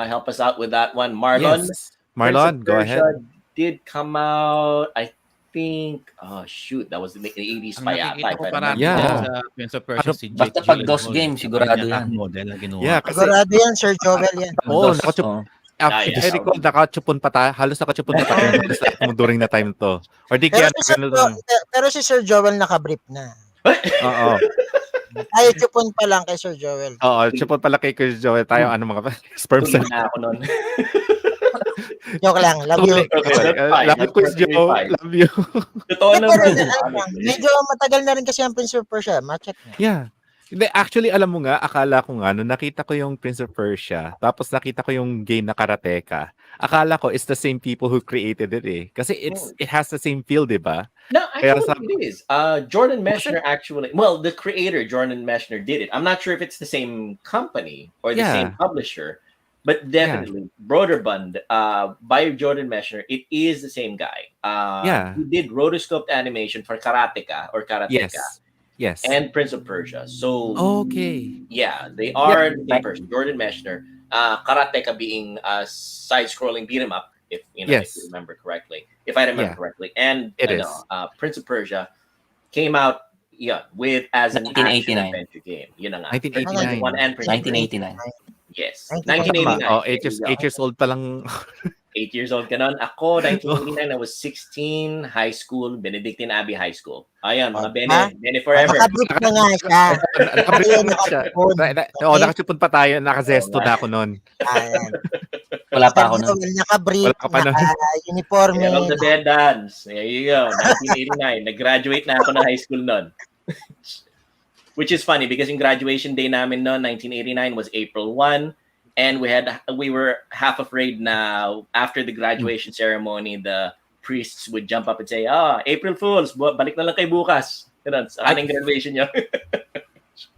help us out with that one. Marlon. Yes. Marlon, go ahead. Did come out, I think, that was in the 80s pa yata. Yeah. Prince of Persia, basta pag DOS game, sigurado yan. Yeah, sigurado yan, Sir Jovel yan. If I recall, nakachupon pa tayo. Halos nakachupon pa tayo during na time to. Or di kaya... Pero si Sir Jovel nakabrief na. Oo. Ay, chupon pa lang kay Sir Jovel. Oo, chupon pala kay Sir Jovel. Tayo, mga sperm cell. Na ako nun. Joke lang. Love you. Love you, Quiz Joe. Love you. Totoo naman. Medyo matagal na rin kasi ang Prince of Persia. Ma-check na. Yeah. Actually, alam mo nga, akala ko nga, nung nakita ko yung Prince of Persia, tapos nakita ko yung game na Karateka, akala ko it's the same people who created it eh. Kasi it has the same feel, di ba? No, actually it is. Jordan Mechner actually, the creator, Jordan Mechner, did it. I'm not sure if it's the same company or the same publisher, but definitely, Broderbund, by Jordan Mechner, it is the same guy. He did rotoscoped animation for Karateka or Karateka. Yes. And Prince of Persia. So yeah, they are the same person. Jordan Mechner, Karateka being a side-scrolling beat 'em up, if if Yes. you remember correctly, if I remember Yeah. correctly, and It is. Prince of Persia came out with as an action 1989. adventure game. Yun na nga. 1989. 1 and Prince of Persia. 1989. Yes. 1989. 1989. Oh, There you go. 8 years old pa lang. 8 years old ka nun. Ako, 1989, I was 16, high school, Benedictine Abbey High School. Ayan, mga Bene forever. Nakabrief na nga siya. Nakabrief na siya. Nakasipon. Nakasipon pa tayo. Nakazesto na ako noon. Ayan. Wala pa ako Mr. nun. Joel, nakabrief, Wala ka pa nun. naka-uniforme. Year of the Dead Dance. There you go. 1989. Nag-graduate na ako ng high school nun. Which is funny because yung graduation day namin noon, 1989, was April 1. And we were half afraid na after the graduation ceremony, the priests would jump up and say, April Fools, balik na lang kay bukas. Ganun, sa aning graduation niya.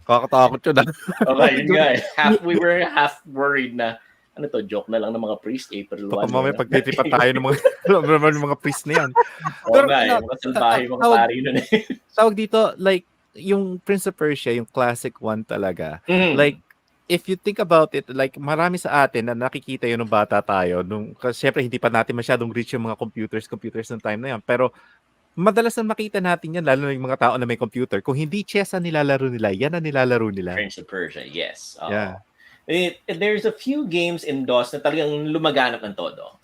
Kakatakot yun. Okay, yun nga. We were half worried na, ano to, joke na lang ng mga priest, April 1. Baka mamaya pagtitipan tayo ng mga priest na yan. Oo Pero, nga, ano, mga salbahe, mga pari nun eh. Tawag dito, like, yung Prince of Persia, yung classic one talaga, like, if you think about it, like, marami sa atin na nakikita yun nung bata tayo, kasi syempre hindi pa natin masyadong reach yung mga computers ng time na yan, pero madalas na makita natin yan, lalo na yung mga tao na may computer, kung hindi chess ang nilalaro nila, yan ang nilalaro nila. Prince of Persia, yes. Yeah. There's a few games in DOS na talagang lumaganap ng todo.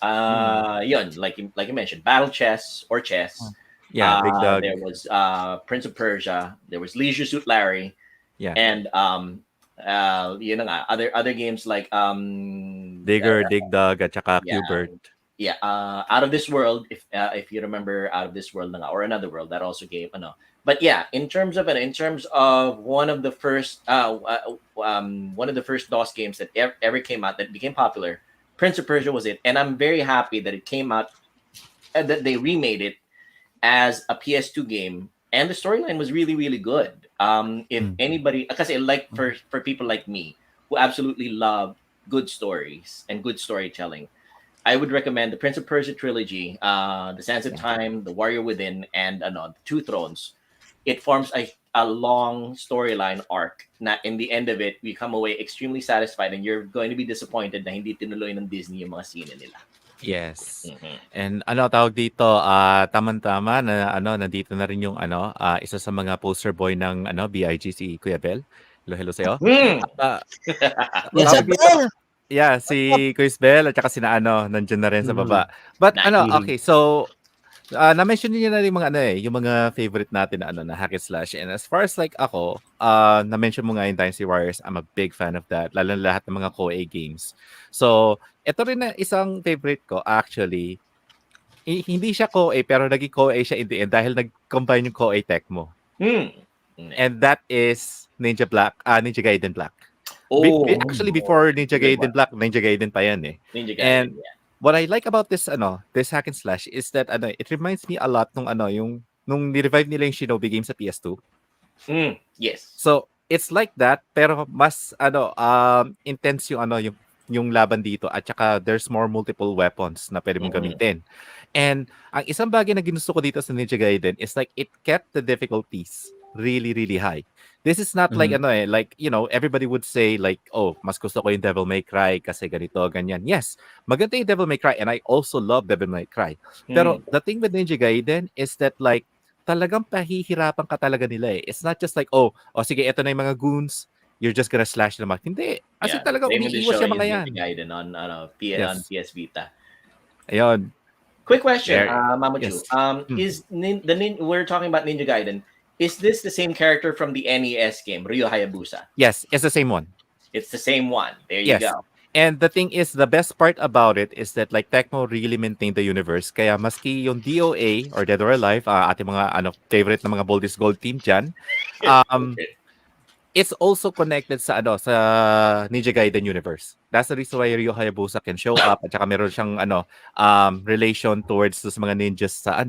Yun, like you mentioned, Battle Chess or Chess. Yeah, Big Dog. There was Prince of Persia. There was Leisure Suit Larry. Yeah. And yun na nga, other games like Digger, Dig Dug, at saka yeah. Qbert. Yeah, Out of This World, if you remember Out of This World na nga, or Another World, that also game But yeah, in terms of one of the first DOS games that ever came out that became popular, Prince of Persia was it, and I'm very happy that it came out that they remade it as a PS2 game, and the storyline was really, really good. If anybody, because like for people like me who absolutely love good stories and good storytelling, I would recommend the Prince of Persia trilogy, The Sands of Time, The Warrior Within, and The Two Thrones. It forms a long storyline arc na in the end of it, we come away extremely satisfied, and you're going to be disappointed na hindi tinuloy ng Disney yung mga scene nila. Yes. And tawag dito, tama-tama na nandito na rin yung isa sa mga poster boy ng BIG, si Kuya Bel. Hello sa'yo. Yes, sir. Yeah, si Kuya Bel at saka si nandiyan na rin sa baba. But okay, so na-mention niyo na rin yung mga favorite natin na hack and slash. And as far as like ako, na-mention mo nga yung Dynasty Warriors, I'm a big fan of that. Lalo na lahat ng mga KOA games. So, ito rin na isang favorite ko actually. Hindi siya KOA pero naging KOA siya in the end dahil nag-combine yung KOA tech mo. And that is Ninja Gaiden Black. Actually before Ninja Gaiden Black, Ninja Gaiden pa yan eh. Ninja Gaiden, what I like about this hack and slash is that it reminds me a lot nung ni-revive nila yung Shinobi game sa PS2. Yes. So it's like that pero mas intense yung laban dito at saka there's more multiple weapons na pwede mong gamitin. And ang isang bagay na ginusto ko dito sa Ninja Gaiden is like it kept the difficulties really, really high. This is not like everybody would say like, oh, mas gusto ko yung Devil May Cry kasi ganito, ganyan. Yes, maganda yung Devil May Cry and I also love Devil May Cry. Pero the thing with Ninja Gaiden is that like talagang pahihirapan ka talaga nila eh. It's not just like, oh sige, eto na yung mga goons, you're just gonna slash them out. Hindi. As in talagang umiiwas yung mga yan. Ninja Gaiden on PS Vita. Ayun. Quick question, Mama Yes. Chu. We're talking about Ninja Gaiden. Is this the same character from the NES game, Ryo Hayabusa? Yes, it's the same one. It's the same one. There you go. And the thing is, the best part about it is that like Tecmo really maintained the universe. Kaya maski yung DOA or Dead or Alive, ating mga favorite na mga Boldest Gold team dyan, it's also connected sa Ninja Gaiden universe. That's the reason why Ryo Hayabusa can show up at saka meron siyang relation towards sa mga ninjas sa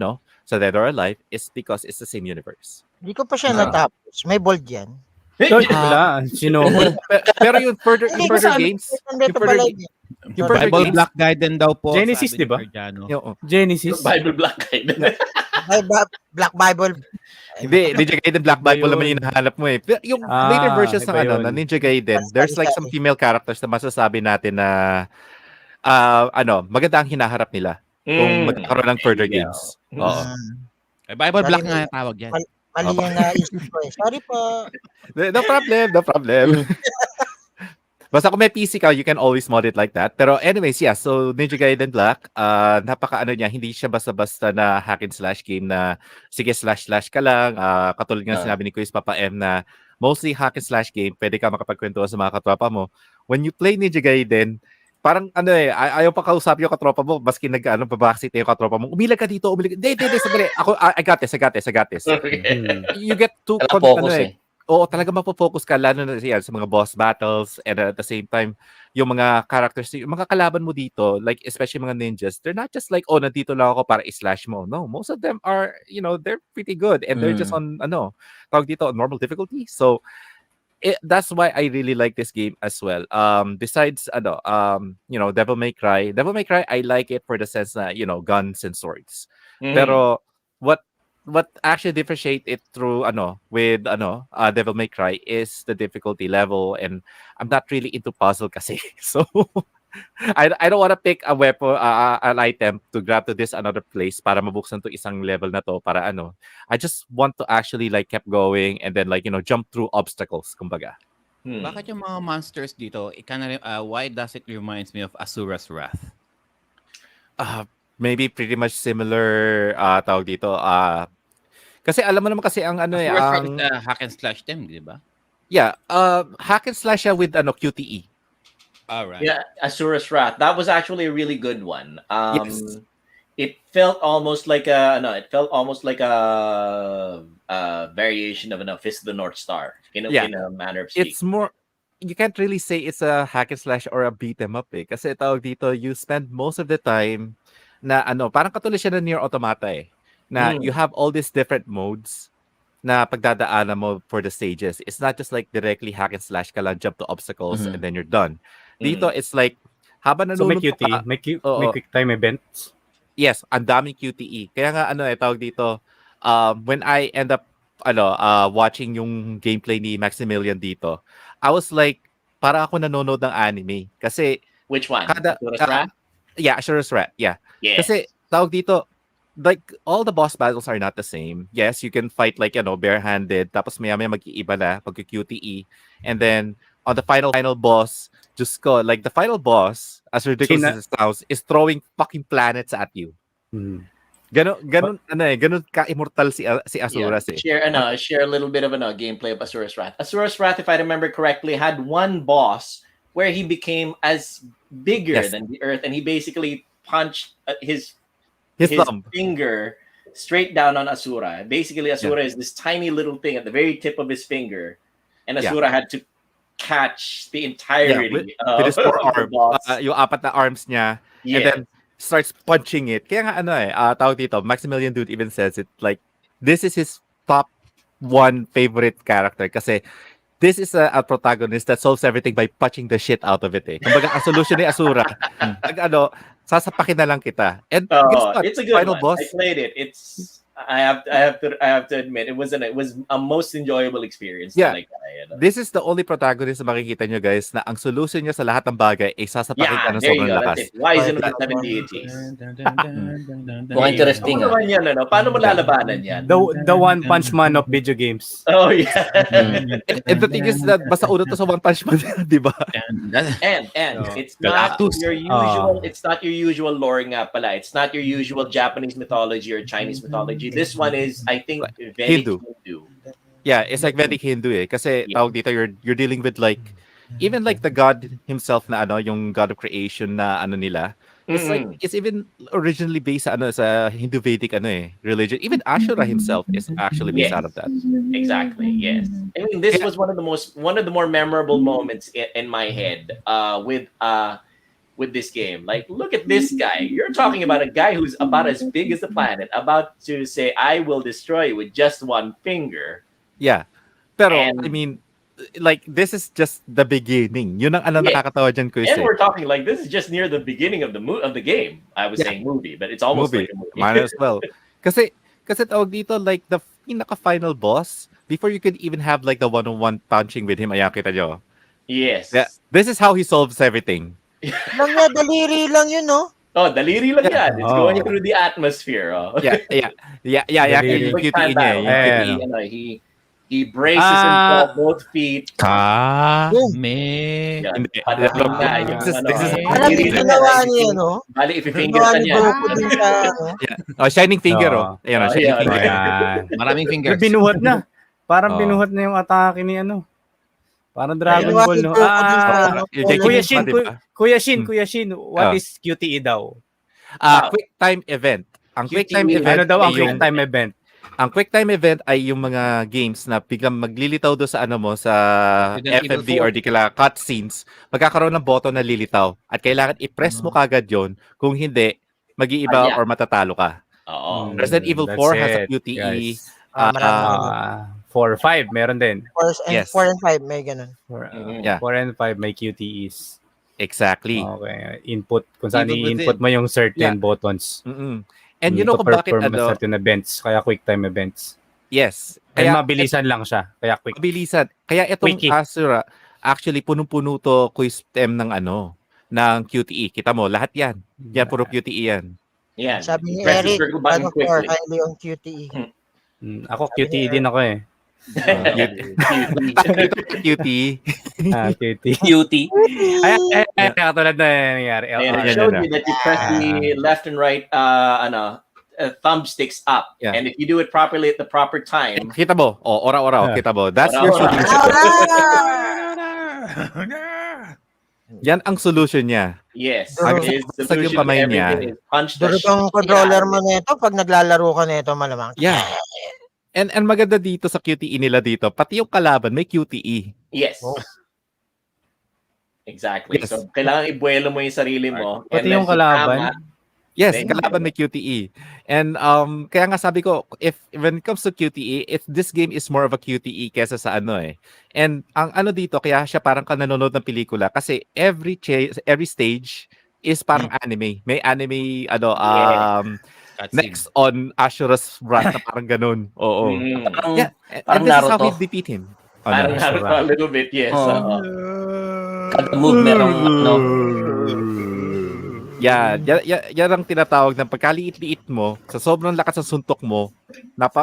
Dead or Alive is because it's the same universe. Hindi ko pa siya natapos. May bold yan. Wala. Sino? Pero yung further games, Yung Bible Black Gaiden daw po. Genesis, di ba? Genesis. Bible Black Gaiden. Black Bible. Hindi, Ninja Gaiden Black Bible naman yung nahanap mo eh. Pero yung later versions ng na Ninja Gaiden, there's like some female characters na masasabi natin na maganda ang hinaharap nila kung magkakaroon ng further Yeah. games. Oo. Bible Sorry, Black nga yung tawag yan. Mali yung naisip ko eh. Sorry po. No problem, no problem. Basta kung may PC ka, you can always mod it like that. Pero anyways, yeah, so Ninja Gaiden Black, niya, hindi siya basta-basta na hack and slash game na sige slash ka lang. Katulad nga sinabi ni Quiz Papa M na mostly hack and slash game, pwede ka makapagkwentuhan sa mga katropa mo. When you play Ninja Gaiden, parang ayaw pa kausap yung katropa mo, maski babackseat yung katropa mo. Umilag ka dito, umilag. Hindi, sandali. I got this. You get too Focus Oo, talaga mapofocus ka lalo na sa mga boss battles and at the same time yung mga characters, yung mga kalaban mo dito, like especially mga ninjas, they're not just like, nandito lang ako para i-slash mo. No, most of them are, they're pretty good and they're just on tawag dito, normal difficulty. So that's why I really like this game as well. Besides Devil May Cry, I like it for the sense na, guns and swords. Pero what actually differentiate it through Devil May Cry is the difficulty level, and I'm not really into puzzle kasi. So I don't want to pick a weapon, an item to grab to this another place para mabuksan to isang level na to para I just want to actually like keep going and then jump through obstacles kumbaga. Bakit yung mga monsters dito, why does it reminds me of Asura's Wrath? Maybe pretty much similar tawag dito. Kasi alam mo naman kasi ang Asura's Wrath is hack and slash them, di ba? Yeah, hack and slash siya with QTE. All right. Yeah, Asura's Wrath. That was actually a really good one. Yes. It felt almost like a variation of Fist of the North Star in a manner of speaking. It's more, you can't really say it's a hack and slash or a beat 'em up kasi tawag dito, you spend most of the time na parang katulad siya ng Nier Automata na you have all these different modes na pagdadaanan mo for the stages. It's not just like directly hack and slash ka lang, jump to obstacles and then you're done. Dito it's like habang So may nanonood QTE, ka, may quick time events. yes, ang daming QTE. Kaya nga tawag dito, when I end up watching yung gameplay ni Maximilian dito, I was like, para ako nanonood ng anime. Kasi which one? Asura's Wrath? Yeah, Asura's Wrath. Yeah. Yes. Kasi tawag dito, like all the boss battles are not the same. Yes, you can fight like barehanded, tapos maya mag-iiba na pag QTE, and then on the final boss, just go like the final boss, as ridiculous as it sounds, is throwing fucking planets at you. Ganon ka-immortal si Asura. Share a little bit of gameplay of Asura's Wrath. Asura's Wrath, if I remember correctly, had one boss where he became as bigger than the earth, and he basically punched his thumb finger straight down on Asura. Basically, Asura is this tiny little thing at the very tip of his finger, and Asura had to catch the entirety with his four arms, yung apat na arms niya, and then starts punching it. Kaya nga tawag dito, Maximilian Dude even says it like this is his top one favorite character kasi this is a protagonist that solves everything by punching the shit out of it. Kumbaga, ang solution ni Asura, sasapakin na lang kita. And guess what? It's a good final one. boss. I played it. I have to admit, it was a most enjoyable experience. Yeah. Like that, This is the only protagonist na makikita nyo guys na ang solution niya sa lahat ng bagay ay sasapakin ka ng there you sobrang go. lakas. That's it. Why is it the 7 deities? Mukhang interesting. Paano mo lalabanan yan? The One Punch Man of video games. Oh yeah. And the thing is that basta una to sa One Punch Man, di ba? And it's not your usual. It's not your usual lore nga pala. It's not your usual Japanese mythology or Chinese mythology. This one is, I think, Vedic Hindu. Yeah, it's like Vedic Hindu kasi tawag dito, you're dealing with like even like the god himself na yung god of creation na nila. It's like it's even originally based sa Hindu Vedic religion. Even Ashura himself is actually based out of that. Exactly. Yes. I mean, this was one of the more memorable moments in my head with this game. Like, look at this guy. You're talking about a guy who's about as big as the planet, about to say, I will destroy you with just one finger. Yeah. Pero, I mean, like, this is just the beginning. Yun ang nakakatawa dyan ko. And we're talking like, this is just near the beginning of the game. I was saying movie, but it's almost like a movie. Might as well. Kasi tawag dito, like, the pinaka-final boss, before you could even have, like, the one-on-one punching with him, ayan, kita nyo. Yes. Yeah. This is how he solves everything. Lang niya, daliri lang yun, no? Oh, daliri lang yan. It's going through the atmosphere. Oh. Yeah. Daliri. Yung Quick QTE time niya. battle. Yung Ayan, QTE. Ano, he braces himself, both feet. Kame. Yan. Hindi. Padating na yung This is Parang daliri lang ginawa yan. niya, no? Bali, if finger Ginawa ka ni niya. Goku dun sa, ano? Yeah. Oh, shining finger. Oo. Oh. Ayan, shining Ayan. finger. Ayan. Maraming fingers. Binuhat na. Parang Oo. binuhat na yung atake ni ano. Parang Dragon Ginawa Ball, ni no? Goku dun sa, ano? Yung Kuya Jacob Shin, pa, diba? Kuya Shin, what Ah. is QTE daw? Quick time event. Ang quick time QTE. event Ano daw ang ay quick yung time event? ang quick time event ay yung mga games na biglang maglilitaw do sa ano mo sa Resident Evil FMV or 4. di kaya cutscenes, magkakaroon ng button na lilitaw at kailangan i-press mo kagad yon. Kung hindi, mag-iiba Yeah. or matatalo ka. Oo. Resident Evil That's 4 has a it, QTE. guys. Marami. 4-5, meron din. 4 Yes. and 5, may ganun. Yeah. 4 and 5 may QTEs. Exactly. Okay. Input, kung saan Even i-input within. mo yung certain Yeah. buttons. Mm-mm. And you know kung bakit perform ano? certain events, kaya quick time events. Yes. And Kaya mabilisan lang siya, kaya quick. mabilisan. Kaya itong Quickie. Asura, actually punong-puno to quiz stem ng ano, ng QTE. Kita mo, lahat yan. Yan, puro QTE yan. Yan. Sabi ni Press the Eric, circle button ano for, quickly. kindly on QTE. Ako QTE din ako eh. QTE. QTE. Cutie. Ay, katulad na nangyari. Ayan, Ayan, it showed ayan. you that you press the left and right thumbsticks up. Yeah. And if you do it properly at the proper time, Kita mo, ora-ora, kita mo. That's your Ora-ora. solution. Yan ang solution niya. yes, Pag- his Basag yung solution to kamay niya. everything is punch the Duro tong controller mo nito pag naglalaro ka nito malamang. Yeah. And maganda dito sa QTE nila dito, pati yung kalaban may QTE. Yes. Oh. Exactly. Yes. So, kailangan ibuelo mo yung sarili mo. Pati and yung then si kalaban. Tama, Yes, Thank kalaban you. may QTE. And kaya nga sabi ko, if when it comes to QTE, if this game is more of a QTE kesa sa ano eh. And ang ano dito, kaya siya parang ka nanonood ng pelikula kasi every stage is parang anime. May anime next on Ashura's wrath na parang ganun. Oo. Parang, Yeah, parang and this is how Naruto. we defeat him. Parang Ashura. Naruto a little bit, yes. Oo. Kada move merong ano. Yan ang tinatawag ng pagkaliit-liit mo, sa sobrang lakas ng suntok mo,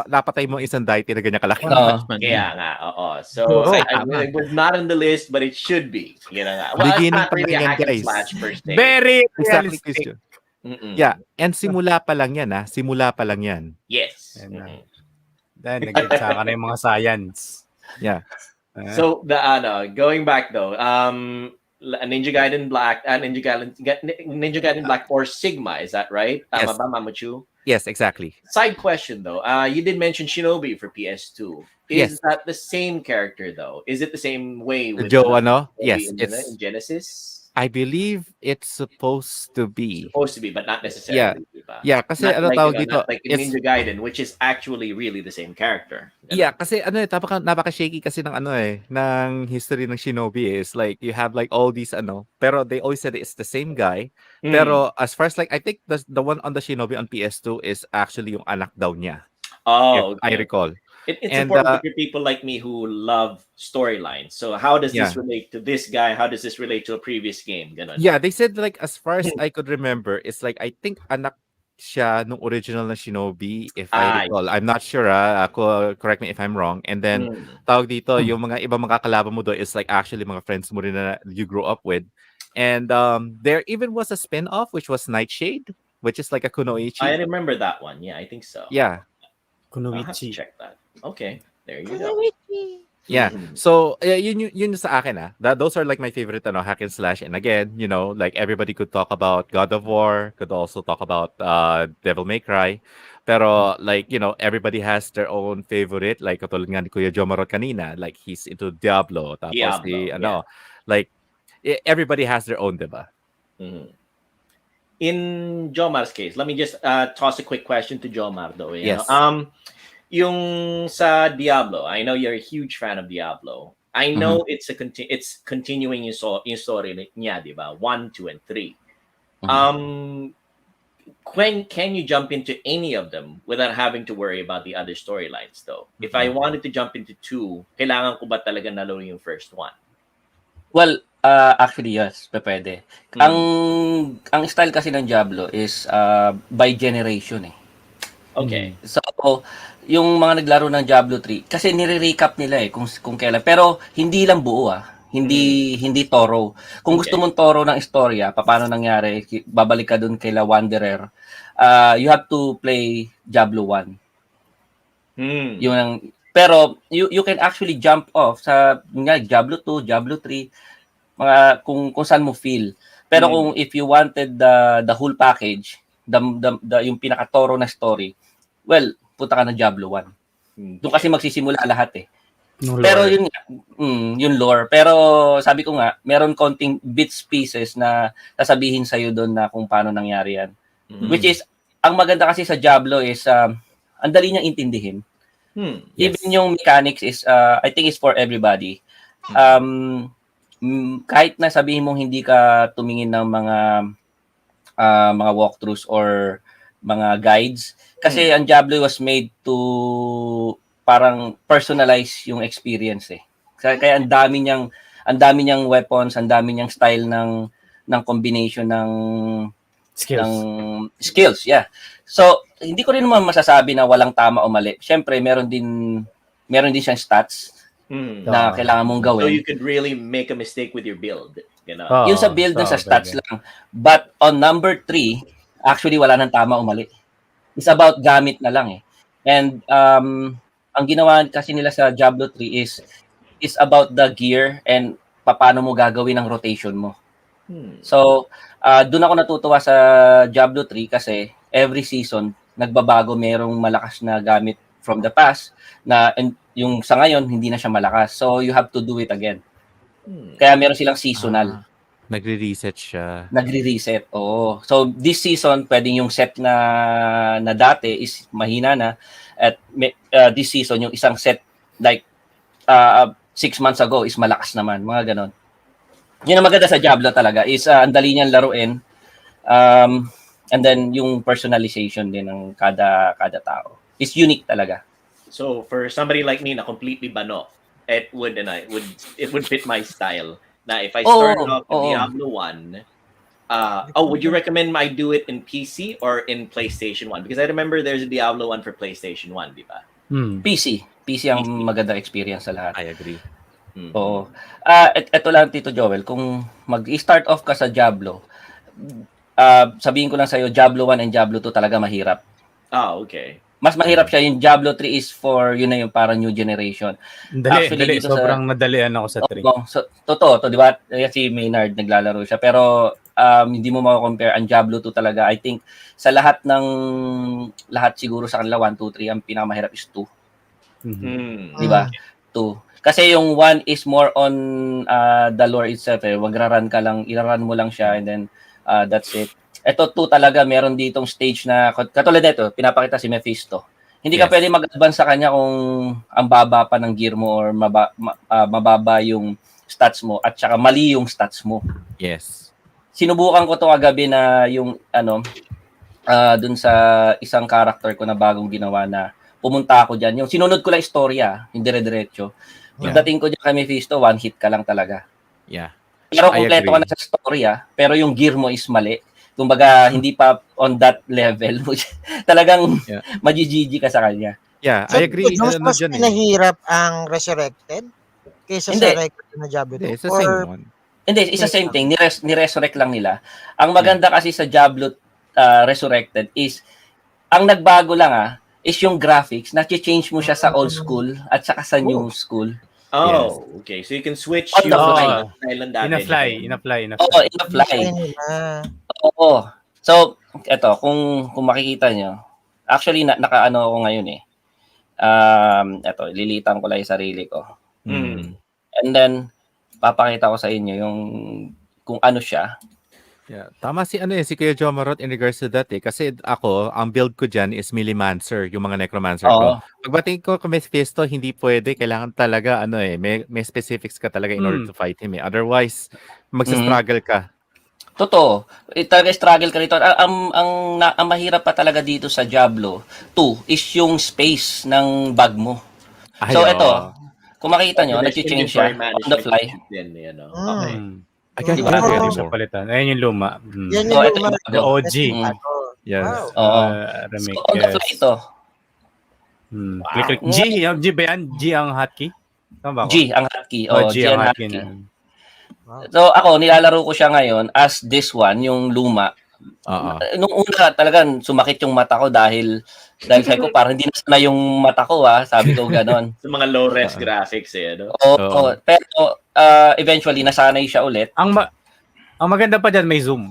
napatay mo ang isang deity na ganyan kalaki. Kaya nga, oo. So, it was not on the list, but it should be. Yun na nga. Well, it's Beginning not pa really a lang yan, hack and guys. slash per se. Very Exactly, realistic. Christian. Mm-mm. Yeah, and simula pa lang yan, ha? Simula pa lang yan. Yes. Yan na. Mhm. Dahil nag-itsa ka na yung mga science. Yeah. So going back though, Ninja Gaiden Black and Ninja Gaiden Black or Sigma, is that right? Tama Yes. ba, Mamuchu? Yes, exactly. Side question though, you did mention Shinobi for PS2. Is Yes. that the same character though? Is it the same way with Joe, the ano? Shinobi Yes, in, it's, in Genesis? I believe it's supposed to be. Supposed to be, but not necessarily. Diba? Yeah, kasi Not ano like, tawag you know, dito? not like in It's, Ninja Gaiden, which is actually really the same character. yeah, kasi ano eh, napaka-shaky kasi ng ano eh, ng history ng Shinobi is like, you have like all these ano, pero they always said it's the same guy. Mm. Pero as far as like, I think the one on the Shinobi on PS2 is actually yung anak daw niya. Oh, If I okay. recall. It's And, important for people like me who love storylines. So how does this Yeah. relate to this guy? How does this relate to a previous game? Ganun. Yeah, they said like as far as I could remember, it's like I think anak siya nung original na Shinobi, if I recall. I'm not sure, correct me if I'm wrong. And then tawag dito, yung mga ibang mga kalaban mo doon is like actually mga friends mo rin na you grew up with. And there even was a spin-off which was Nightshade, which is like a kunoichi. I remember that one. Yeah, I think so. Yeah. I'll have to Kunoichi. check that. Okay, there you go. Yeah. Mhm. So, yun sa akin those are like my favorite hack and slash. And again, like everybody could talk about God of War, could also talk about Devil May Cry. Pero like, everybody has their own favorite. Like katulad nga ni Kuya Jomarot kanina, like he's into Diablo. Tapos Diablo, like everybody has their own, diba? Mhm. In Jomar's case, let me just toss a quick question to Jomar though. You Yes. know? Yung sa Diablo, I know you're a huge fan of Diablo. I know it's continuing yung story niya, di ba? 1, 2, and 3. Can you jump into any of them without having to worry about the other storylines though? If I wanted to jump into 2, kailangan ko ba talaga nalaro yung first one? Well, Actually, yes, pwede. Ang style kasi ng Diablo is by generation eh. Okay. So, yung mga naglaro ng Diablo 3, kasi nire-recap nila eh kung kailan. Pero hindi lang buo Hindi thorough. Kung gusto Okay. mong thorough ng istorya, paano nangyari, babalik ka dun kay La Wanderer. You have to play Diablo 1. Pero you can actually jump off sa Diablo 2, Diablo 3, mga kung saan mo feel. Pero kung if you wanted the whole package, yung pinaka-thorough na story, well, punta ka ng Diablo 1. Doon kasi magsisimula lahat eh. Pero yun nga, yung lore. Pero sabi ko nga, meron konting bits pieces na sasabihin sa'yo doon na kung paano nangyari yan. Which is, ang maganda kasi sa Diablo is, ang dali niyang intindihin. Even yung mechanics is, I think is for everybody. Kahit na sabihin mong hindi ka tumingin ng mga walkthroughs or mga guides, kasi ang Diablo was made to parang personalize yung experience eh. Kaya ang dami niyang weapons, ang dami niyang style ng combination ng skills, yeah. So, hindi ko rin naman masasabi na walang tama o mali. Syempre, meron din siyang stats na kailangan mong gawin. So you could really make a mistake with your build, you know. Yung sa build sa stats lang. But on number 3, actually wala nang tama o mali. It's about gamit na lang eh. And ang ginawa kasi nila sa Diablo 3 is about the gear and paano mo gagawin ang rotation mo. So, doon ako natutuwa sa Diablo 3 kasi every season nagbabago, merong malakas na gamit from the past na yung sa ngayon hindi na siya malakas. So, you have to do it again. Kaya meron silang seasonal. Nagre-reset siya. Nagre-reset, oo. So, this season, pwedeng yung set na dati is mahina na. At this season, yung isang set like 6 months ago is malakas naman. Mga ganon. Yun ang maganda sa Diablo talaga is ang dali niyang laruin. And then, yung personalization din ng kada tao. Is unique talaga. So, for somebody like me na completely bano, it would fit my style. Now, if I start off with Diablo 1, would you recommend I do it in PC or in PlayStation 1? Because I remember there's a Diablo 1 for PlayStation 1, di ba? PC ang maganda experience sa lahat. I agree. Oo. Ito lang, Tito Joel, kung mag-start off ka sa Diablo, sabihin ko lang sa'yo, Diablo 1 and Diablo 2 talaga mahirap. Okay. Mas mahirap siya. Yung Diablo 3 is for, yun na yung parang new generation. Dali. Sobrang nadalian ako sa 3. Totoo, to, di ba? Si Maynard naglalaro siya. Pero hindi mo makakompare ang Diablo 2 talaga. I think sa lahat siguro sa kanila, 1, 2, 3, ang pinakamahirap is 2. Di ba? 2. Kasi yung 1 is more on the lore itself. Magra-run ka lang, ira-run mo lang siya and then that's it. Ito 2 talaga, meron ditong stage na, katulad nito, pinapakita si Mephisto. Hindi ka pwede mag-advance sa kanya kung ang baba pa ng gear mo or mababa yung stats mo at saka mali yung stats mo. Yes. Sinubukan ko to kagabi na yung dun sa isang character ko na bagong ginawa na pumunta ako dyan. Yung sinunod ko lang istorya, yung dire-diretso. Pagdating ko dyan kay Mephisto, 1 hit ka lang talaga. Yeah. Pero kompleto ka na sa storya, pero yung gear mo is mali. Kumbaga, hindi pa on that level. Talagang magigigi ka sa kanya. Yeah, So, I agree. mas pinahirap ang Resurrected kaysa sa regular na Diablo 2? It's the same one. Hindi, it's the same thing. Ni-resurrect lang nila. Ang maganda kasi sa Diablo Resurrected is, ang nagbago lang is yung graphics. Na-change mo siya sa old school at saka sa new school. Okay. So you can switch On the fly. In a fly. Oo, in a fly. Oo. So, eto, kung makikita nyo, actually, nakaano ako ngayon eh. Eto, lilitan ko lang yung sarili ko. And then, papakita ko sa inyo yung kung ano siya. Yeah. Tama si Kuya Jomarot in regards to that eh. Kasi ako, ang build ko dyan is Millimancer, yung mga Necromancer ko. Pagbating ko kay Mephisto, hindi pwede. Kailangan talaga, may specifics ka talaga in order to fight him eh. Otherwise, magsa-struggle ka. Totoo. Talaga struggle ka rito. Ang mahirap pa talaga dito sa Diablo 2 is yung space ng bag mo. So, ito, kung makita nyo, nag-change siya on the fly. Okay. I can't Diba? play Hindi it ko siya anymore. palitan. Ayun yung luma. Yan So, yung ito luma. yung bago. OG. Yes. Wow. Oo. Remake, So, on the fly ito. Click. G ba yan? G ang hotkey? Tama ba ako? G ang hotkey. G G ang ang hotkey hotkey. na. So, ako, nilalaro ko siya ngayon as this one, yung luma. Nung una talagang sumakit yung mata ko dahil sabi ko parang hindi na sana yung mata ko sabi ko ganon. Sa mga low-res graphics no? Oo. Pero eventually nasanay siya ulit. Ang maganda pa dyan, may zoom.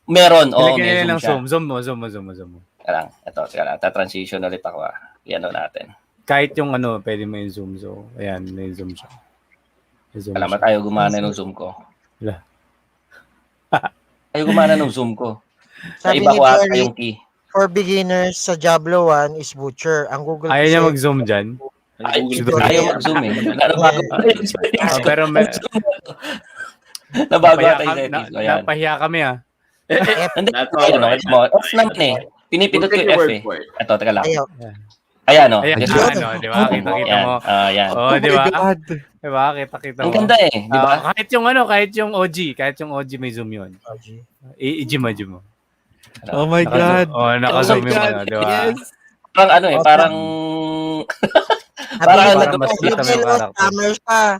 Meron, Nilagyan may ng zoom siya. zoom mo. Kailang, ito, ta-transition ulit ako Yan natin. Kahit yung pwede mo yung zoom. So, ayan, may zoom siya. Salamat tayo gumana ng zoom ko. Wala. Ayaw gumana ng zoom ko. Sabi Iba ni ko ata Jerry, yung key. for beginners sa Diablo 1 is Butcher. Ang Google Ayaw niya kasi- mag-zoom dyan. Ayaw mag-zoom Nabago Pero Nabago ata yung settings ko. Yan. napahiya kami Hindi, That's all right. F naman Pinipindot ko We'll take yung your F word for it. Ito, teka lang. Ayaw. Ayan Ayan, Yes, di ba? Kita-kita mo. Yan. Oh, di ba? Di ba? Kita-kita mo. Ang ganda di ba? Kahit yung OG may zoom yun. I-gym mo. Oh my God. Naka-zoom Oh my yung God, di ba? yes. Parang parang Parang parang mas kita mo yung character. Scammers pa.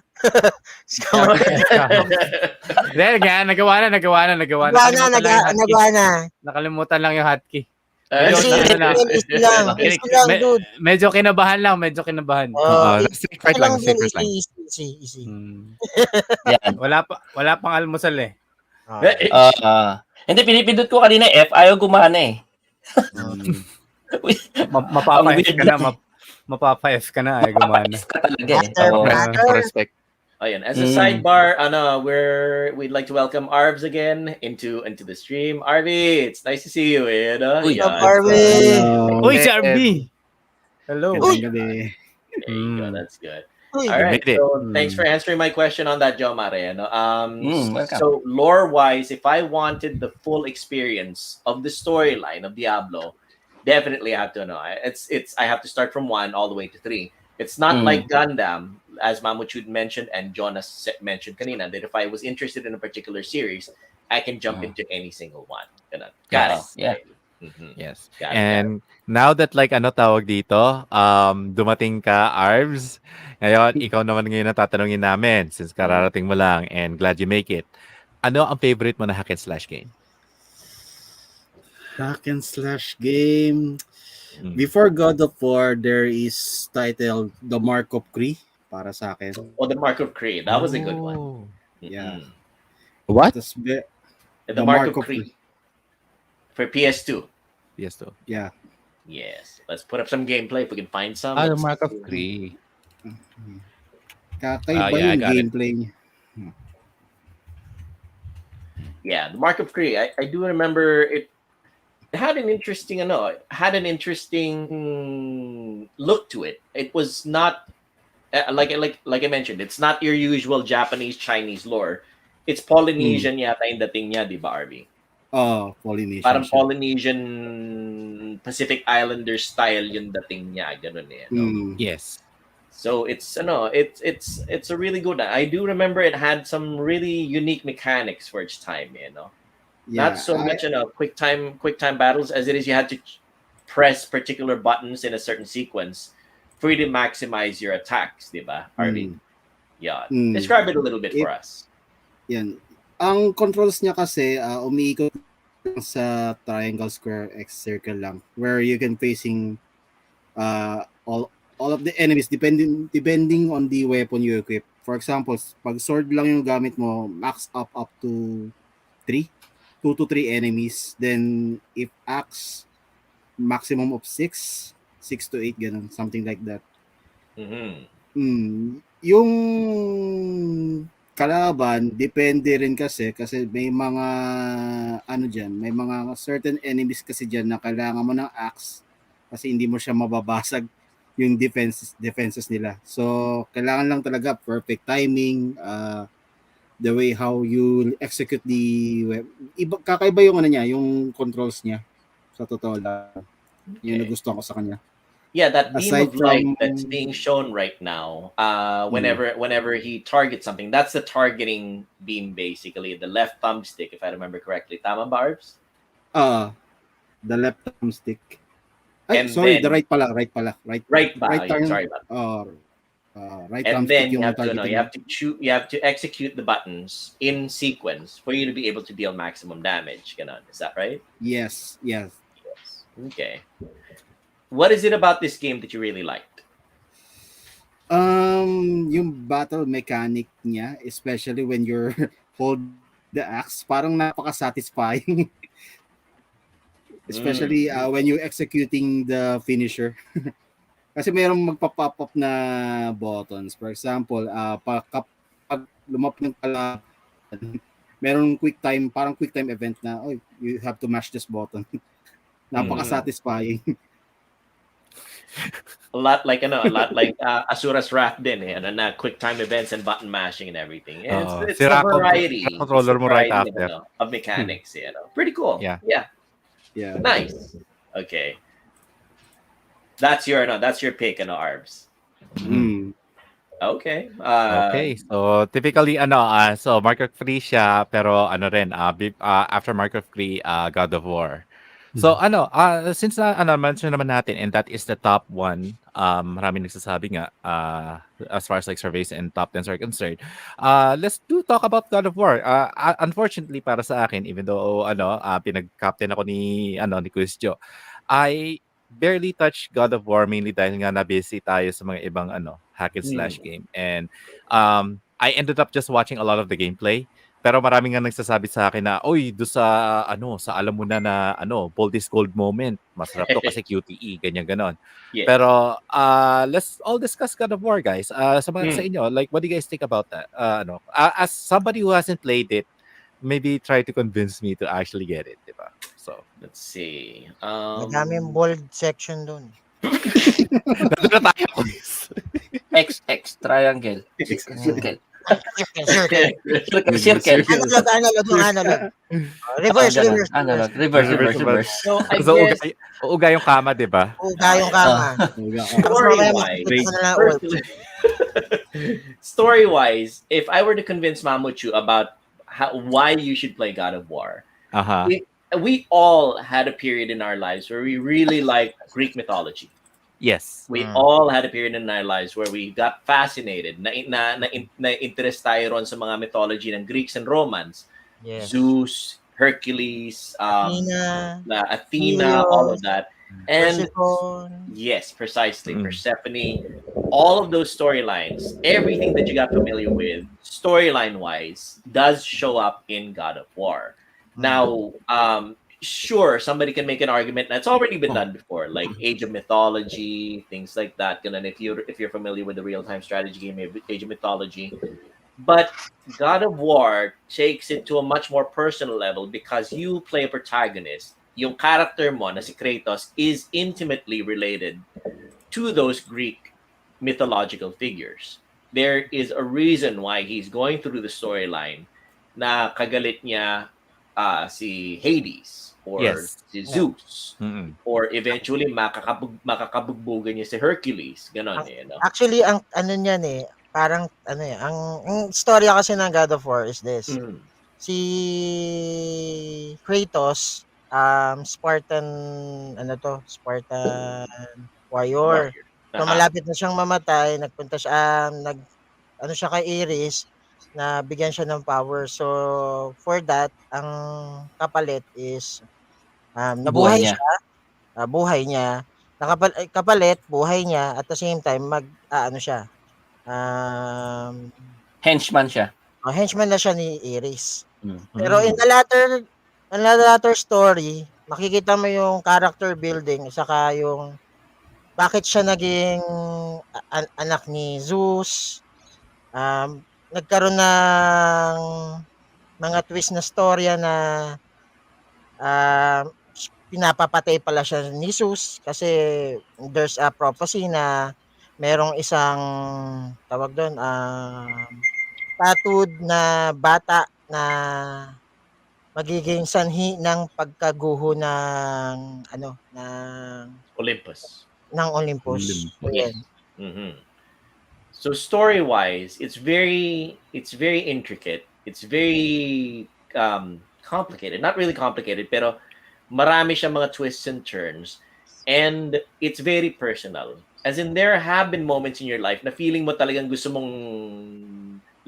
Scammer. Hindi, nagawa na. Nagawa na. Nakalimutan lang yung hotkey. Easy lang, dude. Medyo kinabahan lang. Secret lang. Easy. yan. Wala pang almusal Hindi, pinipindot ko kanina F, ayaw gumana Mapapa-F ka na. Ay, gumana. F ka talaga Respect. Ayan, as a sidebar, we'd like to welcome Arvs again into the stream. Arby, it's nice to see you. Uy, Arby. Uy, si RB! Hello. Uy. There you go, that's good. Uy. All right, made it. so thanks for answering my question on that, Joe Mare. welcome. So lore-wise, if I wanted the full experience of the storyline of Diablo, definitely I have to know. I have to start from 1 all the way to 3. It's not like Gundam, as Mamuchud mentioned and Jonas mentioned kanina, that if I was interested in a particular series, I can jump into any single one. Got it. Yeah. Yes. Got it. And now that tawag dito, dumating ka, Arvs. Ngayon, ikaw naman ngayon ang tatanungin namin since kararating mo lang and glad you make it. Ano ang favorite mo na hack and slash game? Hack and slash game. Before God of War, there is titled The Mark of Kree para sa akin. Oh, the Mark of Kree. That was a good one. Yeah. What? Tas The Mark of Kree. For PS2. Yes, to. Yeah. Yes. Let's put up some gameplay if we can find some. The Let's Mark of see. Kree. Kakaiba yeah, I yung got it. gameplay niya. Yeah, the Mark of Kree. I do remember it had an interesting look to it. It was not like I mentioned, it's not your usual Japanese Chinese lore. It's Polynesian yata yung dating niya, di ba, RB? Oh, Polynesian. Parang siya. Polynesian Pacific Islander style yung dating niya, ganun Yes. So it's it's a really good. I do remember it had some really unique mechanics for its time, Yeah, Not so much quick time battles as it is you had to press particular buttons in a certain sequence for you to maximize your attacks, di ba, Arby? Yeah. Describe it a little bit for us. Yan. Ang controls niya kasi umiikot sa triangle, square, X, circle lang where you can facing all of the enemies depending on the weapon you equip. For example, pag sword lang yung gamit mo, max up to 2 to 3 enemies. Then if axe, maximum of 6 to 8 ganun, something like that. Yung kalaban depende rin kasi may mga may mga certain enemies kasi diyan na kailangan mo ng axe kasi hindi mo siya mababasag yung defenses nila. So kailangan lang talaga perfect timing, the way how you execute kakaiba yung niya, yung controls niya. Sa totoo lang. Yun nagustuhan ko sa kanya. Yeah, that beam Aside of light from that's being shown right now, whenever he targets something, that's the targeting beam basically. The left thumbstick, if I remember correctly. Tama ba, Arbs? the left thumbstick. Ay, And sorry, the then right pala. right Right ba? turn Sorry about that. right And thumbstick then you yung have to targeting you mo. have to you have to execute the buttons in sequence for you to be able to deal maximum damage. Ganon. Is that right? Yes. Yes. Okay. What is it about this game that you really liked? Yung battle mechanic niya, especially when you're hold the axe, parang napaka-satisfying. Especially when you executing the finisher. Kasi mayroong magpa-pop up na buttons. For example, kapag lumapit ng kalaban, merong parang quick time event na, oh, you have to mash this button. Napaka-satisfying. A lot like Asura's Wrath din eh, ano na quick time events and button mashing and everything. It's the Sira variety. It's the controller mo right variety after. of mechanics, Pretty cool. Yeah. Yeah. Nice. Okay. That's your pick, Arbs. Okay. Okay. So typically so Market free siya pero rin after Market free God of War. So since mention naman natin and that is the top one, maraming nagsasabi nga as far as like surveys and top 10 are concerned. Let's talk about God of War. Unfortunately para sa akin, even though pinag-captain ako ni Quiz Joe, I barely touch God of War mainly dahil nga na-busy tayo sa mga ibang hack and slash game. And I ended up just watching a lot of the gameplay. Pero marami nga nagsasabi sa akin na, oy, do sa alam mo na bold is gold moment. Masarap to kasi QTE, ganyan ganon. Yes. Pero let's all discuss God of War, guys. Sa inyo, like what do you guys think about that? As somebody who hasn't played it, maybe try to convince me to actually get it, diba? So, let's see. Madaming bold section doon. nandun na tayo, please. X triangle. Circle. Analog. Reverse. Reverse. So I So, guess uga yung kama, diba? Uga yung kama. Story-wise, if I were to convince Mamuchu about why you should play God of War, we all had a period in our lives where we really liked Greek mythology. Yes. We all had a period in our lives where we got fascinated, na interest tayo ron sa mga mythology ng Greeks and Romans. Yes. Zeus, Hercules, Athena, Helios, all of that. And Persephone. yes, precisely. Persephone, all of those storylines, everything that you got familiar with, storyline-wise, does show up in God of War. Now, sure, somebody can make an argument that's already been done before, like Age of Mythology, things like that. And if you're familiar with the real-time strategy game Age of Mythology, but God of War takes it to a much more personal level because you play a protagonist. Yung character mo na si Kratos is intimately related to those Greek mythological figures. There is a reason why he's going through the storyline na kagalit niya si Hades or si Zeus or eventually makakabugbugan niya si Hercules, ganon Actually ang niyan parang ang storya kasi ng God of War is this. Si Kratos Spartan warrior. So malapit na siyang mamatay, nagpunta siya siya kay Iris na bigyan siya ng power. So for that, ang kapalit is nabuhay siya, buhay niya. Kapalit, buhay niya at the same time siya. Henchman siya. Henchman na siya ni Iris. Pero in the latter story, makikita mo yung character building saka yung bakit siya naging anak ni Zeus. Nagkaroon ng mga twist na storya na pinapapatay pala siya ni Zeus kasi there's a prophecy na merong isang tawag doon tattooed na bata na magiging sanhi ng pagkaguho ng ng Olympus. ng Olympus. So, yan. Mhm. So story-wise, it's very intricate. It's very complicated. Not really complicated, pero marami siyang mga twists and turns. And it's very personal. As in, there have been moments in your life na feeling mo talagang gusto mong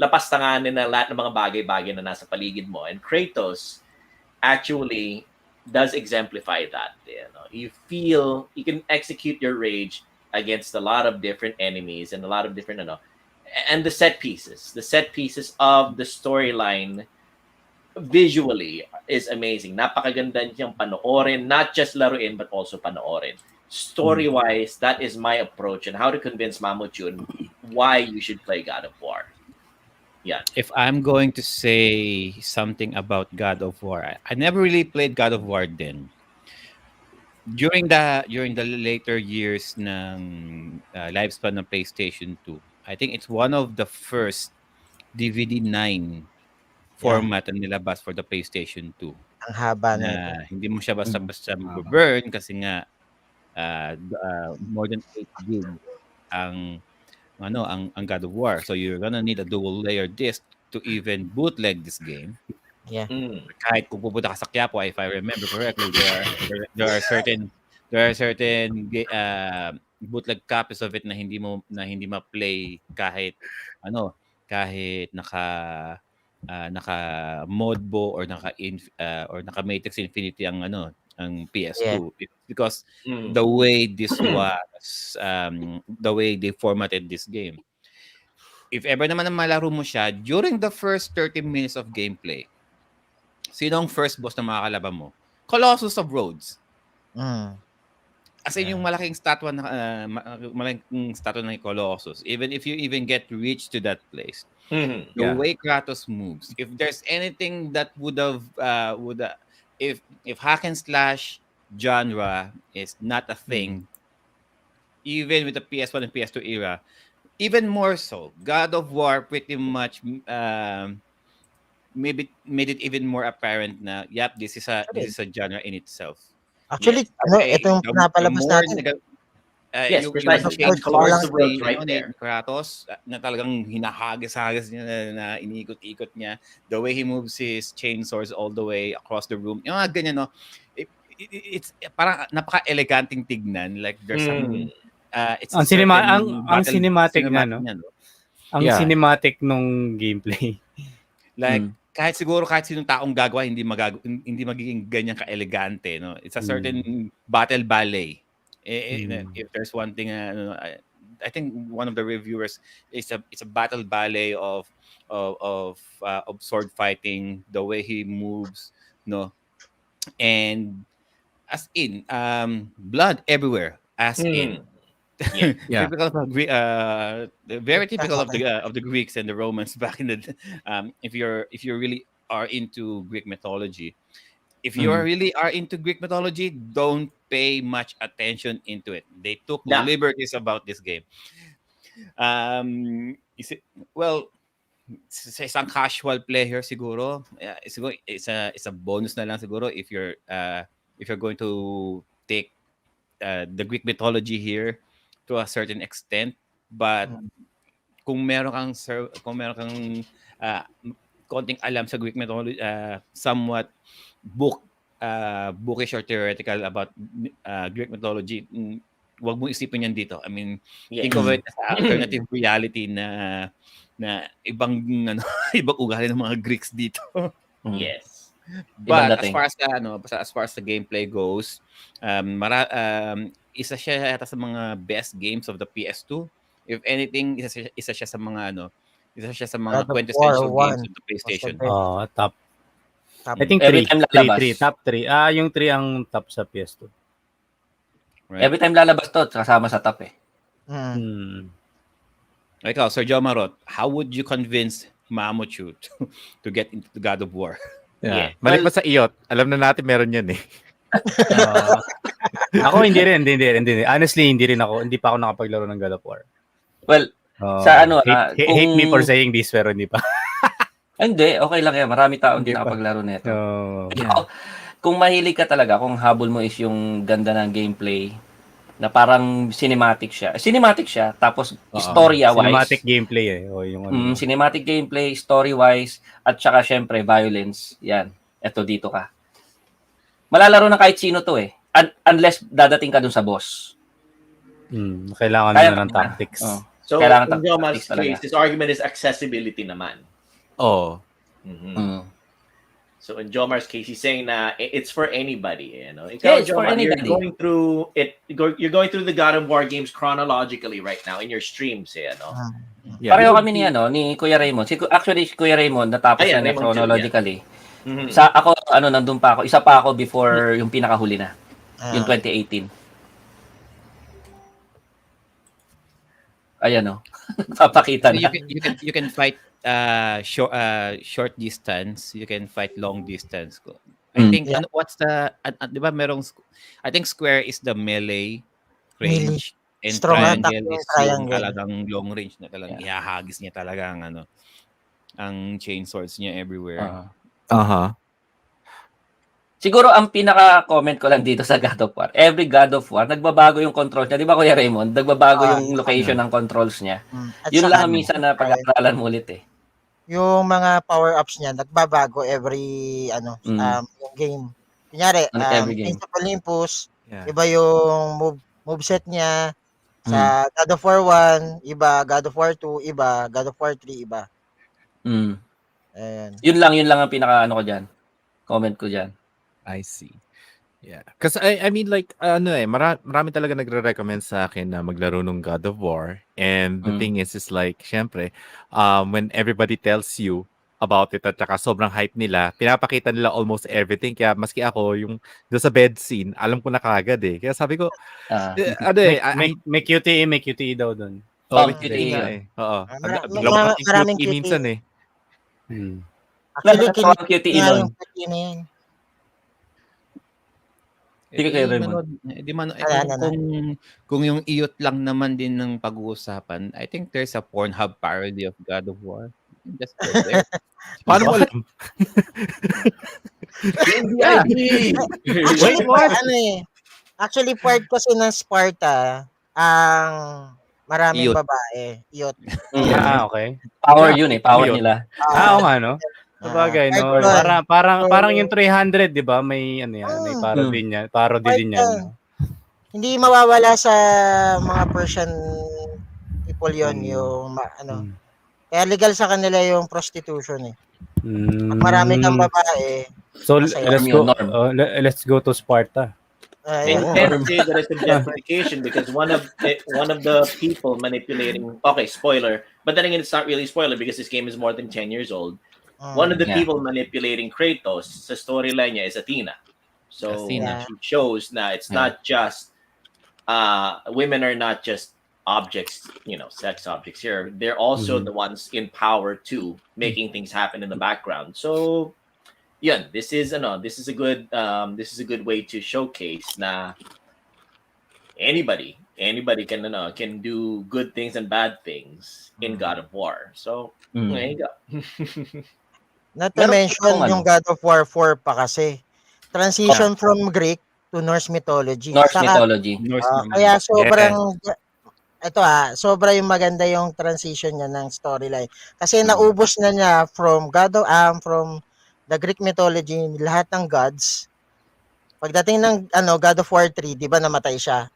lapastanganin na lahat ng mga bagay-bagay na nasa paligid mo. And Kratos actually does exemplify that. You feel you can execute your rage against a lot of different enemies and a lot of different and the set pieces of the storyline visually is amazing. Napakaganda niyang panoorin, not just laruin but also panoorin. Story-wise, that is my approach and how to convince Mamuchun why you should play God of War. Yeah. If I'm going to say something about God of War, I never really played God of War then. During the later years ng lifespan ng PlayStation 2, I think it's one of the first DVD 9 format na nilabas for the PlayStation 2. Ang haba na ito. Na hindi mo siya basta-basta mag-burn kasi nga more than 8 gig ang God of War. So you're gonna need a dual layer disc to even bootleg this game. Yeah. Kahit kung pupunta ka sa Quiapo, if I remember correctly, there are certain bootleg copies of it na hindi ma-play kahit naka Modbo or naka Matrix Infinity ang PS2 because the way this was the way they formatted this game. If ever naman na malaro mo siya during the first 30 minutes of gameplay, sino ang first boss na makakalaban mo? Colossus of Rhodes. As in yung malaking statwa ng Colossus. Even if you even get reach to that place, the way Kratos moves, if there's anything that if hack and slash genre is not a thing, even with the PS1 and PS2 era, even more so, God of War pretty much maybe made it even more apparent na this is a genre in itself. Actually, ito yung pinapalabas natin. Yes, precisely. Colossus of Rhodes right there. Kratos na talagang hinahagis-hagis niya na iniikot-ikot niya. The way he moves his chainsaws all the way across the room. Yung mga ganyan, no? It's parang napaka-eleganting tignan. Like there's some ang cinematic nga, no? Ang cinematic nung gameplay. Like kahit sinong taong gagawa hindi magiging ganyan ka-elegante, no? It's a certain battle ballet. If there's one thing I think one of the reviewers it's a battle ballet of sword fighting, the way he moves, no? And as in blood everywhere, as in typical of very typical of the Greeks and the Romans back in the if you really are into Greek mythology. If you really are into Greek mythology, don't pay much attention into it. They took liberties about this game. Sa isang casual player siguro, it's a bonus na lang siguro if you're going to take the Greek mythology here to a certain extent, but kung meron kang konting alam sa Greek mythology, somewhat bookish or theoretical about Greek mythology, wag mo isipin yan dito. I mean, think of it as alternative reality na ibang ibang ugali ng mga Greeks dito. Yes. But as far as the gameplay goes, isa siya yata sa mga best games of the PS2. If anything, isa siya sa mga quintessential games of the PlayStation. Top. I think Every time lalabas. Top 3. Yung 3 ang top sa PS2. Right? Every time lalabas to, kasama sa top eh. Ikaw, Sir Joe Marot, how would you convince Mamuchu to get into the God of War? Maliban sa iyot, alam na natin meron yan eh. Ako hindi rin. Honestly, hindi pa ako nakapaglaro ng God of War. Well, sa hate me for saying this, pero hindi pa. Hindi, okay lang yan. Marami taong hindi nakapaglaro nito. Kung mahilig ka talaga, kung habol mo is yung ganda ng gameplay, na parang cinematic siya. Cinematic siya, tapos storya-wise. Cinematic gameplay o yung Cinematic gameplay, story-wise, at saka syempre, violence. Yan. Eto, dito ka. Malalaro na kahit sino to eh. Unless dadating ka dun sa boss. Kailangan Kaya- na ng tactics. So, Kailangan in Joma's tactics talaga. case, his argument is accessibility naman. Oh. So in Jomar's case, he's saying na it's for anybody, you know. Yeah, it's for Jomar, you're anybody. going through it. You're going through the God of War games chronologically right now in your streams, no. Yeah. Pareho kami ni Kuya Raymond. Actually, si Kuya Raymond, natapos Ayan, na Raymond chronologically. Mhm. Sa ako, nandun pa ako. Isa pa ako before yung pinakahuli na. Yung 2018. Ayan o. Papakita na. You can fight short distance, you can fight long distance. I think what's the di ba merong I think square is the melee range and Strong attack triangle yung is yung triangle. talagang long range na talagang ihahagis niya talaga ang chainswords niya everywhere. Siguro ang pinaka-comment ko lang dito sa God of War, every God of War, nagbabago yung controls niya. Di ba Kuya Raymond? Nagbabago yung location ng controns niya. At Yun saka, lang ang minsan na pag-aaralan mo ulit eh. yung mga power-ups niya, nagbabago every, yung game. Kunyari, Every game. Prince of Olympus, Yeah. iba yung moveset niya. Sa God of War 1, iba. God of War 2, iba. God of War 3, iba. Ayan. Yun lang ang pinaka-ano ko dyan. Comment ko dyan. I see. Yeah. Because I mean like marami talaga nagre-recommend sa akin na maglaro ng God of War, and the thing is like syempre when everybody tells you about it at saka sobrang hype nila, pinapakita nila almost everything, kaya maski ako yung doon sa bed scene, alam ko na kaagad eh. Kaya sabi ko May QTE daw doon. May QTE QTE nga yun. eh. Oo. Maraming QTE minsan eh. Actually, Nakakatawa ang QTE nga nun. yung QTE na yan. Sige kayo, Raymond. Kung yung iyot lang naman din ng pag-uusapan, I think there's a Pornhub parody of God of War. Just go there. Paano mo alam? Actually, Actually, part kasi ng Sparta, ang maraming Iyot. babae. Iyot. Okay. Power yun eh. Power Yun. nila. Oo nga, no? Sabagay, no? Parang yung 300, di ba? May ano yan, may parody niya. Parody din yan. No? Hindi mawawala sa mga Persian people yon yung kaya legal sa kanila yung prostitution eh. Pag marami kang babae, So masaya. let's go to Sparta. They can't say that it's objectification because one of the people manipulating. Okay, spoiler. But then again, it's not really spoiler because this game is more than 10 years old. One of the people manipulating Kratos, sa storyline niya is Athena. So Athena. she shows that it's not just women are not just objects, sex objects here. They're also the ones in power too, making things happen in the background. So yeah, this is a good way to showcase na anybody can do good things and bad things in God of War. So there you go. Not to mention yung God of War 4 pa kasi. Transition from Greek to Norse mythology. Mythology. Kaya sobrang sobra yung maganda yung transition niya ng storyline. Kasi naubos na niya from from the Greek mythology, lahat ng gods. Pagdating ng God of War 3, 'di ba namatay siya?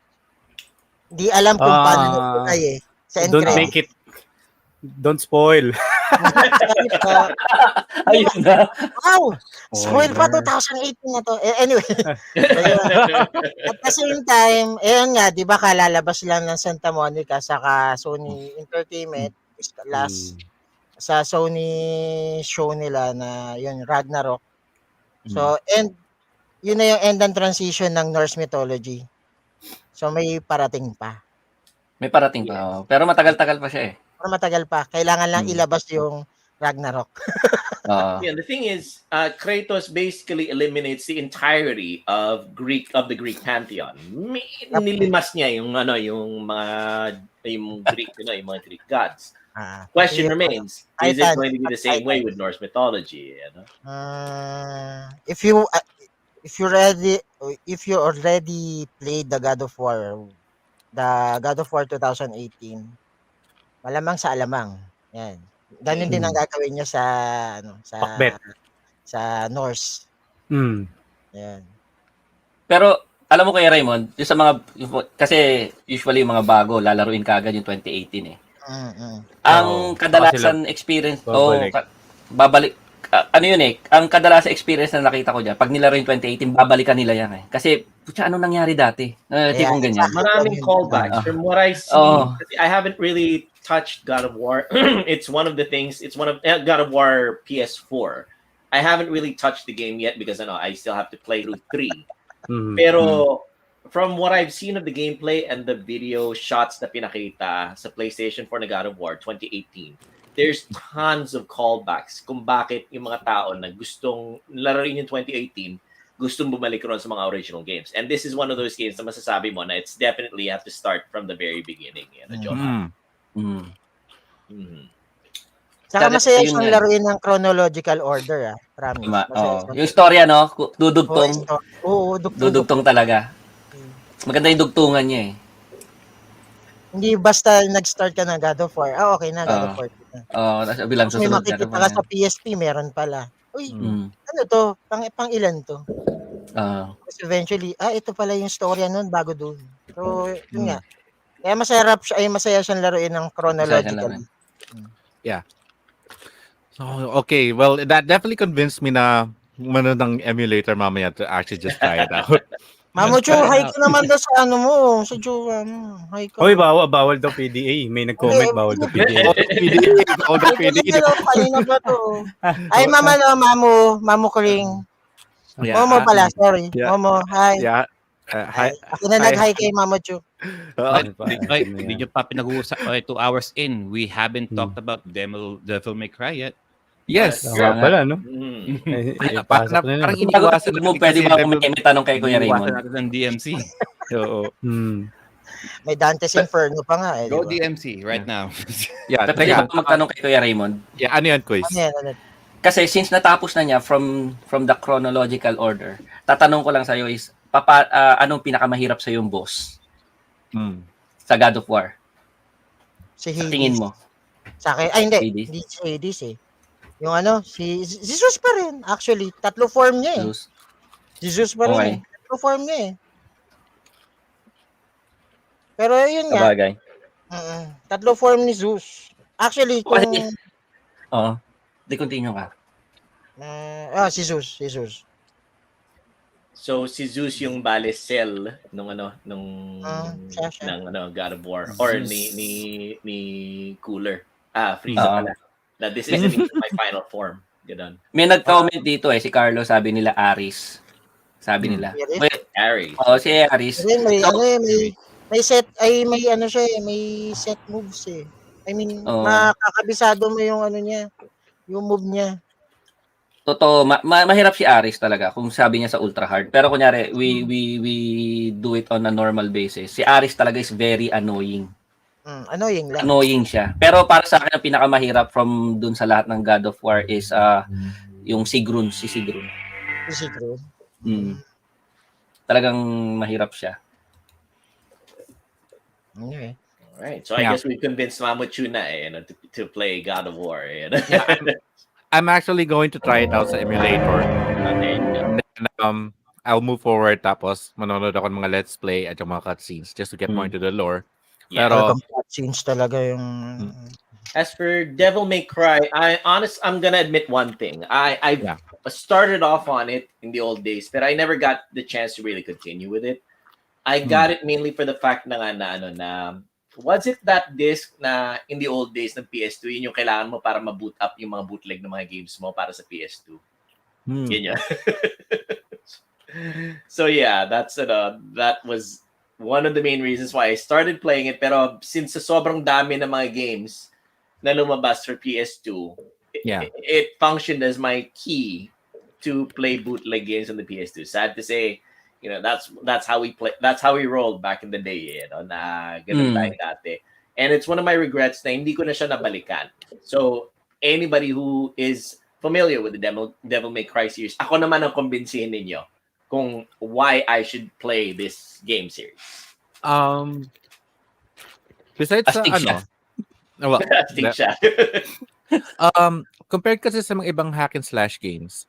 Di alam kung paano namatay eh. Sa end Don't credits. make it. Don't spoil. Ayun na. Wow! Spoil pa 2018 na to. Anyway. At the same time, ayun nga, di ba kalalabas lang ng Santa Monica saka Sony Entertainment sa Sony show nila na yun, Ragnarok. So, and yun na yung end and transition ng Norse mythology. So, may parating pa. May parating pa. Pero matagal-tagal pa siya eh. Pero matagal pa. Kailangan lang ilabas yung Ragnarok. Yeah, the thing is, Kratos basically eliminates the entirety of the Greek pantheon. Nilimas niya yung Greek, yung mga Greek gods. Question remains: is it going to be the same way with Norse mythology? If you already played the God of War the God of War 2018, malamang sa alamang. Yan. Ganun din ang gagawin niya sa Pakbet. sa Norse. Mm. Yan. Pero alam mo Kuya Raymond, yung sa mga kasi usually yung mga bago lalaruin kaagad yung 2018 eh. Ang Oo. kadalasan experience babalik. babalik ano yun eh, ang kadalasan experience na nakita ko diyan, pag nilaro yung 2018, babalikan nila yan eh. Kasi putya ano nangyari dati? Tipong ganyan. Maraming callbacks. From what I see, I haven't really touched God of War. It's one of God of War PS4. I haven't really touched the game yet because I still have to play through 3. Pero from what I've seen of the gameplay and the video shots na pinakita sa PlayStation 4 na God of War 2018, there's tons of callbacks kung bakit yung mga tao na gustong laruin yung 2018 gustong bumalik ron sa mga original games. And this is one of those games na masasabi mo na it's definitely you have to start from the very beginning. John. Saka masaya siyang laruin ng chronological order, promise. Yung storya, no? Dudugtong. Oo, dudugtong talaga. Maganda yung dugtungan niya eh. Hindi basta nag-start ka ng God of War. Okay na, God of War. Nasa bilang susunod. May makikita ka sa PSP, meron pala. Uy, ano to? Pang ilan to? Kasi eventually, ito pala yung storya nun bago doon. So, yun nga. Kaya masaya siyang laruin ng chronological. Yeah. So, okay, well, that definitely convinced me na manood ng emulator mamaya to actually just try it out. Mamo Chu, hi ka naman daw sa sa jowa mo. Hi ka. Hoy, bawal daw PDA. May nag-comment, bawal daw PDA. Bawal daw PDA. Kanina ba to? Ay, Mamo Kring. Yeah, Momo pala, sorry. yeah. Momo, hi. Yeah. Hi. Ako na nag-hi kay Mamo Chu. Hindi nyo pa pinag-uusap. 2 hours in, we haven't talked about Devil May Cry yet. Yes. Pala, no? Parang iniwasan mo, pwede ba kung may tanong kay Kuya Raymond? Iniwasan natin ng DMC. Oo. May Dante's Inferno pa nga eh. Go DMC right now. Yeah, pwede ba magtanong kay Kuya Raymond? Yeah, ano yan, quiz? Kasi since natapos na niya from the chronological order, tatanong ko lang sa'yo is, anong pinakamahirap sa yung boss? Sa God of War? Si Hades. Sa tingin mo? Sa akin, hindi. Hades? Hindi si Hades eh. Yung si Jesus pa rin. Actually, 3 form niya eh. Jesus pa rin. Okay. 3 form niya eh. Pero yun nga. Sabagay. 3 form ni Zeus. Actually, kung... Di continue ka. Si Zeus. So si Zeus yung bale cell nung God of War or ni Cooler. Frieza pala. That this isn't my final form. Ganun. May nag-comment dito si Carlo, sabi nila Aris. Sabi nila. Aris. Si Aris. May set may set moves eh. I mean, makakabisado mo yung niya, yung move niya. Totoo, mahirap si Aris talaga kung sabi niya sa ultra hard. Pero kunyari, we do it on a normal basis. Si Aris talaga is very annoying. Annoying lang. Annoying siya. Pero para sa akin, ang pinakamahirap from dun sa lahat ng God of War is yung si Sigrun. Talagang mahirap siya. Okay. Alright, so I guess we convinced Mamuchu na to play God of War. I'm actually going to try it out sa emulator. Okay. And then, I'll move forward tapos manonood ako ng mga let's play at yung mga cutscenes just to get more into the lore. Yeah. Pero cutscenes talaga yung As for Devil May Cry, I'm gonna admit one thing. I started off on it in the old days, but I never got the chance to really continue with it. I got it mainly for the fact na was it that disc na in the old days ng PS2, yun yung kailangan mo para ma-boot up yung mga bootleg ng mga games mo para sa PS2. Yun yun. So yeah, that was one of the main reasons why I started playing it. Pero since sa sobrang dami ng mga games na lumabas for PS2, it functioned as my key to play bootleg games on the PS2. Sad to say, that's how we play. That's how we rolled back in the day. Na ganun tayo dati. And it's one of my regrets na hindi ko na siya nabalikan. So anybody who is familiar with the Devil May Cry series, ako naman ang kumbinsihin ninyo kung why I should play this game series. Besides sa Astig siya. well, Astig siya. compared kasi sa mga ibang hack and slash games,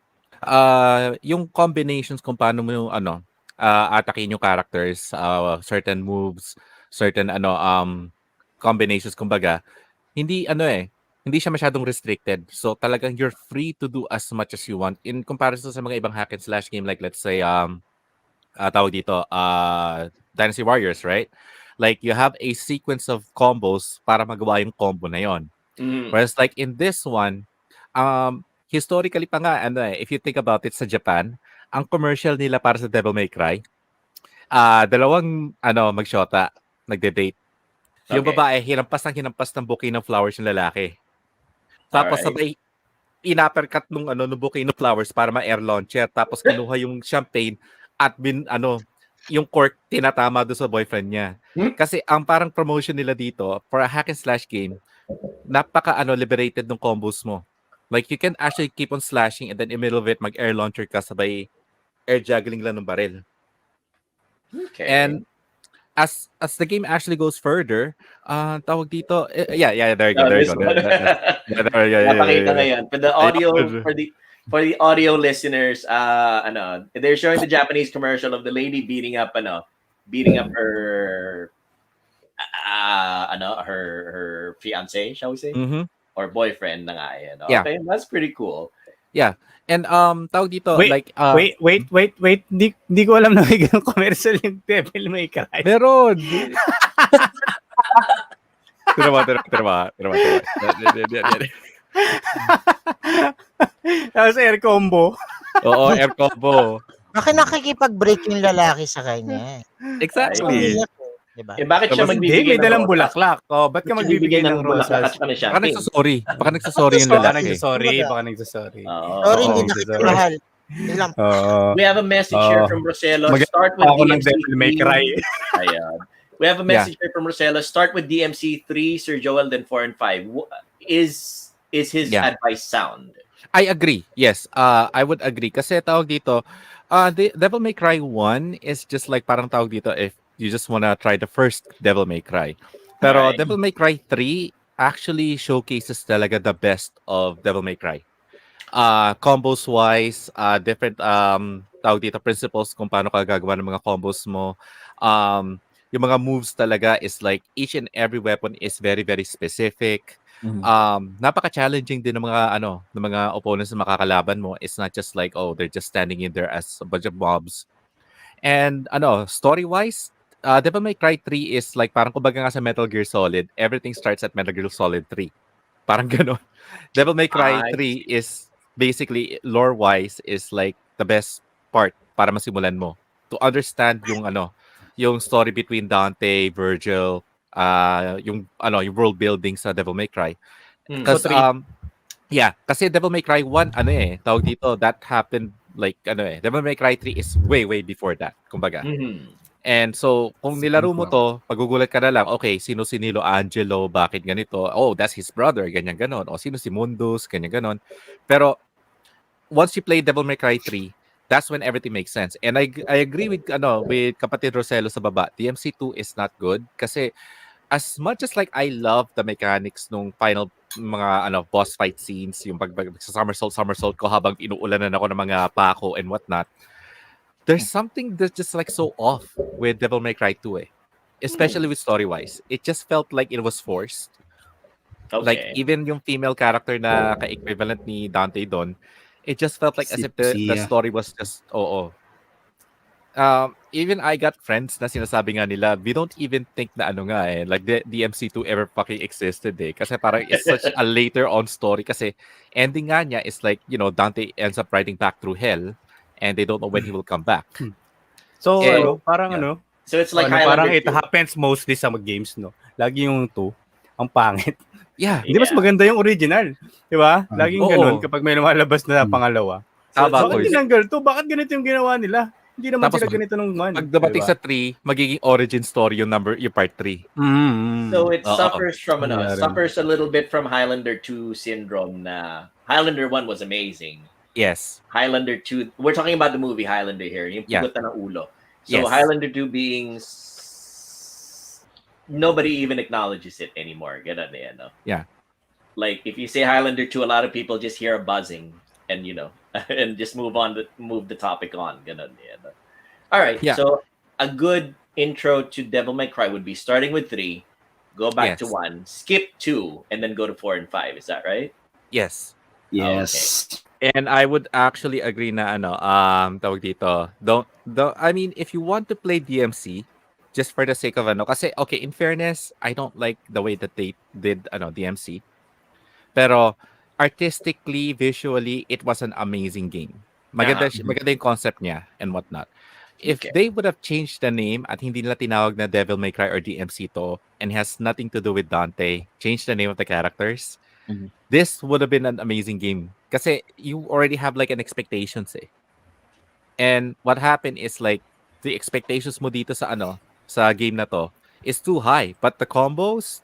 yung combinations kung paano mo yung atakin yung characters, certain moves, certain combinations kumbaga, hindi hindi siya masyadong restricted. So talagang you're free to do as much as you want in comparison sa mga ibang hack and slash game like let's say tawag dito, Dynasty Warriors, right? Like you have a sequence of combos para magawa yung combo na yon. Whereas like in this one, historically pa nga, if you think about it sa Japan, ang commercial nila para sa Devil May Cry, dalawang magshota, nagde-date. Yung Okay. babae, hinampas ng bouquet ng flowers yung lalaki. Tapos sabay, inuppercut nung bouquet ng flowers para ma-air launcher. Tapos kinuha yung champagne at yung cork tinatama doon sa boyfriend niya. Kasi ang parang promotion nila dito, for a hack and slash game, napaka liberated ng combos mo. Like you can actually keep on slashing and then in the middle of it mag-air launcher ka sabay air juggling lang ng baril. Okay. And as the game actually goes further, tawag dito, there you go. Napakita ngayon. For the audio, for the audio listeners, they're showing the Japanese commercial of the lady beating up her her fiance, shall we say? Mm-hmm. Or boyfriend na nga yan. Yeah. Okay, that's pretty cool. Yeah. And tawag dito, Wait, like wait. Hindi ko alam na may ganung commercial yung Devil May Cry. meron. Tira. Tapos air combo. Oo, air combo. Bakit nakikipag-break yung lalaki sa kanya? Exactly. Diba? Bakit siya Tapos magbibigay may dalang ng rosas? bulaklak. Ba't ka magbibigay ng rosas? Baka Baka nagsasorry. Baka nagsasorry yung Baka lalaki. nagsasorry. Sorry, hindi na kita mahal. Yun lang. Oo. We have a message here from Roselo. Start with Ako ng DMC3. Devil May Cry. Ayan. We have a message here from Roselo. Start with DMC3, Sir Joel, then 4 and 5. Is his advice sound? I agree. Yes. I would agree. Kasi tawag dito, the Devil May Cry 1 is just like parang tawag dito if you just wanna try the first Devil May Cry. Pero Right. Devil May Cry 3 actually showcases talaga the best of Devil May Cry. Combos wise, different tawag dito principles kung paano ka gagawa ng mga combos mo. Yung mga moves talaga is like each and every weapon is very very specific. Napaka-challenging din ng mga ng mga opponents na makakalaban mo. It's not just like they're just standing in there as a bunch of mobs. And story-wise, Devil May Cry 3 is like parang kumbaga nga sa Metal Gear Solid, everything starts at Metal Gear Solid 3. Parang gano'n. Devil May Cry 3 is basically lore-wise is like the best part para masimulan mo to understand yung story between Dante, Virgil, yung world building sa Devil May Cry. Because kasi Devil May Cry 1 tawag dito, that happened like Devil May Cry 3 is way before that, kumbaga. And so kung nilaro mo to, pagugulat ka na lang, okay, sino si Nilo Angelo, bakit ganito? Oh, that's his brother, ganyan ganon. O sino si Mundus, ganyan ganon. Pero once you play Devil May Cry 3, that's when everything makes sense. And I agree with with kapatid Roselo sa baba. DMC2 is not good kasi as much as like I love the mechanics nung final mga boss fight scenes, yung pag sa somersault ko habang inuulanan ako ng mga pako and whatnot, there's something that's just like so off with Devil May Cry 2 especially with story-wise. It just felt like it was forced. Okay. Like even yung female character na ka-equivalent ni Dante doon, it just felt like as if the story was just even I got friends na sinasabi nga nila, we don't even think na like the DMC2 ever fucking existed kasi parang it's such a later on story kasi ending nga niya is like, Dante ends up riding back through hell and they don't know when he will come back. So, So it's like parang Highlander it happens mostly sa games, no? Lagi yung 2, ang pangit. Yeah. Hindi mas maganda yung original. Di ba? Laging ganun kapag may lumalabas na pangalawa. So, bakit tinanggal to? Bakit ganito yung ginawa nila? Hindi naman sila ganito nung man. Pag dumating sa 3, magiging origin story yung part 3. So it suffers from suffers a little bit from Highlander 2 syndrome na Highlander 1 was amazing. Yes. Highlander 2, we're talking about the movie Highlander here, yung pugutan ng ulo. So yes. Highlander 2 being nobody even acknowledges it anymore. Ganun eh, no? Yeah. Like if you say Highlander 2, a lot of people just hear a buzzing and and just move the topic on. Ganun eh, no? All right. Yeah. So a good intro to Devil May Cry would be starting with 3, go back to Yes. 1, skip 2, and then go to 4 and 5. Is that right? Yes. Yes. And I would actually agree na tawag dito. Don't I mean if you want to play DMC just for the sake of kasi okay, in fairness, I don't like the way that they did DMC. Pero artistically, visually, it was an amazing game. Maganda yung concept niya and whatnot. If Okay. they would have changed the name at hindi nila tinawag na Devil May Cry or DMC to and has nothing to do with Dante, change the name of the characters, this would have been an amazing game. Kasi you already have like an expectations eh. And what happened is like the expectations mo dito sa game na to is too high. But the combos,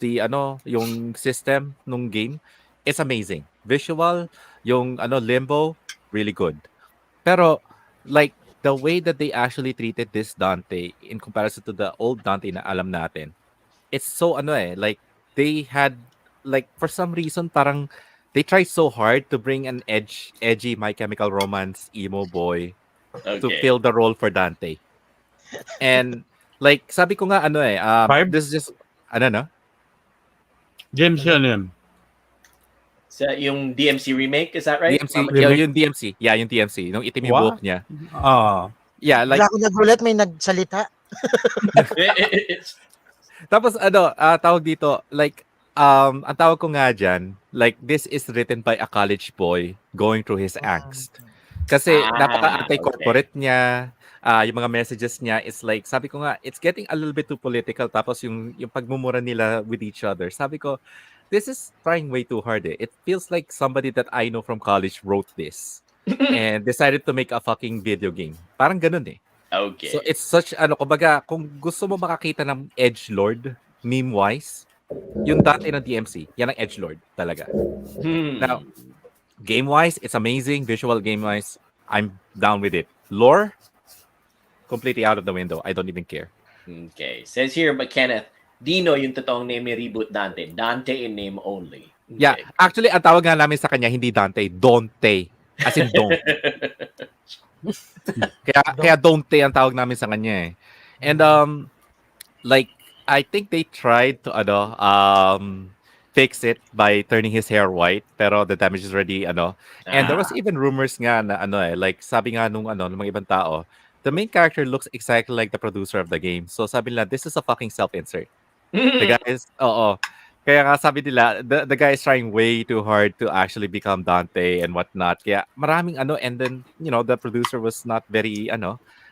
yung system nung game is amazing. Visual, yung limbo, really good. Pero like the way that they actually treated this Dante in comparison to the old Dante na alam natin, it's so like they had like for some reason parang they tried so hard to bring an edgy My Chemical Romance emo boy to Okay. fill the role for Dante. And like sabi ko nga Five? this is just no? James yun. So yung DMC remake, is that right? DMC, Remake? yung DMC. Yeah, yung DMC. Nung itim yung What? buhok niya. Ah. Yeah, like Wala akong nagulat, may nagsalita. tapos tawag dito, like ang tawag ko nga dyan, like this is written by a college boy going through his angst. Kasi napaka-anti-corporate niya, yung mga messages niya is like, sabi ko nga, it's getting a little bit too political. Tapos yung pagmumura nila with each other, sabi ko, this is trying way too hard eh. It feels like somebody that I know from college wrote this and decided to make a fucking video game. Parang ganun eh. Okay. So it's such, kumbaga, kung gusto mo makakita ng edgelord, meme-wise, yung Dante ng DMC, yan ang edgelord talaga. Now, game-wise, it's amazing. Visual game-wise, I'm down with it. Lore, completely out of the window. I don't even care. Okay. Says here, but Kenneth, Dino yung totoong name ni Reboot Dante. Dante in name only. Okay. Yeah, actually, ang tawag nga namin sa kanya, hindi Dante, Dante. As in don't. kaya Dante ang tawag namin sa kanya eh. And like, I think they tried to fix it by turning his hair white, pero the damage is already and there was even rumors nga na like sabi nga nung ng mga ibang tao, the main character looks exactly like the producer of the game. So sabi nila, this is a fucking self-insert. The guy is, kaya nga sabi nila, the guy is trying way too hard to actually become Dante and whatnot. Kaya maraming and then, the producer was not very,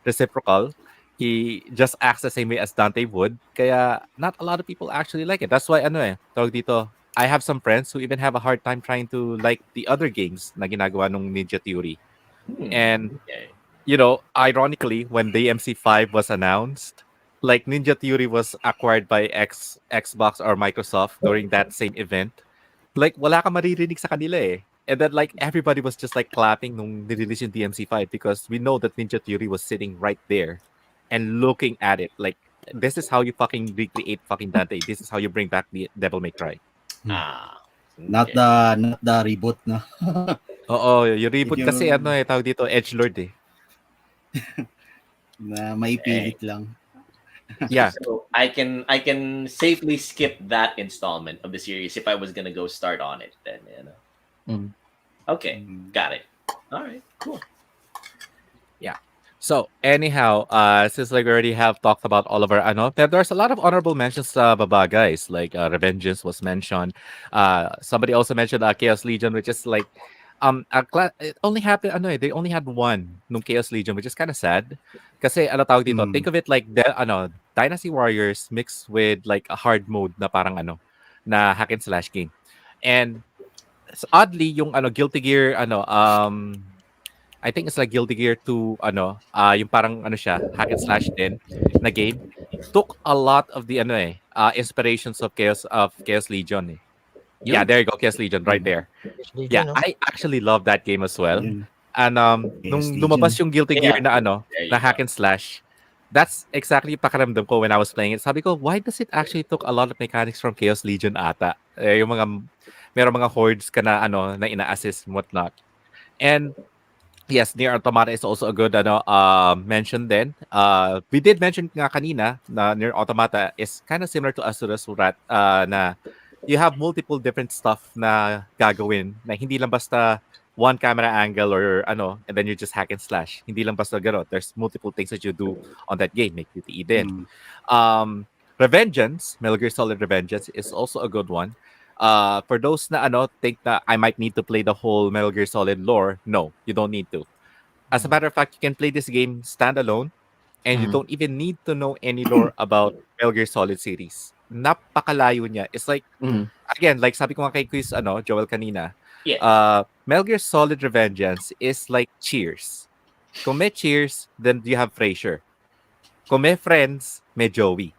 reciprocal. He just acts the same way as Dante would. Kaya not a lot of people actually like it. That's why, tawag dito, I have some friends who even have a hard time trying to like the other games na ginagawa nung Ninja Theory. And, ironically, when DMC5 was announced, like Ninja Theory was acquired by Xbox or Microsoft during that same event. Like, wala ka maririnig sa kanila eh. And then like everybody was just like clapping nung nirelease yung DMC5 because we know that Ninja Theory was sitting right there and looking at it. Like, this is how you fucking recreate fucking Dante. This is how you bring back the Devil May Cry. Not the reboot na. Oo, yung reboot Yung- kasi tawag dito, edgelord eh. Na may pilit lang. Yeah. So I can safely skip that installment of the series if I was gonna go start on it then, Okay, got it. All right, cool. So anyhow, since like we already have talked about all of our there's a lot of honorable mentions sa baba, guys. Like Revengeance was mentioned. Somebody also mentioned Chaos Legion, which is like it only happened they only had one nung Chaos Legion, which is kind of sad. Kasi tawag dito, think of it like Dynasty Warriors mixed with like a hard mode na parang na hack and slash game. And oddly yung Guilty Gear I think it's like Guilty Gear 2 yung parang siya hack and slash din na game took a lot of the inspirations of Chaos Legion eh. Yeah, there you go, Chaos Legion right there. Yeah, I actually love that game as well. Yun. And nung Legion. lumabas yung Guilty Gear Yeah. na There you na hack go. and slash, That's exactly yung pakiramdam ko when I was playing it. Sabi ko, why does it actually took a lot of mechanics from Chaos Legion ata? Yung merong mga hordes ka na, na ina-assist and whatnot. And yes, Nier Automata is also a good mention then. We did mention nga kanina na Nier Automata is kind of similar to Asura's Wrath na you have multiple different stuff na gagawin na hindi lang basta one camera angle or and then you just hack and slash. Hindi lang basta gano'n. There's multiple things that you do on that game. Make QTE din. Revengeance, Metal Gear Solid Revengeance is also a good one. For those na think that I might need to play the whole Metal Gear Solid lore, no, you don't need to. As a matter of fact, you can play this game standalone, and you don't even need to know any lore about Metal Gear Solid series. Napakalayo niya. It's like, again, like sabi ko nga kay Quiz, Joel kanina, Metal Gear Solid Revengeance is like Cheers. Kung may Cheers, then you have Frasier. Kung may Friends, may Joey.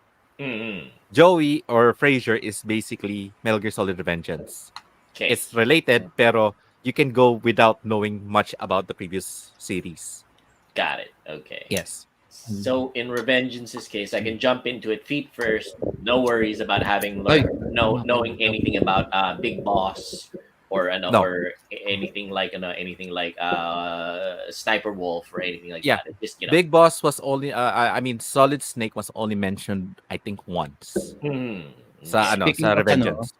Joey or Frasier is basically Metal Gear Solid Revengeance. Okay. It's related, pero you can go without knowing much about the previous series. Got it. Okay. Yes. So in Revengeance's case, I can jump into it feet first. No worries about having knowing anything about Big Boss or or anything like Sniper Wolf or anything like that. It's just, Big Boss was only Solid Snake was only mentioned I think once. Sa Revengeance.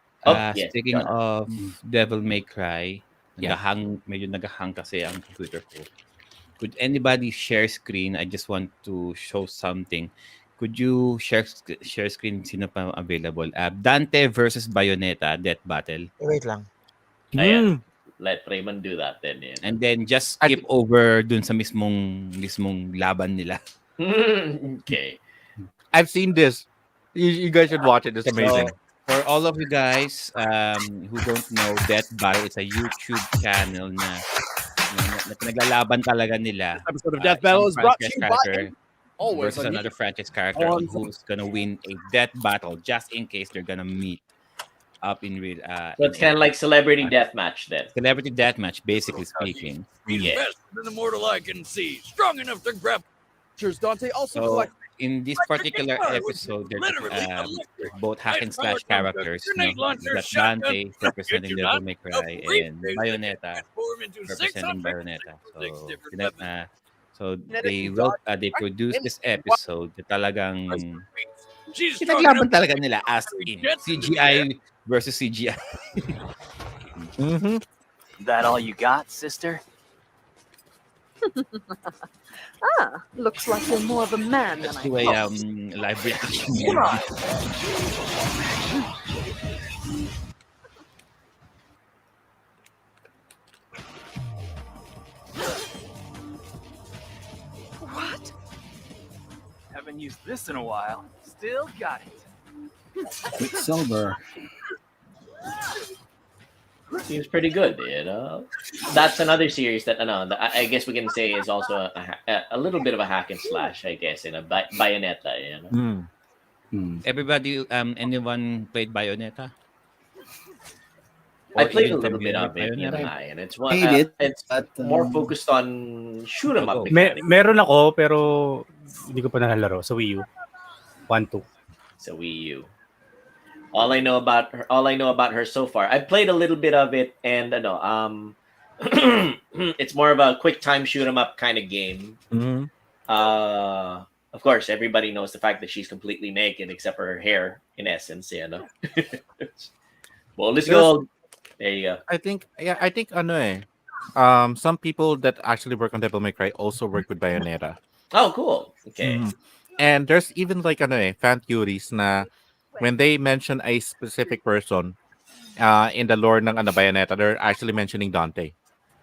Speaking of Devil May Cry, medyo nagahang kasi ang computer ko. Could anybody share screen? I just want to show something. Could you share screen? Sino pa available? Dante versus Bayonetta, Death Battle. Wait lang. Ayan. Let Raymond do that then. Yeah. And then just skip over dun sa mismong laban nila. Okay. I've seen this. You guys should watch it. It's amazing. So, for all of you guys who don't know, Death Battle is a YouTube channel na naglalaban talaga nila. This episode of Death Battle is brought to you by versus another franchise character who's gonna win a death battle just in case they're gonna meet up in real. So it's kind of like celebrity deathmatch then. Celebrity deathmatch, basically speaking. Yeah. Than the mortal I can see, strong enough to grab. Dante also so in this particular episode, there's both hack and slash characters. You got Dante representing Devil May Cry and Bayonetta representing Bayonetta. So they produced this episode na talagang pinaglaban talaga nila as in CGI versus CGI. That all you got, sister? Looks like you're more of a man than Let's I do a thought. live reaction. What? Haven't used this in a while. Still got it. Quicksilver. Seems pretty good, That's another series that I guess we can say is also a little bit of a hack and slash, I guess, in a Bayonetta, Everybody, anyone played Bayonetta? I Or played a even little bit of it, Bayonetta? and it's It's more focused on shoot 'em up. Meron ako pero hindi ko pa nalalaro sa Wii U. 1-2. So Wii U. All I know about her so far. I played a little bit of it, and it's more of a quick time shoot 'em up kind of game. Of course, everybody knows the fact that she's completely naked except for her hair, in essence, Well, let's go. There you go. I think some people that actually work on Devil May Cry also work with Bayonetta. Oh, cool. Okay. And there's even like fan theories na when they mention a specific person in the lore ng Bayonetta, they're actually mentioning Dante.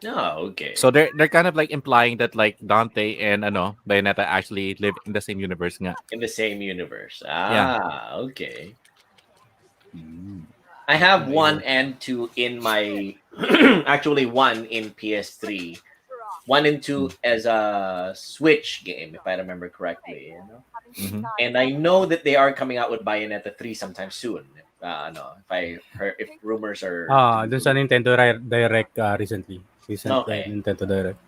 Oh, okay. So they're kind of like implying that like Dante and Bayonetta actually live in the same universe nga. In the same universe. Yeah. Okay. I have 1 and 2 in my actually 1 in PS3. 1 and 2 as a Switch game, if I remember correctly. And I know that they are coming out with Bayonetta 3 sometime soon. If rumors are Dun sa Nintendo Direct recently. Okay. Nintendo Direct.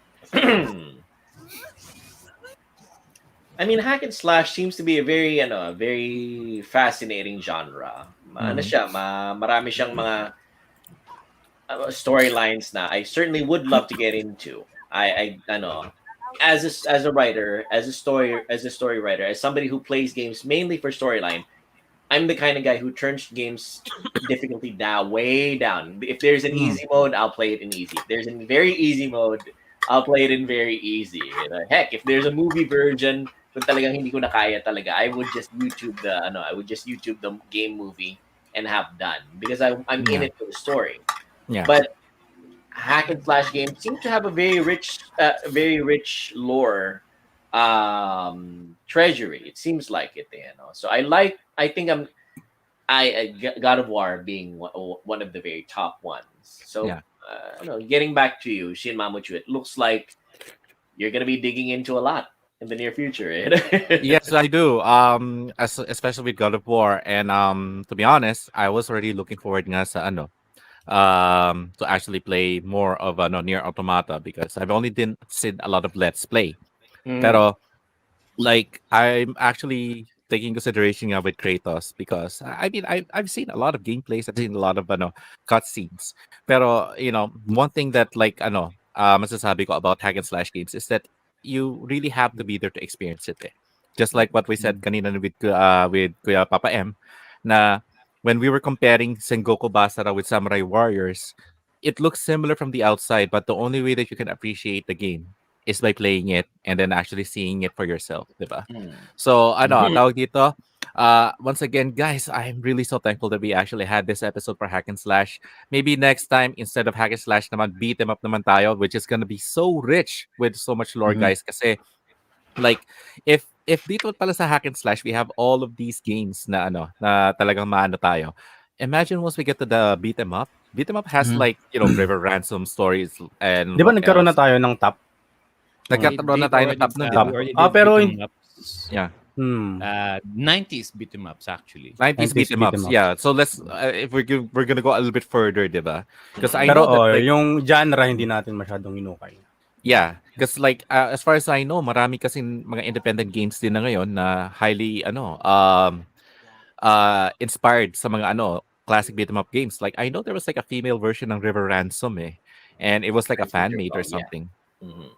I mean, hack and slash seems to be a very, a very fascinating genre. Ano siya, marami siyang mga storylines na I certainly would love to get into. As a writer, as a story writer, as somebody who plays games mainly for storyline, I'm the kind of guy who turns games difficulty down, way down. If there's an easy mode, I'll play it in easy. If there's a very easy mode, I'll play it in very easy. Heck, if there's a movie version, kung talagang hindi ko na kaya talaga, I would just YouTube the game movie and have done because I'm in it for the story. Yeah. But hack and slash games seem to have a very rich lore treasury. It seems like it, So God of War being one of the very top ones. So getting back to you, Shin Mamuchu, it looks like you're gonna be digging into a lot in the near future. Yes, I do. Especially with God of War, and to be honest, I was already looking forward nga sa to actually play more of Near Automata because I've only seen a lot of Let's Play. Pero like I'm actually taking consideration with Kratos because I mean I've seen a lot of gameplays, I've seen a lot of cutscenes. Pero one thing that like masasabi ko about hack and slash games is that you really have to be there to experience it. Just like what we said kanina with Kuya Papa M na when we were comparing Sengoku Basara with Samurai Warriors, it looks similar from the outside, but the only way that you can appreciate the game is by playing it and then actually seeing it for yourself, diba? So, tawag dito, once again, guys, I'm really so thankful that we actually had this episode for Hack and Slash. Maybe next time, instead of Hack and Slash naman, beat them up naman tayo, which is gonna be so rich with so much lore, guys. Kasi, like, if dito pala sa Hack and Slash, we have all of these games na na talagang maano tayo. Imagine once we get to the beat 'em up. Beat 'em up has like, River Ransom stories and Di ba nagkaroon na tayo ng top? Nagkaroon na tayo ng top nun, Top. Pero yeah. 90s beat 'em ups actually. 90s beat 'em ups. Yeah. So let's if we're gonna go a little bit further, diba? Because I know that like, yung genre hindi natin masyadong inukay. yeah, because like as far as I know, marami kasing mga independent games din na ngayon na highly inspired sa mga classic beat 'em up games. Like I know there was like a female version ng River Ransom and it was like a fan made or something. Yeah.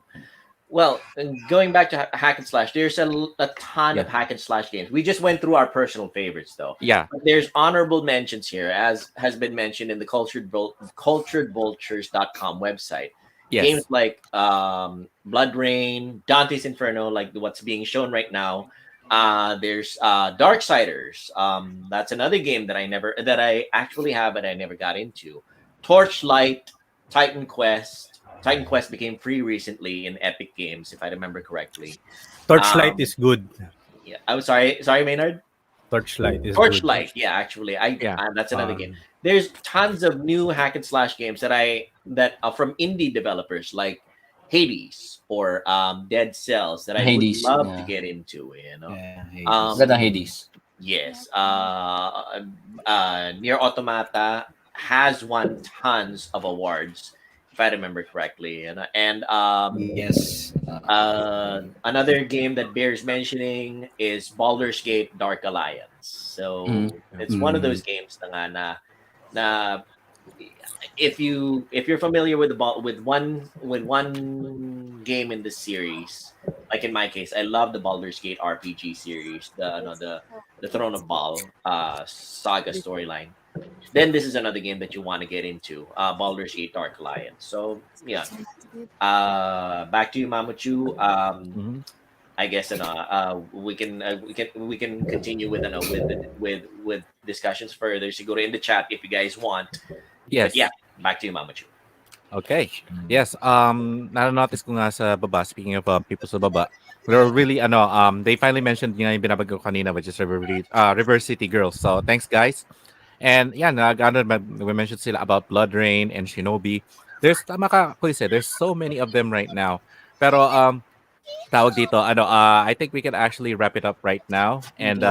Well, going back to hack and slash, there's a ton of hack and slash games. We just went through our personal favorites, though. Yeah. But there's honorable mentions here, as has been mentioned in the culturedvultures.com website. Yes. Games like Blood Rain, Dante's Inferno, like what's being shown right now. There's Darksiders. That's another game that I actually have and I never got into. Torchlight, Titan Quest. Titan Quest became free recently in Epic Games, if I remember correctly. Torchlight is good. Yeah, I'm sorry, Maynard. Torchlight is Torchlight. good. Yeah, actually, that's another game. There's tons of new hack and slash games that are from indie developers like Hades or Dead Cells that I would love to get into. Hades. Yes. Near Automata has won tons of awards, if I remember correctly, and Yes. another game that bears mentioning is Baldur's Gate: Dark Alliance. So it's one of those games na if you're familiar with one game in the series, like in my case, I love the Baldur's Gate RPG series, the Throne of Baal saga storyline. Then this is another game that you want to get into, Baldur's Gate Dark Alliance. So yeah, back to you, Mamuchu. I guess we can continue with discussions further. So go in the chat if you guys want. Yes. But yeah, back to you, Mamuchu. Okay. Yes. Na-notice ko nga sa baba, speaking of people sa baba, they're really they finally mentioned yung binabag ko kanina, which is River City Girls. So thanks, guys. And yeah, we mentioned sila about Blood Rain and Shinobi. There's there's so many of them right now. Pero tawag dito, I think we can actually wrap it up right now. And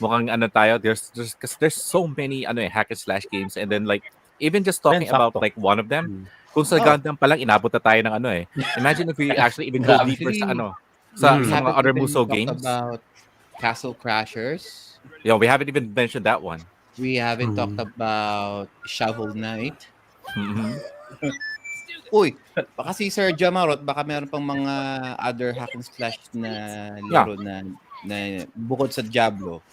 mukhang tayo, there's so many hack and slash games, and then like even just talking about like one of them, kung sa Gundam pa lang inabot na tayo ng Imagine if we actually even go deeper sa Sa, We sa mga haven't other even Muso talked games. about Castle Crashers. Yeah, we haven't even mentioned that one. We haven't talked about Shovel Knight. Mhm. Uy, baka si Sir Jamarot, baka meron pang mga other hack and slash na Yeah. laro na bukod sa Diablo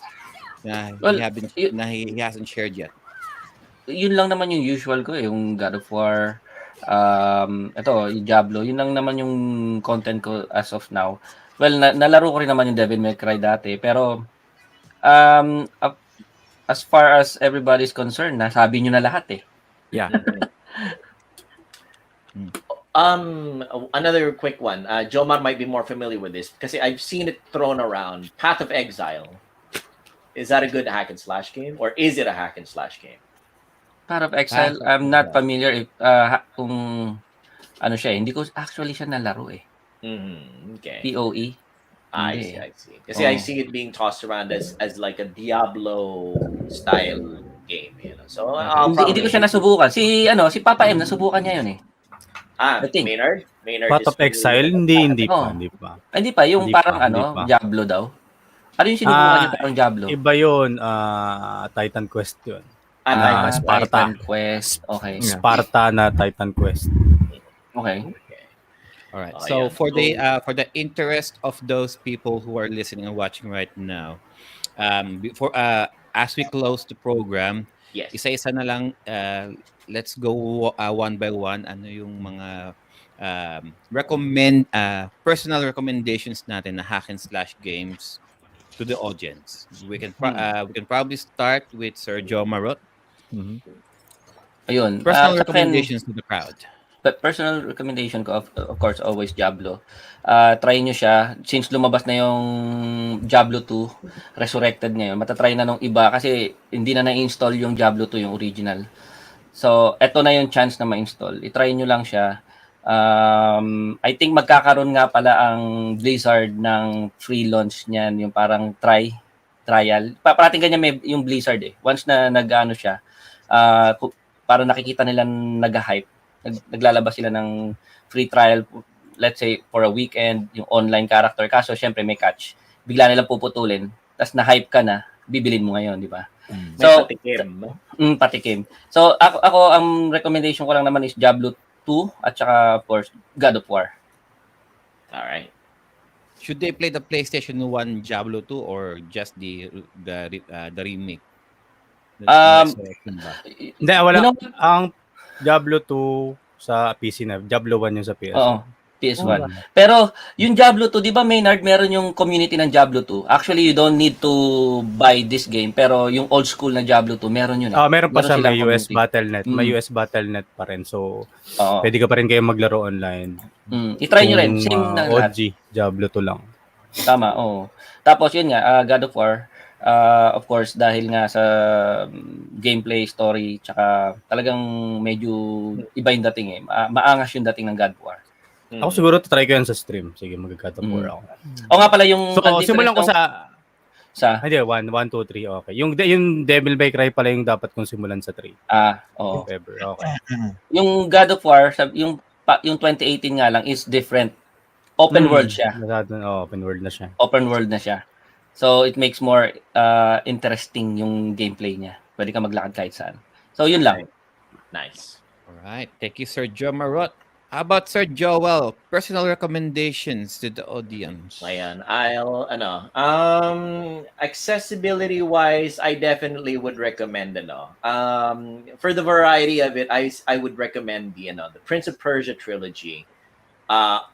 na Well, he hasn't shared yet. yun lang naman yung usual ko yung God of War, ito, yung Diablo, yun lang naman yung content ko as of now. Well, nalaro ko rin naman yung Devil May Cry dati, pero as far as everybody's concerned, nasabi nyo na lahat eh. Yeah. Another quick one. Jomar might be more familiar with this because I've seen it thrown around. Path of Exile. Is that a good hack and slash game, or is it a hack and slash game? Path of Exile, I'm not familiar if kung ano siya, hindi ko actually siya nalaro eh. Okay. PoE. I see. Kasi I see it being tossed around as like a Diablo style game, you know. So hindi ko siya nasubukan. Si Papa M nasubukan niya yun eh. I think. Maynard Path of Exile, hindi pa. Hindi pa, yung Hindi parang pa, hindi pa. Diablo daw. Ano yung sinubukan niyo parang Diablo? Iba yun, Titan Quest yun. Sparta. Titan Quest. Okay. Sparta na Titan Quest. Okay. All right. So for the interest of those people who are listening and watching right now, before as we close the program, yes, isa-isa na lang, let's go one by one. Ano yung mga personal recommendations natin na hack and slash games to the audience. We can probably start with Sir Joe Marot. Ayun. Personal recommendations to the crowd. But personal recommendation ko, of course, always Diablo. Try nyo siya. Since lumabas na yung Diablo 2, resurrected ngayon, matatry na nung iba kasi hindi na na-install yung Diablo 2, yung original. So, eto na yung chance na ma-install. I-try nyo lang siya. I think magkakaroon nga pala ang Blizzard ng free launch niyan, yung parang trial. Parating ganyan may yung Blizzard eh. Once na nag-ano siya, parang nakikita nila nag-hype. Naglalabas sila ng free trial, let's say, for a weekend, yung online character. Kaso, syempre, may catch. Bigla nilang puputulin. Tapos na-hype ka na, bibilin mo ngayon, di ba? So, patikim. Patikim. So, ako, ang recommendation ko lang naman is Diablo 2 at saka, of course, God of War. Alright. Should they play the PlayStation 1 Diablo 2 or just the remake? Hindi, wala. Ang Diablo 2 sa PC na. Diablo 1 yung sa PS1. Oo, PS1. Pero, yung Diablo 2, di ba Maynard, meron yung community ng Diablo 2. Actually, you don't need to buy this game. Pero yung old school na Diablo 2, meron yun eh. Meron pa siya, may US Battle.net. May US Battle.net pa rin. So, pwede ka pa rin kayo maglaro online. I-try nyo rin. Same na lahat. OG, Diablo 2 lang. Tama, oo. Tapos yun nga, God of War, of course, dahil nga sa gameplay, story, tsaka talagang medyo iba yung dating eh. Maangas yung dating ng God of War. Ako siguro try ko yan sa stream. Sige, mag-God of War ako. O nga pala yung... So, simulan ko sa... Hindi, 1, 2, 3, okay. Yung Devil May Cry pala yung dapat kong simulan sa 3. Oo. If ever, okay. Yung God of War, yung 2018 nga lang is different. Open world siya. Open world na siya. Open world na siya. So, it makes more interesting yung gameplay niya. Pwede ka maglakad kahit saan. So, yun lang. Nice. Alright. Thank you, Sir Joe Marot. How about Sir Joel? Personal recommendations to the audience. Ayan. Accessibility-wise, I definitely would recommend, for the variety of it, I would recommend the Prince of Persia trilogy.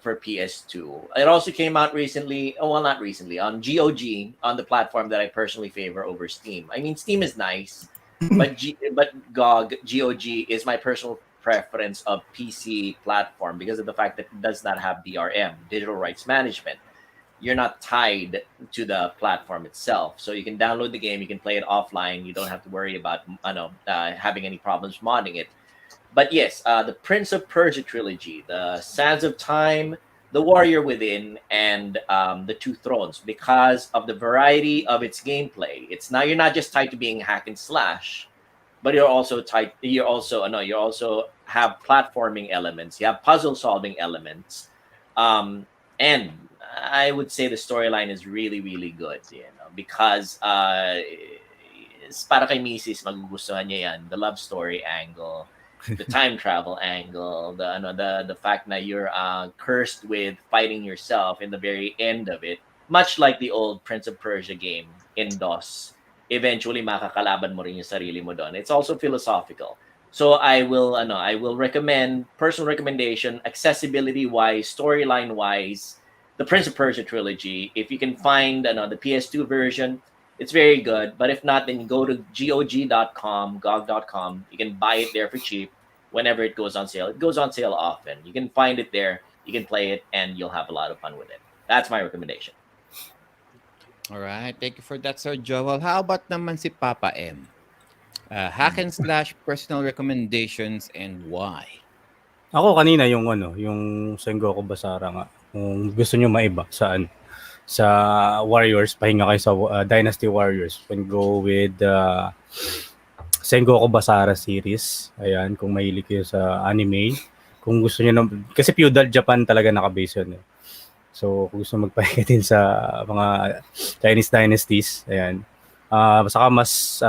For PS2. It also came out recently, not recently, on GOG, on the platform that I personally favor over Steam. I mean, Steam is nice, but GOG is my personal preference of PC platform because of the fact that it does not have DRM, digital rights management. You're not tied to the platform itself. So you can download the game, you can play it offline, you don't have to worry about having any problems modding it. But yes, the Prince of Persia trilogy, the Sands of Time, the Warrior Within, and the Two Thrones, because of the variety of its gameplay. You're not just tied to being hack and slash, but you're also have platforming elements, you have puzzle solving elements, and I would say the storyline is really, really good, because para kay Mrs. magugustuhan niya yan. The love story angle, the time travel angle, the fact that you're cursed with fighting yourself in the very end of it, much like the old Prince of Persia game in DOS. Eventually makakalaban mo rin yung sarili mo doon. It's also philosophical. So I will recommend, personal recommendation, accessibility wise, storyline wise, the Prince of Persia trilogy. If you can find the PS2 version, it's very good. But if not, then go to gog.com. You can buy it there for cheap whenever it goes on sale. It goes on sale often. You can find it there. You can play it, and you'll have a lot of fun with it. That's my recommendation. All right. Thank you for that, Sir Joel. How about naman si Papa M? Hack and slash personal recommendations and why? Ako kanina yung Sengoku Basara nga. Kung gusto nyo maiba sa Warriors, pahinga kayo sa Dynasty Warriors. You can go with Sengoku Basara series. Ayan, kung mahilig kayo sa anime. Kung gusto nyo kasi feudal Japan talaga naka-base yun. So, kung gusto magpahinga din sa mga Chinese dynasties, ayan. Saka mas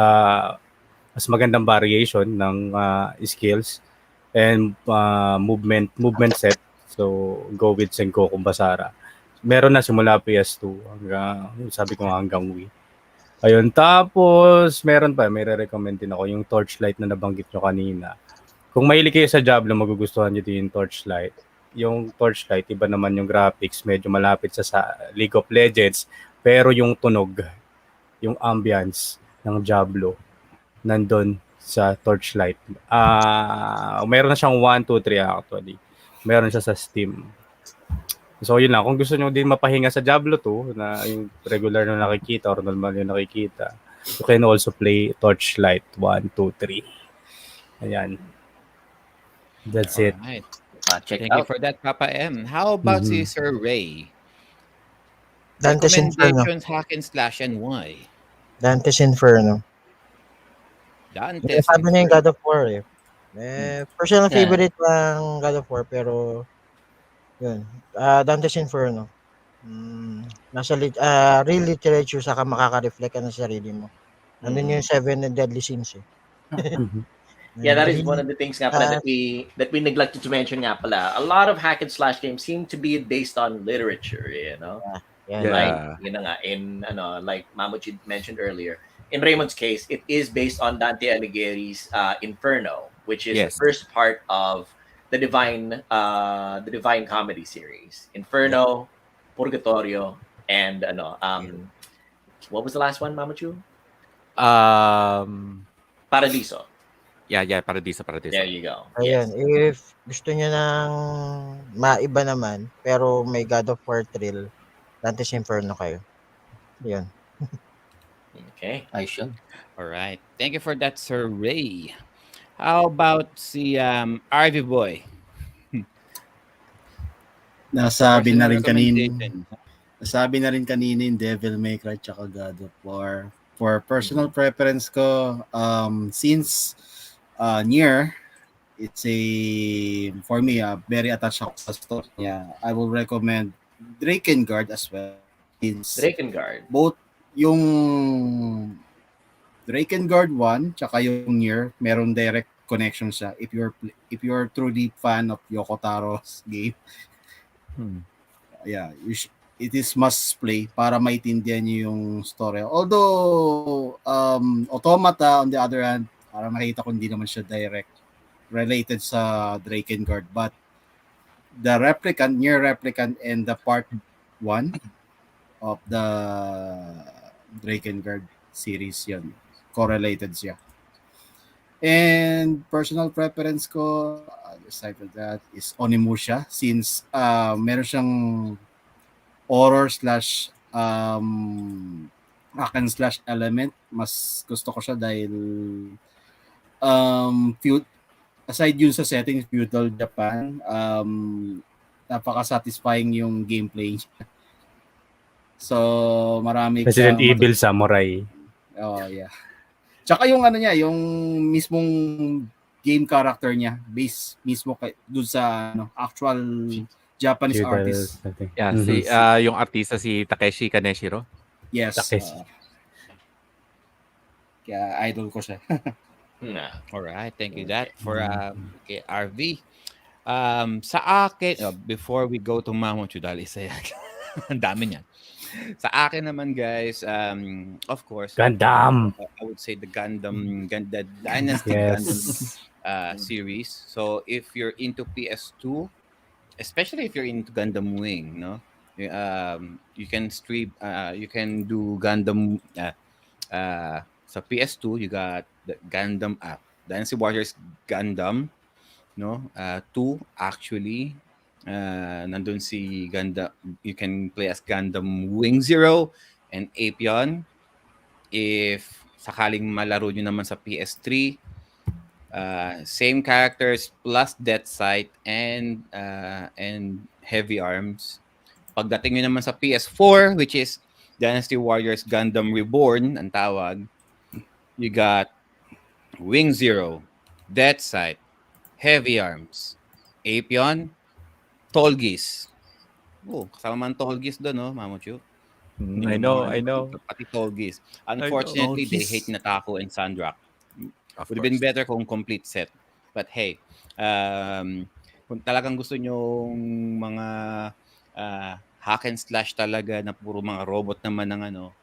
magandang variation ng skills and movement set. So, go with Sengoku Basara. Meron na simula PS2 hanggang, sabi ko hanggang Wii. Ayun, tapos may re-recommend din ako yung Torchlight na nabanggit nyo kanina. Kung mahilig kayo sa Diablo, magugustuhan nyo din yung Torchlight. Yung Torchlight, iba naman yung graphics, medyo malapit sa League of Legends, pero yung tunog, yung ambience ng Diablo, nandun sa Torchlight. Meron na siyang 1, 2, 3 actually. Meron siya sa Steam. So yun lang, kung gusto nyo din mapahinga sa Diablo 2 na yung regular na nakikita or normal yung nakikita, you can also play Torchlight 1, 2, 3. Ayan. That's it. Alright. Check Thank you out. for that, Papa M. How about si Sir Ray? Dante's Inferno. Recommendations, hack and slash, and why? Dante's Inferno. Dante's Sabi niya yung Inferno. God of War eh. Personal Yeah. favorite ng God of War, pero yun. Dante's Inferno. Nasa real literature, saka makaka-reflect ka ng sarili mo. Nandun yung 7 deadly sins eh. Yeah, that is one of the things nga pala that we neglected to mention nga pala. A lot of hack and slash games seem to be based on literature, Yeah. Like like Mamuchi mentioned earlier. In Raymond's case, it is based on Dante Alighieri's Inferno, which is the first part of the Divine Comedy series. Inferno, Purgatorio, and what was the last one, Mamuchu? Paradiso. Yeah, Paradiso. There you go. Ayan, if gusto niyo ng maiba naman, pero may God of War thrill, Dante's Inferno kayo. Yun. Okay. I should. All right. Thank you for that, Sir Ray. How about si RV Boy? Nasabi na rin kanina. Recommendation. Nasabi na rin kanina yung Devil May Cry tsaka God of War. For personal preference ko, since Nier, it's for me, very attached ako sa story niya. I will recommend Drakengard as well. Drakengard. Both yung Drakengard 1 tsaka yung Nier, meron direct connection siya if you're truly fan of Yoko Taro's game. Yeah, it is must play para maintindihan niyo yung story. Although Automata on the other hand, parang nakita ko hindi naman siya direct related sa Drakengard, but the Nier Replicant and the part 1 of the Drakengard series yun. Correlated siya. And personal preference ko, aside from that, is Onimusha since meron siyang horror slash hack and slash element. Mas gusto ko siya dahil aside yun sa setting feudal Japan, napaka-satisfying yung gameplay niya. So, marami Resident Evil Samurai. Oh, yeah. Tsaka yung yung mismong game character niya, based mismo doon sa actual Japanese Feudal artist. something. Yeah, yung artista si Takeshi Kaneshiro. Yes. Takeshi. Kaya idol ko siya. Nah. All right, thank you that for okay, RV. Sa akin, before we go to Mamo Chudal, isa yan. Ang dami niyan. Sa akin naman guys, of course, Gundam. I would say the the Dynasty Yes. Gundam series. So if you're into PS2, especially if you're into Gundam Wing, no, you can stream, you can do Gundam. Sa PS2, you got the Gundam Dynasty Warriors Gundam, no? 2 actually. Nandun si Gundam, you can play as Gundam Wing Zero and Apion. If sakaling malaro nyo naman sa PS3, same characters plus Death Sight and Heavy Arms. Pagdating nyo naman sa PS4, which is Dynasty Warriors Gundam Reborn, ang tawag, you got Wing Zero, Death Sight, Heavy Arms, Apion, Tolgis. Oh, kasama man Tolgis doon, no, Mamochu? I know. Pati Tolgis. Unfortunately, they hate Natako and Sandrak. Would have been better kung complete set. But hey, kung talagang gusto nyo mga hack and slash talaga na puro mga robot naman ng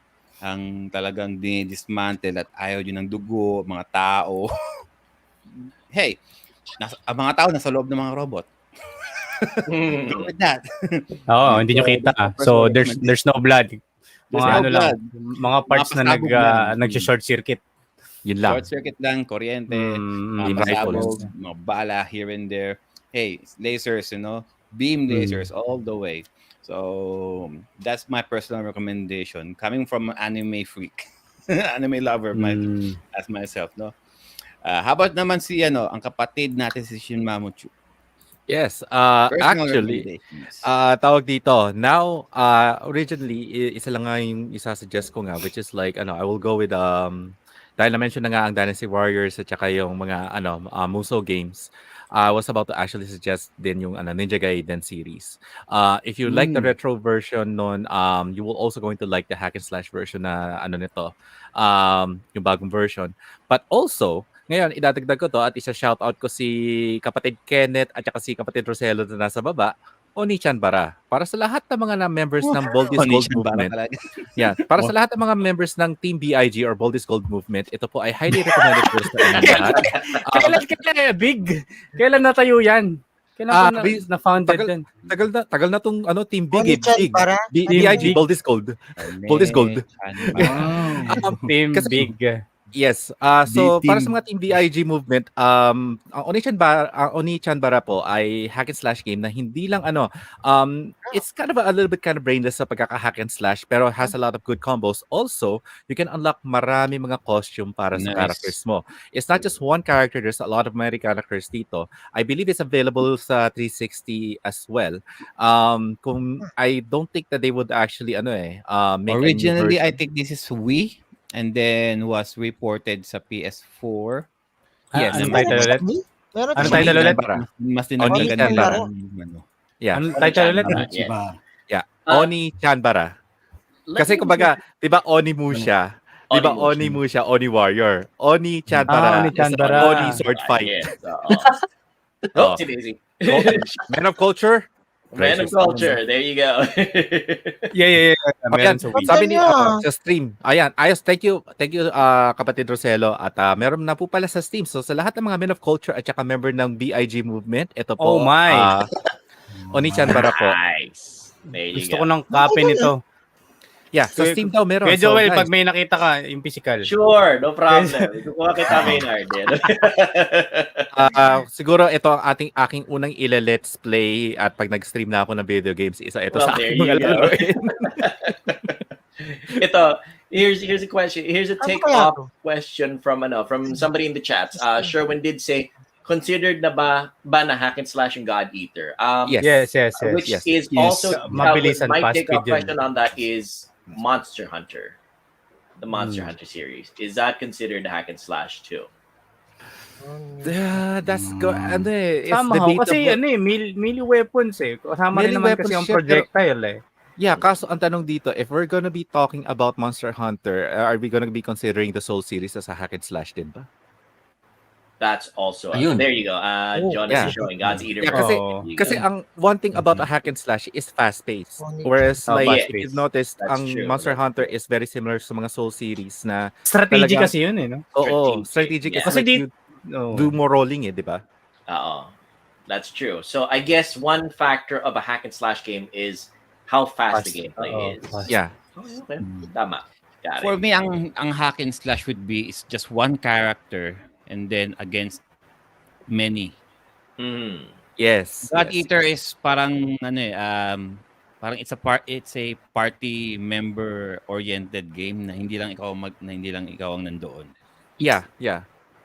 ang talagang dinidismantle at ayaw nyo ng dugo, mga tao. Hey, ang mga tao nasa loob ng mga robot. Go with that. Oo, hindi nyo kita. So there's no blood. Mga lang, mga parts na nag-short circuit. Yun lang. Short circuit lang, kuryente, mga pasabog, mga bala here and there. Hey, lasers, beam lasers all the way. So that's my personal recommendation coming from an anime freak, anime lover as myself, no. How about naman si ang kapatid natin si Shin Mamochu? Yes, actually, tawag dito. Now, originally, isa lang nga yung isa-suggest ko nga, which is like, I will go with, dahil na-mention na nga ang Dynasty Warriors at saka yung mga, Muso games. I was about to actually suggest din yung Ninja Gaiden series. If you like the retro version nun, you will also going to like the hack and slash version na nito, yung bagong version. But also, ngayon, idadagdag ko to at isa-shoutout ko si kapatid Kenneth at saka si kapatid Roselo na nasa baba, Oni-chan Bara. Para sa lahat ng mga members ng Boldest Gold Movement. Yeah, para sa lahat ng mga members ng Team BIG or Boldest Gold Movement, ito po ay highly recommended course sa inyong lahat. Kailan big? Kailan natayo yan? Kailan na-founded din? Tagal na tong Team Big. BIG, Boldest Gold. Boldest Gold. Team Big. Yes. So para sa mga Team BIG movement, ang Oni-chan Bara po ay hack and slash game na hindi lang it's kind of a little bit kind of brainless sa pagkaka-hack and slash pero has a lot of good combos. Also, you can unlock marami mga costume para sa characters mo. It's not just one character, there's a lot of many characters dito. I believe it's available sa 360 as well. Kung I don't think that they would actually make originally I think this is Wii. And then was reported sa PS4. Yes. Anong title ulit? Anong title ulit? Mas dinagdagan Bara. Yeah. Anong title ulit? Yeah. Oni-chan Bara. Kasi kumbaga, 'di ba Oni mo siya? 'Di ba Oni mo siya, Oni Warrior. Oni-chan Bara. Oni-chan Bara. Oni sword fight. Easy. Man of culture. Man of culture, there you go. Yeah. Ayan, sabi ni sa stream. Ayan, thank you kapatid Roselo at meron na po pala sa Steam. So sa lahat ng mga Men of Culture at saka member ng BIG movement, ito po. Oh my. Oni-chan Bara po. Nice. There you Gusto go. ko ng copy nito. Yeah, sa Steam daw meron. Kuya Joel, pag may nakita ka, yung physical. Sure, no problem. Kukuha kita, Maynard. Siguro ito ang aking unang let's play at pag nag-stream na ako ng video games, isa ito sa aking mga laruin. Ito, here's a question. Here's a take-off question from somebody in the chats. Sherwin did say, considered na ba na hack and slash and God Eater? Yes. Which is also mabilisan my fast take-off speed question on that is Monster Hunter. The Monster Hunter series. Is that considered a hack and slash too? That's ano it's Somehow, kasi debatable. melee weapons eh. Kasama rin Melee naman kasi weapons yung siya, pero projectile eh. yeah, kaso ang tanong dito, if we're gonna be talking about Monster Hunter, are we gonna be considering the Soul series as a hack and slash din ba? That's also Ayun. there you go. Jonas Yeah. is showing God's Eater. Yeah, kasi Oo. There you kasi go. ang one thing about a hack and slash is fast-paced. Whereas Oh, like fast-paced. if you've noticed, That's ang true, Monster that's Hunter true. is very similar sa mga Soul series na Strategy talagang- kasi yun eh, no? Oo, Yeah. strategic is Kasi like you do more rolling eh, di ba? That's true. So I guess one factor of a hack and slash game is how fast the gameplay is. Yeah. Okay. Tama. Got For it. me, ang hack and slash would be is just one character and then against many. Yes. God yes. Eater is parang parang it's a party member oriented game na hindi lang ikaw ang nandoon. Yeah.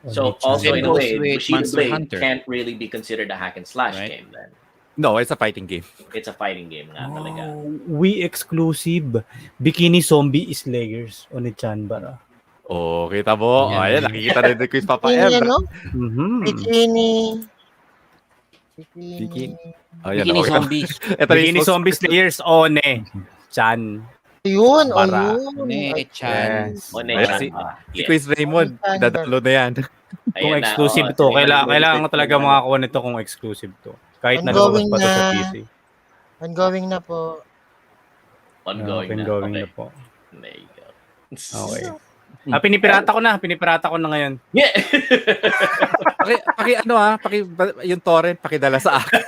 So also in a Same way, goes with Bushido Monster Blade Hunter. can't really be considered a hack and slash Right. game then. No, it's a fighting game. It's a fighting game nga talaga. We exclusive Bikini Zombie Slayers on the Chanbara. Oh, kita mo. Yeah. Ayan, nakikita rin ni Quiz Papa Bikini, M. ano? Mhm. Bikini. Ayan, Bikini okay. Zombies. Ito rin Bikini yung Zombie Slayers One Chan. Yun, Bara. ayun. Chan. Yes. One-Chan. si Yes. Quiz Raymond, One-Chan. dadalo na yan. Kung Ayan na, exclusive oo, to, si Raymond kailangan ko Wilson talaga na- makakuha nito kung exclusive to. Kahit na Ongoing lumabas pa to sa na. PC. Ongoing na po. Ongoing na. Ongoing Okay. na po. There you go. Okay. Pinipirata ko na ngayon. Yeah. Yung torrent, pakidala sa akin.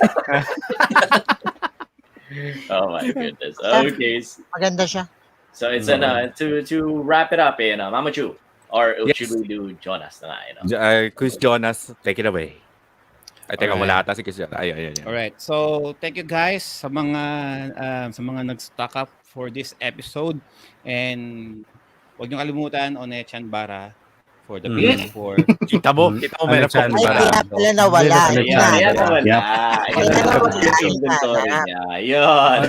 Oh my goodness. Okay. Maganda siya. So it's to wrap it up, Mama Chu, or Yes. should we do Jonas na? Quiz Jonas, take it away. Ay, teka, Alright. wala ata si Quiz Jonas. Ayun. Alright. So, thank you guys sa mga nag-stock up for this episode. And huwag niyo kalimutan One-Chan Bara for the PS4. Kita mo, meron Chan pa. Ay, Bara. kaya pala nawala. Ano Ayan, Chan? ayan nawala. Yep. Ayan nawala yung inventory niya. Yun.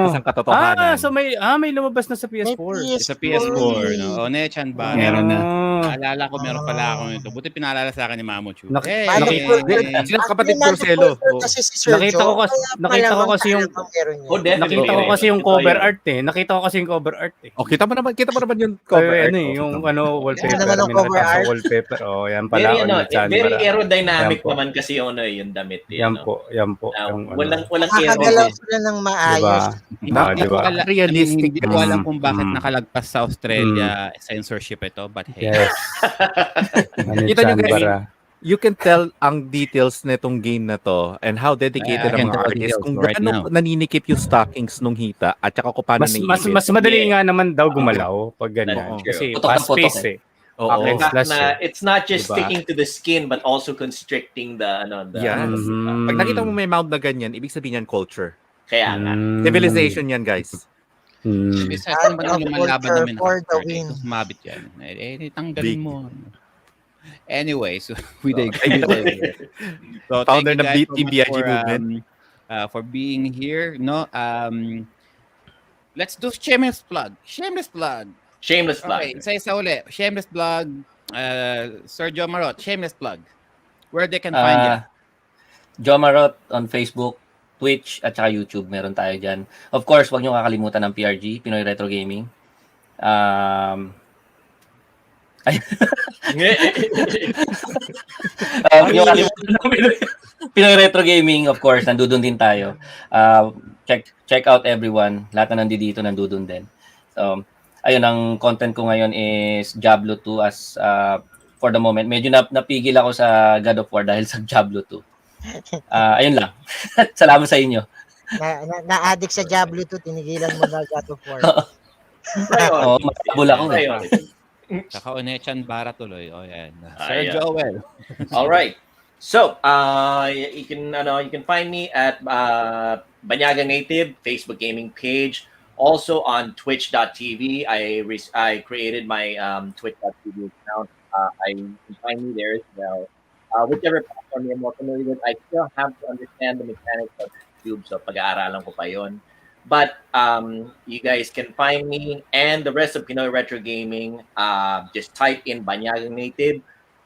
Isang katotohanan. So may lumabas na sa PS4. Sa PS4, no? One-Chan Bara. Meron na. Naalala ko, meron pala ako nito. Buti pinaalala sa akin ni Mamo Chu. Paano Sino kapatid Porcelo? Kasi si Sir Nakita ko Joe, kasi- kaya nakita ko malamang kasi yung- talagang meron yun. Oh, definitely. Nakita ko kasi yung Ito cover yun. art eh. Nakita ko kasi yung cover art eh. Oh, kita mo naman yung cover art. Yung wallpaper. Ano naman ang May cover nakita ko art? sa wallpaper. Oh, yan pala. Very, very aerodynamic Yan po. naman kasi yung damit. Yan po. Walang Nakakagalaw aero. sila ng maayos. Diba? Realistic. Hindi ko alam kung bakit Mm. nakalagpas sa Australia censorship ito. But hey. Yes. Kita nyo guys, you can tell ang details nitong game na to and how dedicated I can ang mga tell artists details kung right gaano now. naninikip yung stockings nung hita at saka kung paano Mas madali nga naman daw gumalaw pag That's ganyan. true. Kasi Putok na fast-paced putok eh. Oo. The fact Slash na it's not just Diba? sticking to the skin but also constricting the Yeah. Mhm. Pag nakita mo may mount na ganyan, ibig sabihin yan culture. Kaya nga. Civilization yan, guys. Bisa saan ba nang lumalaban Culture namin for the after win. dito? Sumabit yan. Tanggalin Big. mo. Anyway, so we dig. So Founder thank you ng guys so Team much BIG movement. for being here. No, let's do shameless plug. Shameless plug. Shameless plug. Okay, isa uli. Shameless plug. Sir Joe Marot, shameless plug. Where they can find you. Jomarot on Facebook, Twitch, at saka YouTube. Meron tayo dyan. Of course, huwag nyo kakalimutan ng PRG, Pinoy Retro Gaming. Huwag nyo kakalimutan ng Pinoy Retro Gaming, of course. Nandudun din tayo. Check out everyone. Lahat na nandito, nandudun din. So, ayun, ang content ko ngayon is Diablo 2 as for the moment. Medyo napigil ako sa God of War dahil sa Diablo 2. Ayun lang. Salamat sa inyo. Na-addict sa Diablo 2, tinigilan mo na God of War. Oo, matabol ako eh. Saka One-Chan Bara tuloy. O yan. Sir Ayan. Joel. All right. So, you can find me at Banyaga Native Facebook gaming page. Also on twitch.tv. I created my twitch.tv account. You can find me there as well. Whichever platform you're more familiar with, I still have to understand the mechanics of YouTube, so pag-aaralan ko pa yon. But you guys can find me and the rest of Pinoy Retro Gaming. Just type in Banyaga Native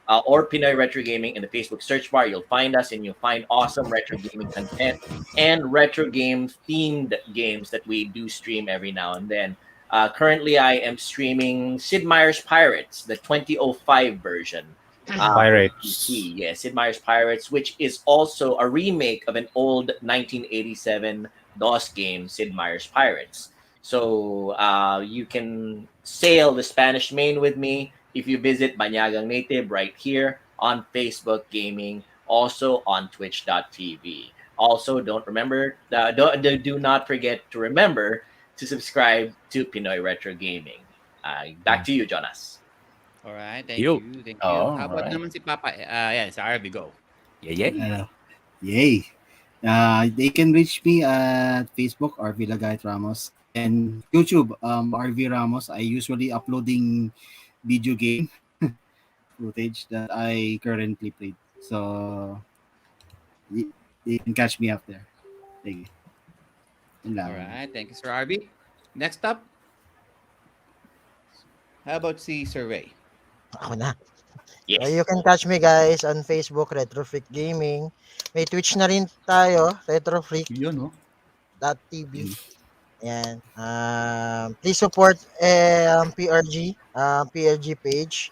or Pinoy Retro Gaming in the Facebook search bar. You'll find us and you'll find awesome retro gaming content and retro game themed games that we do stream every now and then. Currently, I am streaming Sid Meier's Pirates, the 2005 version. Pirates. Yeah, Sid Meier's Pirates, which is also a remake of an old 1987 DOS game, Sid Meier's Pirates. So you can sail the Spanish Main with me if you visit Banyagang Native right here on Facebook Gaming, also on Twitch.tv. Also, do not forget to remember to subscribe to Pinoy Retro Gaming. Back to you, Jonas. All right, thank You. you. Thank you. Oh, How about alright. naman si Papa? Yan, sa RB, go. Yeah. Yay. They can reach me at Facebook, RV Lagayt Ramos, and YouTube, RV Ramos. I usually uploading video game footage that I currently played. So you can catch me up there. Thank you. Yun lang. All right, thank you, Sir RB. Next up, how about si Sir Ray? Ako na. Yes. You can catch me guys on Facebook, Retro Freak Gaming. May Twitch na rin tayo, Retro Freak Yun, no? .tv. Yan. Please support PRG page.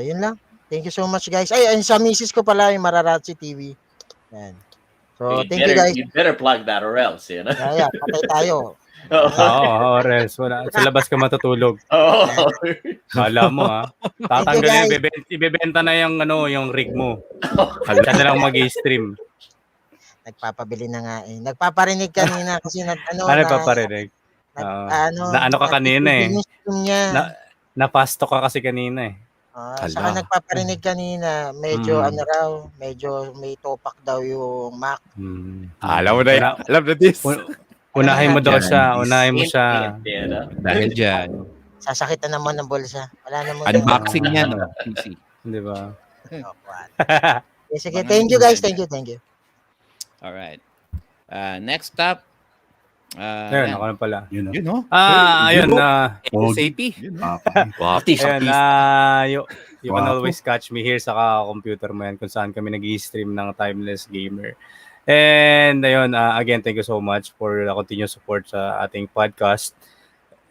Yun lang. Thank you so much guys. Ay, sa misis ko pala yung Mararatsi TV. Yan. So, thank you guys. You better plug that or else, you know? Yeah, patay tayo. Oo, Ores. Wala. Sa labas ka matutulog. Oh. Kala mo ha. Tatanggalin, ibebenta na yung yung rig mo. Siya na lang mag-stream. Nagpapabili na nga eh. Nagpaparinig kanina kasi Ano nagpaparinig? Na ano ka kanina eh. Napasto ka kasi kanina eh. Saka nagpaparinig kanina, medyo medyo may topak daw yung Mac. Alam mo na yan. Alam na this. Unahin mo daw siya. Unahin mo siya. Dahil dyan. Sasakitan naman ng bulsa. Wala naman. Unboxing yan, no? PC. Di ba? Sige, thank you guys. Thank you. All right. Next up. Ayun, ako na pala. You know. You know? Ayun. SAP. You can always catch me here sa computer mo yan kung saan kami nag-i-stream ng Timeless Gamer. And ayun, again, thank you so much for the continuous support sa ating podcast.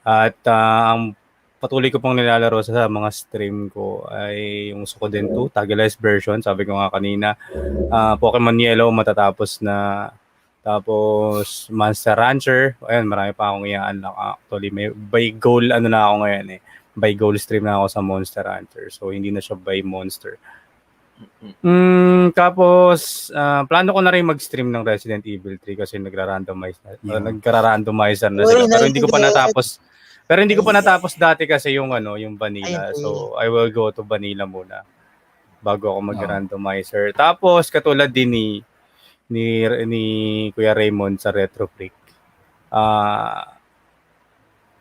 At ang patuloy ko pong nilalaro sa mga stream ko ay yung Sukoden 2, Tagalized version. Sabi ko nga kanina, Pokemon Yellow matatapos na. Tapos Monster Rancher. Ayun, marami pa akong i-unlock. Actually, may by goal na ako ngayon eh. By goal stream na ako sa Monster Rancher. So, hindi na siya by monster. Tapos plano ko na rin mag-stream ng Resident Evil 3 kasi nagra-randomizer na sila. Pero hindi ko pa natapos. Pero hindi ko pa natapos dati kasi yung yung vanilla. So I will go to vanilla muna bago ako mag-randomizer. Tapos katulad din ni Kuya Raymond sa Retro Freak.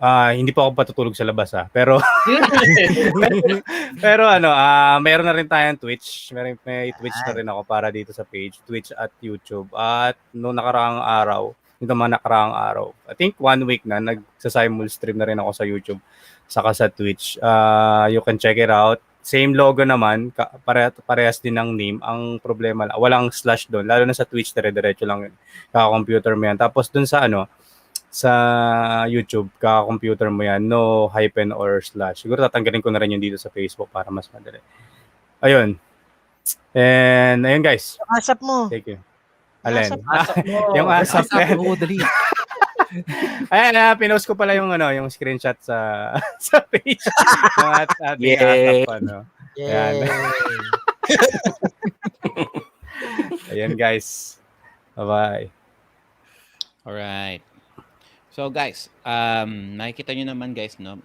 Hindi pa ako patutulog sa labas pero mayroon na rin tayong Twitch. May Twitch na rin ako para dito sa page, Twitch at YouTube. At noong nakaraang araw, I think 1 week na nagsa-simul stream na rin ako sa YouTube saka sa Twitch. You can check it out. Same logo naman, parehas din ng name. Ang problema, walang slash doon. Lalo na sa Twitch, dire-diretso lang yun. Kaka-computer mo yan. Tapos doon sa YouTube, kaka-computer mo yan, no hyphen or slash. Siguro tatanggalin ko na rin yun dito sa Facebook para mas madali. Ayun. And ayun guys. ASAP mo. Thank you. Alin? ASAP mo. Yung ASAP. Dali. Ayan, pinost ko pala yung yung screenshot sa page. Yung ating ASAP Ayan. Ayan guys. Bye-bye. Alright. So guys, nakikita nyo naman guys, no?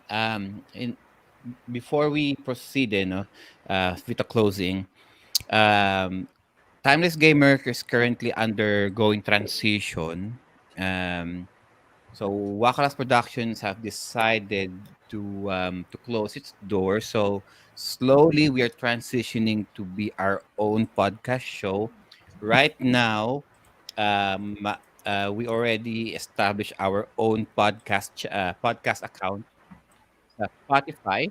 Before we proceed, with the closing, Timeless Gamer is currently undergoing transition. So Wakalas Productions have decided to close its doors. So slowly we are transitioning to be our own podcast show. Right now, we already established our own podcast account sa Spotify.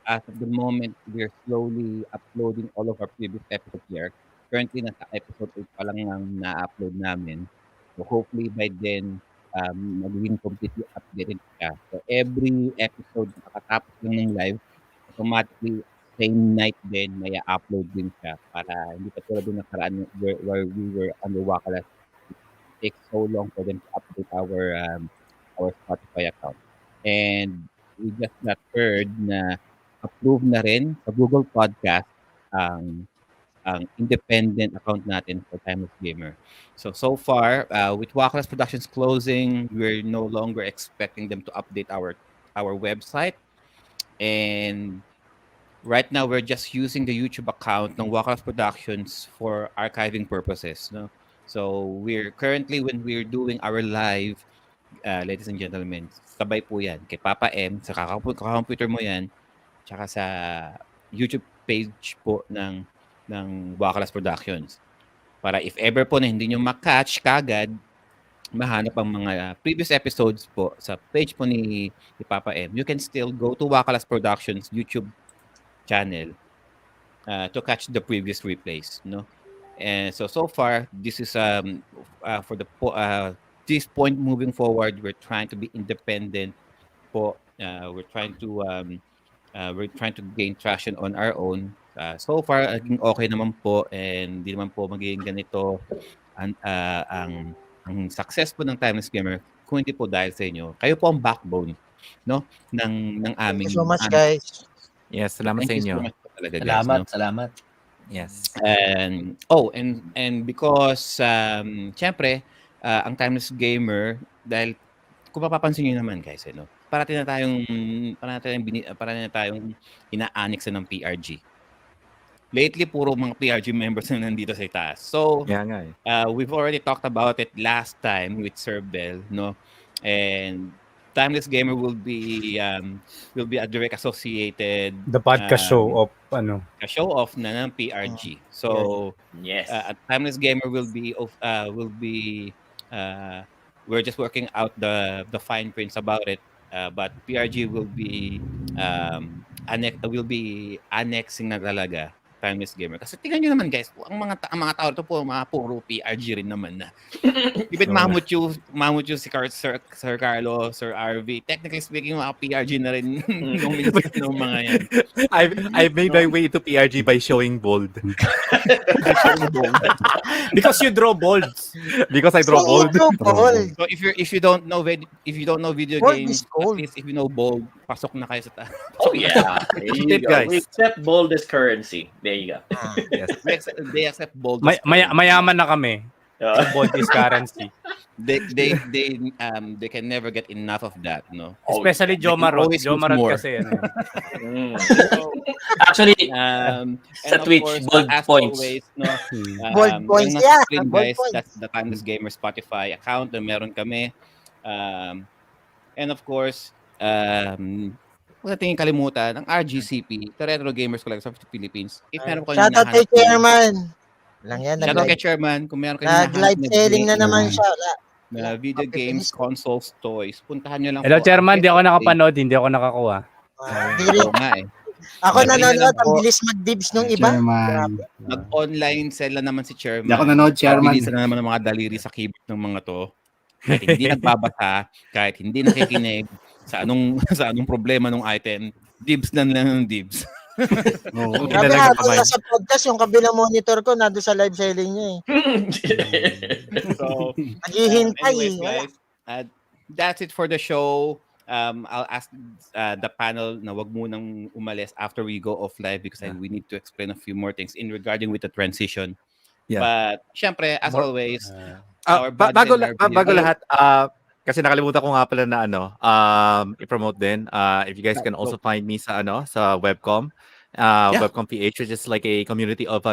As of the moment, we're slowly uploading all of our previous episodes here. Currently, nasa episode 8 pa lang ang na-upload namin. So hopefully by then, magiging completely updated siya. So every episode na kakatapos lang ng live, automatically same night din may upload din siya para hindi katulad nung nakaraan where we were under Wakalas. It takes so long for them to update our Spotify account. And we just got heard na approve na rin sa Google Podcast ang independent account natin for Timeless Gamer. So far, with Wakalas Productions closing, we're no longer expecting them to update our website. And right now, we're just using the YouTube account ng Wakalas Productions for archiving purposes. No? So we're currently, when we're doing our live, ladies and gentlemen, sabay po yan. Kay Papa M, sa kakakomputer mo yan, tsaka sa YouTube page po ng Wakalas Productions. Para if ever po na hindi nyo makatch kagad, mahanap ang mga previous episodes po sa page po ni Papa M, you can still go to Wakalas Productions YouTube channel to catch the previous replays, no? And so far, this is for this point moving forward, we're trying to be independent po. We're trying to gain traction on our own. So far, naging okay naman po, and di naman po magiging ganito ang success po ng Timeless Gamer kung hindi po dahil sa inyo. Kayo po ang backbone, no, ng aming. Thank you so much, guys. Yes, salamat sa Thank you inyo. so much po talaga, guys, Salamat, no? salamat. Yes. And because syempre ang Timeless Gamer, dahil kung mapapansin niyo naman, guys, no, parati na tayong ina-annex ng PRG. Lately, puro mga PRG members na nandito sa itaas. So, Yeah, nga eh. we've already talked about it last time with Sir Bell, no? And Timeless Gamer will be a direct associated The podcast show of a show off na ng PRG. So, Yes. at Timeless Gamer will be we're just working out the fine prints about it. But PRG will be annexing na talaga Timeless Gamer. Kasi tingnan nyo naman, guys, ang mga tao ito po, mga puro PRG rin naman na. Ibig mamut yung si Sir Carlo, Sir RV. Technically speaking, mga PRG na rin yung minsan ng mga yan. I made my way to PRG by showing bold. Because you draw bolds. Because I draw bold. So if you don't know video Bold games, is cold. at least if you know bold, pasok na kayo sa Oh yeah. There you Shit, go. guys. We accept bold as currency. There you go. Yes. They accept bold. Mayaman na kami. Bold is currency. They can never get enough of that, no. Especially They can Jomarot. always use Jomarot more. kasi. Actually, And sa of Twitch, course, bold as points. always, no, Bold points, yung nasa yeah, screen, bold guys, points. that's the Timeless Gamer Spotify account na meron kami. And of course, wala tingin kalimutan, ang RGCP, the Retro Gamers Collective of the Philippines. If meron ko Shoutout kay Chairman. Lang yan, Shoutout kay nag-live Chairman. Kung meron kayong nag-live selling na naman siya. Wala. na video games, consoles, toys, puntahan nyo lang Hello, po. Chairman. Di ako nakapanood. Hindi ako nakakuha. Di rin. Oo nga eh. Ako Sabi nanonood, nila ang po, bilis mag-dibs nung iba. Chairman. Mag-online sell na naman si Chairman. Hindi ako nanood, Chairman. Bilisan na naman ng mga daliri sa keyboard ng mga to. Kahit hindi nagbabasa, kahit hindi nakikinig sa anong problema ng item, dibs lang ng dibs. Oo. Grabe Ilalag ang habang kamay. nasa podcast, yung kabilang monitor ko, nando sa live selling niya eh. So, Naghihintay anyways, eh. Wala. guys, that's it for the show. I'll ask the panel na wag munang umalis after we go off live because we need to explain a few more things in regarding with the transition. Yeah. But syempre, as always, our budget Bago, and our bago video- lahat, kasi nakalimutan ko nga pala na i-promote din. If you guys can also find me sa sa webcom. Webcom PH, which is like a community of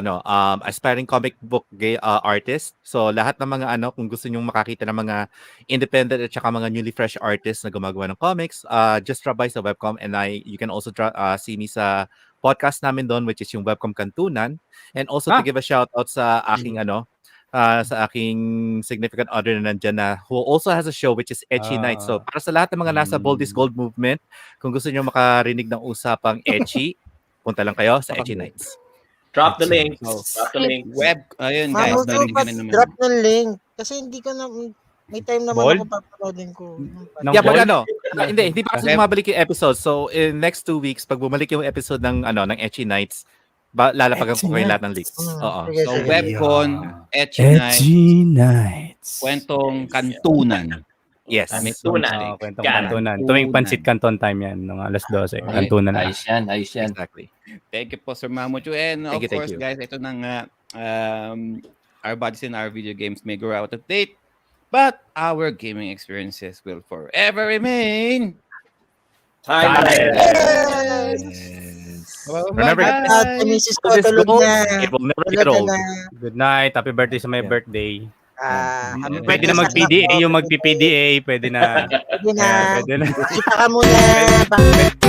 aspiring comic book artists. So lahat ng mga kung gusto niyo makakita ng mga independent at saka mga newly fresh artists na gumagawa ng comics, just drop by sa webcom, and you can also see me sa podcast namin doon, which is yung Webcom Kantunan, and also to give a shout out sa aking sa aking significant other na nandyan na who also has a show which is Ecchi Nights. So para sa lahat ng mga nasa Bold is Gold movement, kung gusto niyo makarinig ng usapang Ecchi, punta lang kayo sa Ecchi Nights. Drop the link. So, Drop the link. web, ayun guys. Mamuto narinig pa, na naman. drop ng link. Kasi hindi ko na, may time naman Bold? ako papanoodin ko. Yeah, pag Bold? hindi pa kasi bumabalik yung episode. So in next 2 weeks, pag bumalik yung episode ng Ecchi Nights, lalapagan ko kayo lahat ng links. Oo. Sige, So, sige. webcon, Ecchi Nights, Nights. kwentong kantunan. Yes. Tunan. Kwentong Yan. kantunan. Tuwing Pansit Canton time yan, ng alas 12. Kantunan na. Ayos yan, ayos yan. Exactly. Thank you po, Sir Mamuchu. And of Thank course, you. guys, ito na nga, our bodies and our video games may grow out of date, but our gaming experiences will forever remain. Yes! Remember, guys. At Mrs. ko, This tulog goal, na. it will never get Tulog old. na. Good night. Happy birthday sa my birthday. Happy Pwede birthday na sa mag-PDA anak ko. yung mag-PDA. Pwede na. Pwede na. Pwede na. Kita ka muna.